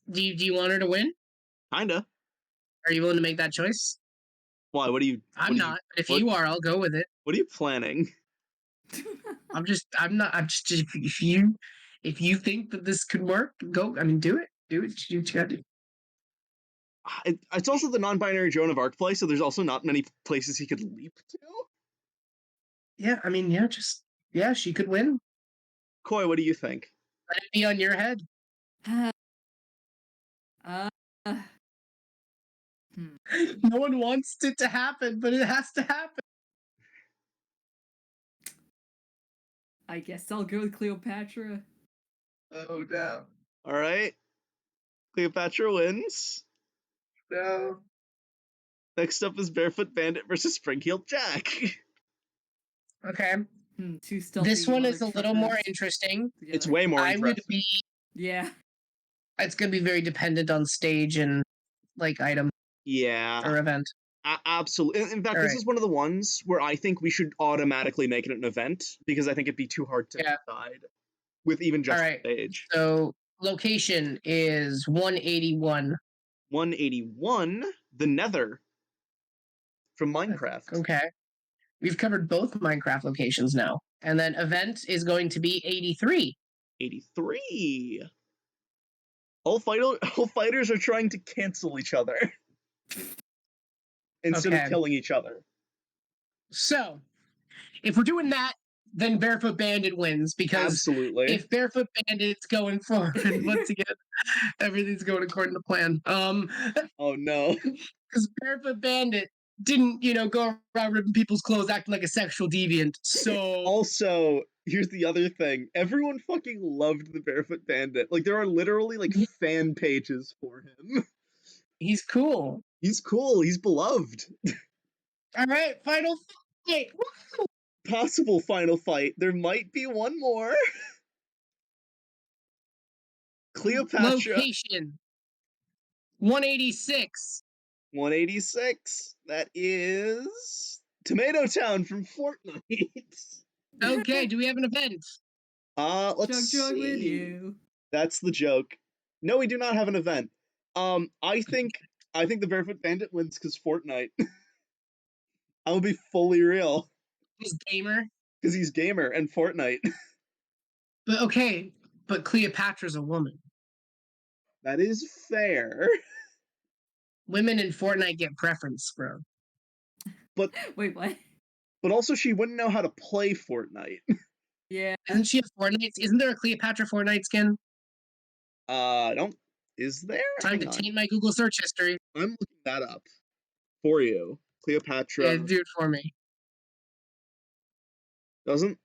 Do you want her to win? Kinda. Are you willing to make that choice? Why? What do you? I'm not. If you are, I'll go with it. What are you planning? I'm just. If you think that this could work, go. I mean, do it. Do it. Do what you gotta do. It's also the non-binary Joan of Arc play, so there's also not many places he could leap to. Yeah. I mean, yeah. She could win. Koi, what do you think? Let it be on your head. No one wants it to happen, but it has to happen. I guess I'll go with Cleopatra. Oh no. All right. Cleopatra wins. No. Next up is Barefoot Bandit versus Spring-Heeled Jack. Okay. Two stealthy This one is a mother little more truckers interesting. together. It's way more I interesting. would be Yeah. It's going to be very dependent on stage and like item Yeah, or event. absolutely. In fact, All this right. is one of the ones where I think we should automatically make it an event because I think it'd be too hard to Yeah. decide with even All just right. the stage. So location is 181. 181, the Nether from Minecraft. Okay. We've covered both Minecraft locations now. And then event is going to be 83. 83. All fighters are trying to cancel each other instead of Okay. killing each other. So, if we're doing that, then Barefoot Bandit wins because Absolutely. if Barefoot Bandit's going forward, once again, everything's going according to plan. Oh no. Because Barefoot Bandit didn't, go around ripping people's clothes, acting like a sexual deviant. So Also, here's the other thing. Everyone fucking loved the Barefoot Bandit. Like, there are literally, like, fan pages for him. he's cool. He's cool. He's beloved. All right, final fight. Possible final fight. There might be one more. Cleopatra. Location 186. 186. That is Tomato Town from Fortnite. Okay, do we have an event? Let's Chug see. with you. That's the joke. No, we do not have an event. I think the Barefoot Bandit wins because Fortnite. I'll be fully real. He's gamer. Because he's gamer and Fortnite. But okay, but Cleopatra's a woman. That is fair. Women in Fortnite get preference, bro. But Wait, what? but also she wouldn't know how to play Fortnite. Yeah. Isn't she a Fortnite? Isn't there a Cleopatra Fortnite skin? I don't. Is there? Time Hang to on. taint my Google search history. I'm looking that up for you. Cleopatra Yeah, do it for me. doesn't.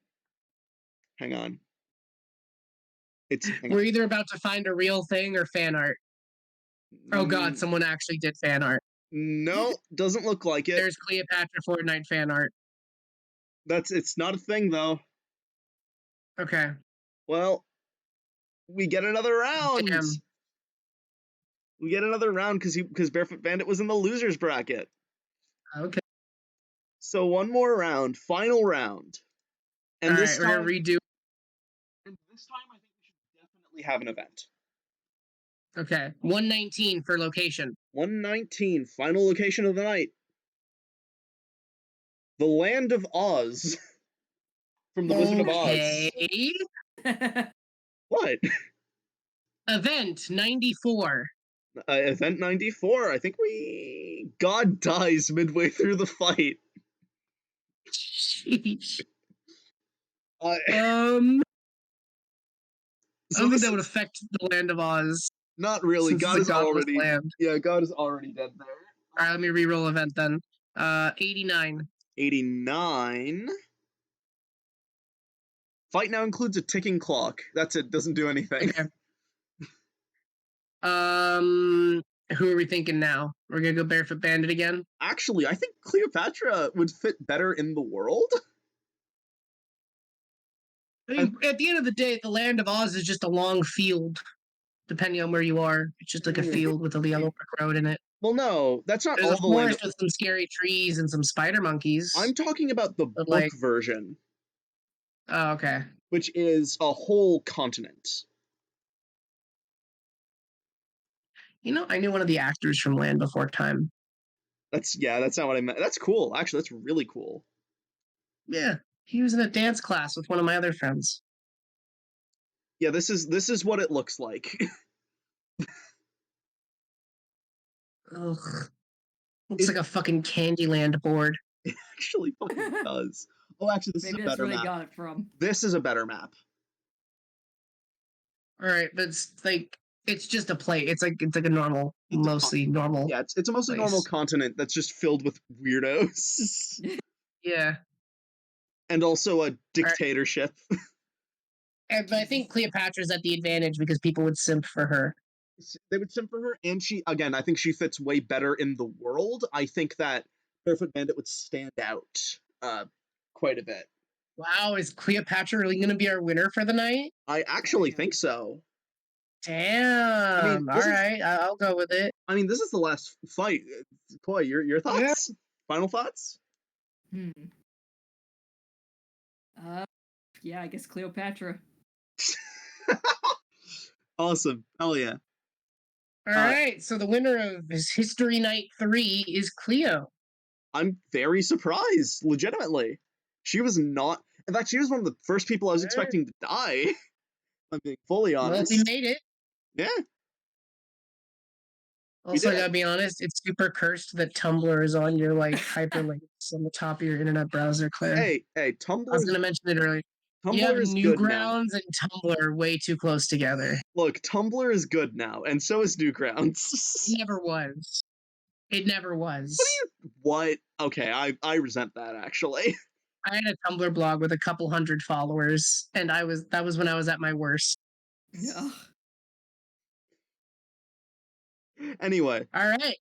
Hang on. We're either about to find a real thing or fan art. Oh god, someone actually did fan art. No, doesn't look like it. There's Cleopatra Fortnite fan art. It's not a thing though. Okay. Well, we get another round. Damn. We get another round because Barefoot Bandit was in the losers bracket. Okay. So one more round, final round. And All this right, time, we're gonna redo. and this time I think we should definitely have an event. Okay. 119 for location. 119, final location of the night. The Land of Oz. From the Wizard of Oz. Okay. What? Event 94. Event 94. I think God dies midway through the fight. Sheesh. So I don't think this that would is affect the Land of Oz. not really. Since God it's is a godless already land. Yeah, God is already dead there. All right, let me reroll event then. 89. 89. Fight now includes a ticking clock. That's it. Doesn't do anything. Okay. Who are we thinking now? We're gonna go Barefoot Bandit again? Actually, I think Cleopatra would fit better in the world. I mean, at the end of the day, the Land of Oz is just a long field, depending on where you are. It's just like a field with a yellow brick road in it. Well, no, that's not There's all a the land. forest with some scary trees and some spider monkeys. I'm talking about the But, book like- version, Oh, okay. which is a whole continent. I knew one of the actors from Land Before Time. That's not what I meant. That's cool. Actually, that's really cool. Yeah, he was in a dance class with one of my other friends. Yeah, this is what it looks like. Ugh. Looks like a fucking Candyland board. It actually fucking does. Oh, actually, this Maybe is a that's better where they map. got it from. This is a better map. All right, but it's just a play. It's like a normal, mostly normal. Yeah, it's a mostly normal place. continent that's just filled with weirdos. Yeah. And also a dictatorship. But I think Cleopatra's at the advantage because people would simp for her. They would simp for her, and I think she fits way better in the world. I think that Barefoot Bandit would stand out quite a bit. Wow, is Cleopatra really going to be our winner for the night? I actually Yeah. think so. Damn. All right, I'll go with it. I mean, this is the last fight. Koi, your thoughts? Final thoughts? Hmm. Yeah, I guess Cleopatra. Awesome. Hell yeah. All right, so the winner of his History Night 3 is Cleo. I'm very surprised, legitimately. She was not. In fact, she was one of the first people I was expecting to die. I'm being fully Well, honest. we made it. Yeah. Also, I did. gotta be honest, it's super cursed that Tumblr is on your like hyperlinks on the top of your internet browser, Claire. Hey, I was Tumblr gonna mention it earlier. You have is good now. Newgrounds and Tumblr way too close together. Look, Tumblr is good now, and so is Newgrounds. It never was. It never was. What? Okay, I resent that, actually. I had a Tumblr blog with a couple hundred followers, and that was when I was at my worst. No. Anyway. All right.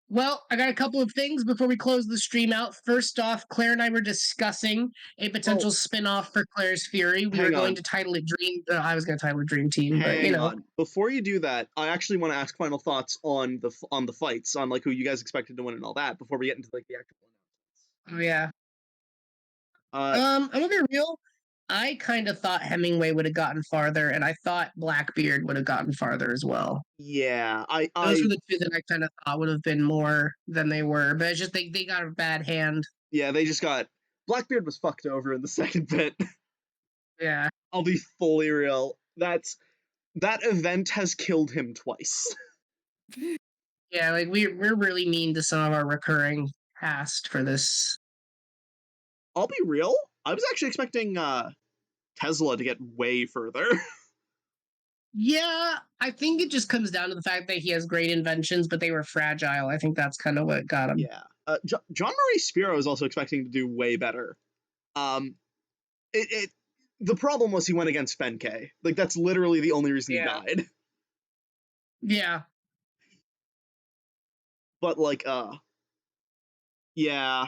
Well, I got a couple of things before we close the stream out. First off, Claire and I were discussing a potential spin-off for Claire's Fury. We were going to title it Dream. I was going to title it Dream Team, but you know. On. Before you do that, I actually want to ask final thoughts on the fights, on like who you guys expected to win and all that before we get into like the actual announcements. Oh yeah. I'm gonna be real. I kind of thought Hemingway would have gotten farther, and I thought Blackbeard would have gotten farther as well. Yeah, those were the two that I kind of thought would have been more than they were, but it's just they got a bad hand. Yeah, they just got Blackbeard was fucked over in the second bit. Yeah, I'll be fully real. That event has killed him twice. Yeah, like we're really mean to some of our recurring cast for this. I'll be real. I was actually expecting Tesla to get way further. Yeah, I think it just comes down to the fact that he has great inventions, but they were fragile. I think that's kind of what got him. Yeah. John Marie Spiro is also expecting to do way better. The problem was he went against Fenke. Like, that's literally the only reason he died. Yeah. But, like, yeah.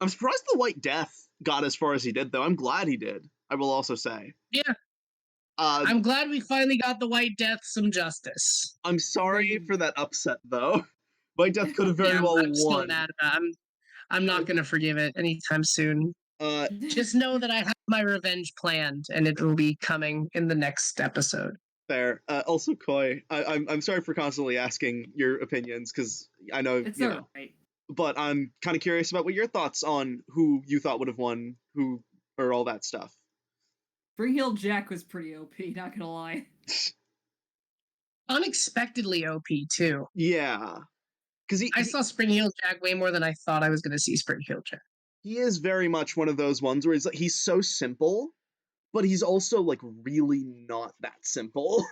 I'm surprised the White Death got as far as he did, though. I'm glad he did, I will also say. Yeah. I'm glad we finally got the White Death some justice. I'm sorry for that upset, though. White Death could have very well I'm won. still mad about it. I'm not going to forgive it anytime soon. Just know that I have my revenge planned, and it will be coming in the next episode. Fair. Also, Koi, I'm sorry for constantly asking your opinions, because I know, it's you know. Right. But I'm kind of curious about what your thoughts on who you thought would have won, or all that stuff. Spring-Heeled Jack was pretty OP, not gonna lie. Unexpectedly OP, too. Yeah. Because I saw Spring-Heeled Jack way more than I thought I was going to see Spring-Heeled Jack. He is very much one of those ones where he's so simple, but he's also, like, really not that simple.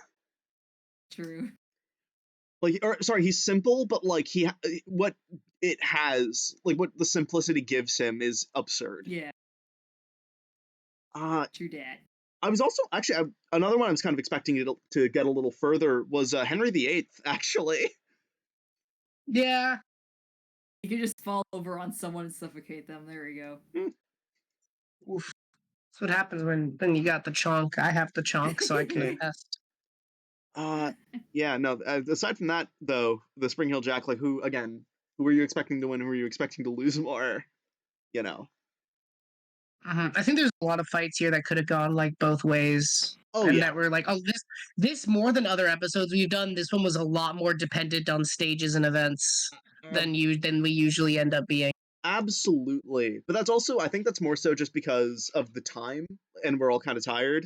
True. He's simple, but, like, what it has, like, what the simplicity gives him is absurd. Yeah. True dat. I was also, actually, another one I was kind of expecting to get a little further was Henry VIII, actually. Yeah. You can just fall over on someone and suffocate them. There you go. Oof. That's what happens when you got the chonk. I have the chonk, so I can test. Yeah, no, aside from that, though, the Spring Hill Jack, like, who were you expecting to win? Who were you expecting to lose more? You know. I think there's a lot of fights here that could have gone, like, both ways. That were like, this more than other episodes we've done, this one was a lot more dependent on stages and events than we usually end up being. Absolutely. But that's also, I think that's more so just because of the time, and we're all kind of tired.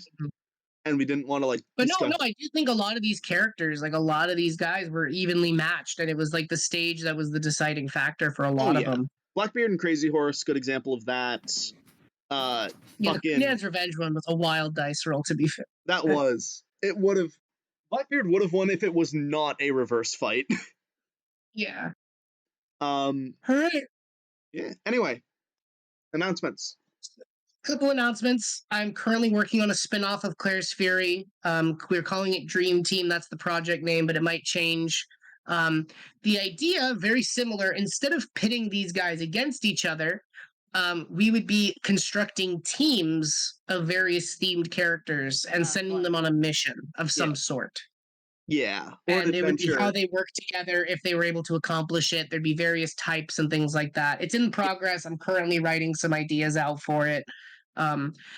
And we didn't want to, like, But no, I do think a lot of these characters, like a lot of these guys were evenly matched, and it was like the stage that was the deciding factor for a lot of them. Blackbeard and Crazy Horse, good example of that. The Queen Anne's Revenge one was a wild dice roll, to be fair. That was. It would have. Blackbeard would have won if it was not a reverse fight. Yeah. All right. Yeah. Anyway, announcements. Couple announcements. I'm currently working on a spin-off of Claire's Fury. We're calling it Dream Team. That's the project name, but it might change. The idea, very similar. Instead of pitting these guys against each other, we would be constructing teams of various themed characters and sending them on a mission of some sort. Yeah, or an and it would be how adventure. they work together if they were able to accomplish it. There'd be various types and things like that. It's in progress. I'm currently writing some ideas out for it.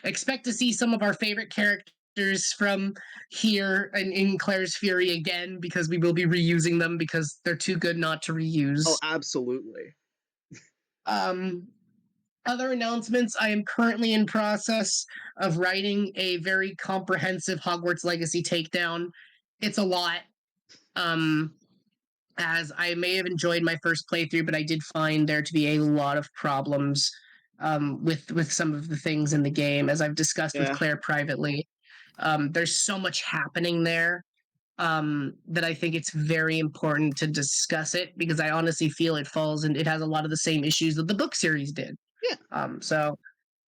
Expect to see some of our favorite characters from here in Claire's Fury again, because we will be reusing them because they're too good not to reuse. Oh, absolutely. Um, Other announcements, I am currently in process of writing a very comprehensive Hogwarts Legacy takedown. It's a lot. Um, as I may have enjoyed my first playthrough, but I did find there to be a lot of problems with some of the things in the game, as I've discussed with Yeah. Claire privately. There's so much happening there that I think it's very important to discuss it, because I honestly feel it falls and it has a lot of the same issues that the book series did. Yeah. So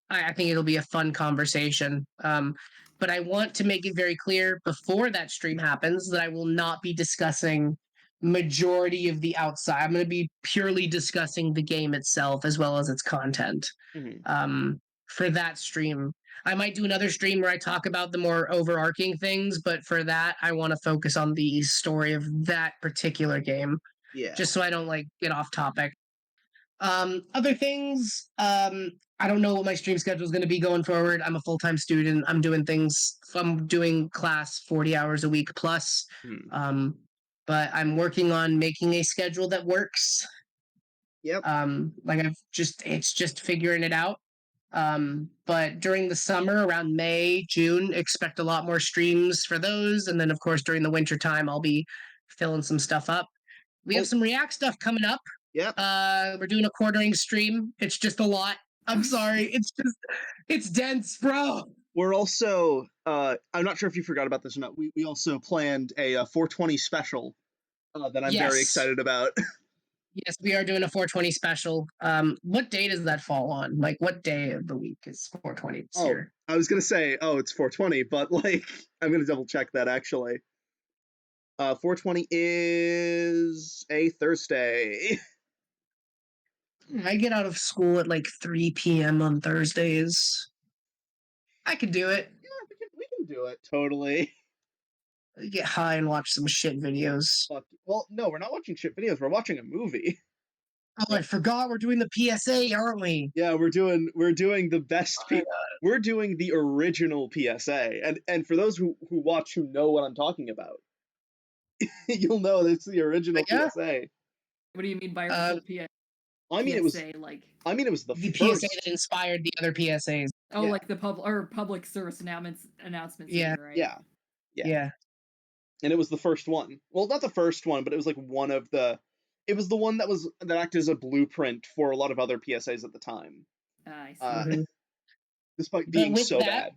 I think it'll be a fun conversation. But I want to make it very clear before that stream happens that I will not be discussing majority of the outside. I'm going to be purely discussing the game itself as well as its content. Mhm. For that stream, I might do another stream where I talk about the more overarching things, but for that, I want to focus on the story of that particular game, Yeah. just so I don't like get off topic. Other things, I don't know what my stream schedule is going to be going forward. I'm a full-time student. I'm doing class 40 hours a week plus. Mhm. But I'm working on making a schedule that works. Yep. Like it's just figuring it out. But during the summer, around May, June, expect a lot more streams for those. And then, of course, during the winter time, I'll be filling some stuff up. We have Oh. some React stuff coming up. Yep. We're doing a quartering stream. It's just a lot. I'm sorry. It's dense, bro. We're also I'm not sure if you forgot about this or not. We also planned a 420 special that I'm very Yes. excited about. Yes, we are doing a 420 special. What day does that fall on? Like, what day of the week is 420 this year? I was gonna say, it's 420, but like I'm gonna double check that actually. 420 is a Thursday. I get out of school at like 3 p.m. on Thursdays. I could do it. Yeah, we can do it totally. Get high and watch some shit videos. Fuck. Well, no, we're not watching shit videos. We're watching a movie. Oh, I forgot we're doing the PSA, aren't we? Yeah, we're doing the best. We're doing the original PSA, and for those who watch who know what I'm talking about, you'll know it's the original PSA. What do you mean by original PSA? I mean, it was like. I mean, it was the PSA first. that inspired the other PSAs. Oh, Yeah. like the public service announcements. Yeah. Right? Yeah. And it was the first one. Well, not the first one, but it was like one of the. It was the one that acted as a blueprint for a lot of other PSAs at the time. I see. Despite being so bad.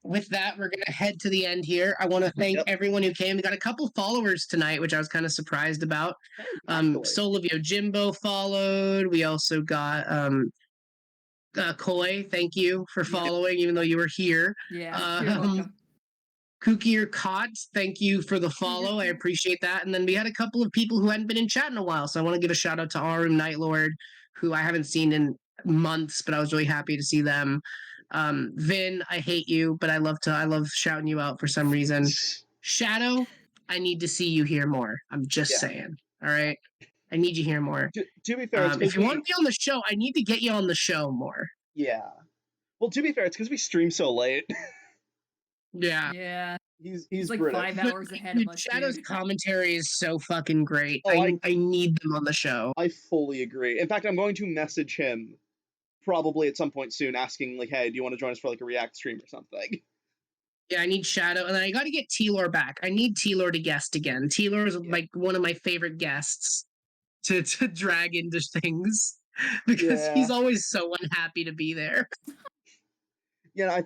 With that, we're going to head to the end here. I want to thank everyone who came. We got a couple followers tonight, which I was kind of surprised about. Solivio Jimbo followed. We also got Koi. Thank you for following, even though you were here. Yeah, you're welcome. Kooky or Cots, thank you for the follow. I appreciate that. And then we had a couple of people who hadn't been in chat in a while. So I want to give a shout out to Arum Nightlord, who I haven't seen in months, but I was really happy to see them. Vin, I hate you, but I love shouting you out for some reason. Shadow, I need to see you here more. I'm just saying. All right. I need you here more. To be fair, if you want to be on the show, I need to get you on the show more. Yeah. Well, to be fair, it's because we stream so late. Yeah. He's like British. 5 hours ahead of us. Shadow's dude. commentary is so fucking great. Oh, I need them on the show. I fully agree. In fact, I'm going to message him probably at some point soon, asking like, "Hey, do you want to join us for like a React stream or something?" Yeah, I need Shadow, and then I got to get T-Lore back. I need T-Lore to guest again. T-Lore is like one of my favorite guests to drag into things because he's always so unhappy to be there. Yeah,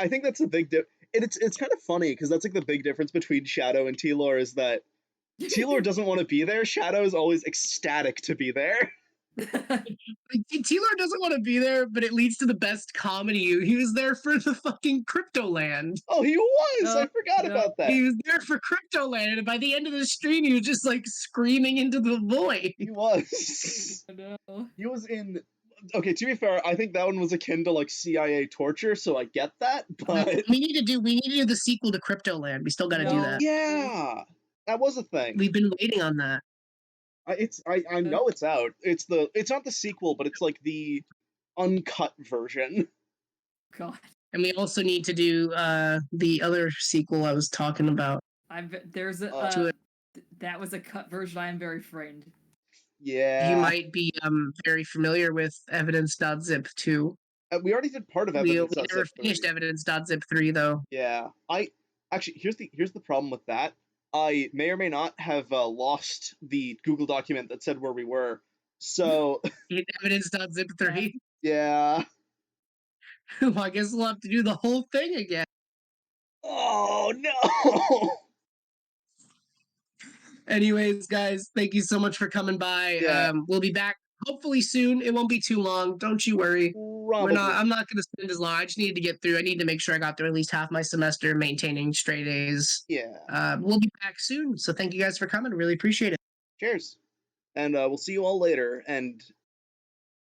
I think that's a big it's kind of funny because that's like the big difference between Shadow and T-Lore is that T-Lore doesn't want to be there. Shadow is always ecstatic to be there. T-Lore doesn't want to be there, but it leads to the best comedy. He was there for the fucking Cryptoland. Oh, he was! I forgot about that. He was there for Cryptoland, and by the end of the stream, he was just like screaming into the void. He was. I know. He was in okay, to be fair, I think that one was akin to like CIA torture, so I get that. But We need to do the sequel to Cryptoland. We still got to do No. that. yeah, that was a thing. We've been waiting on that. I know it's out. It's not the sequel, but it's like the uncut version. God, And we also need to do the other sequel I was talking about. there's to a it. that was a cut version. I am very frightened. Yeah, You might be very familiar with evidence.zip 2. we already did part of We evidence. never finished evidence.zip 3 though. Yeah, I actually here's the problem with that. I may or may not have lost the Google document that said where we were. So Evidence.zip 3. yeah. Well, I guess we'll have to do the whole thing again. Oh no. Anyways, guys, thank you so much for coming by. Yeah. We'll be back hopefully soon. It won't be too long. Don't you worry. Probably. I'm not going to spend as long. I just need to get through. I need to make sure I got through at least half my semester maintaining straight A's. Yeah. We'll be back soon. So thank you guys for coming. Really appreciate it. Cheers. And we'll see you all later. And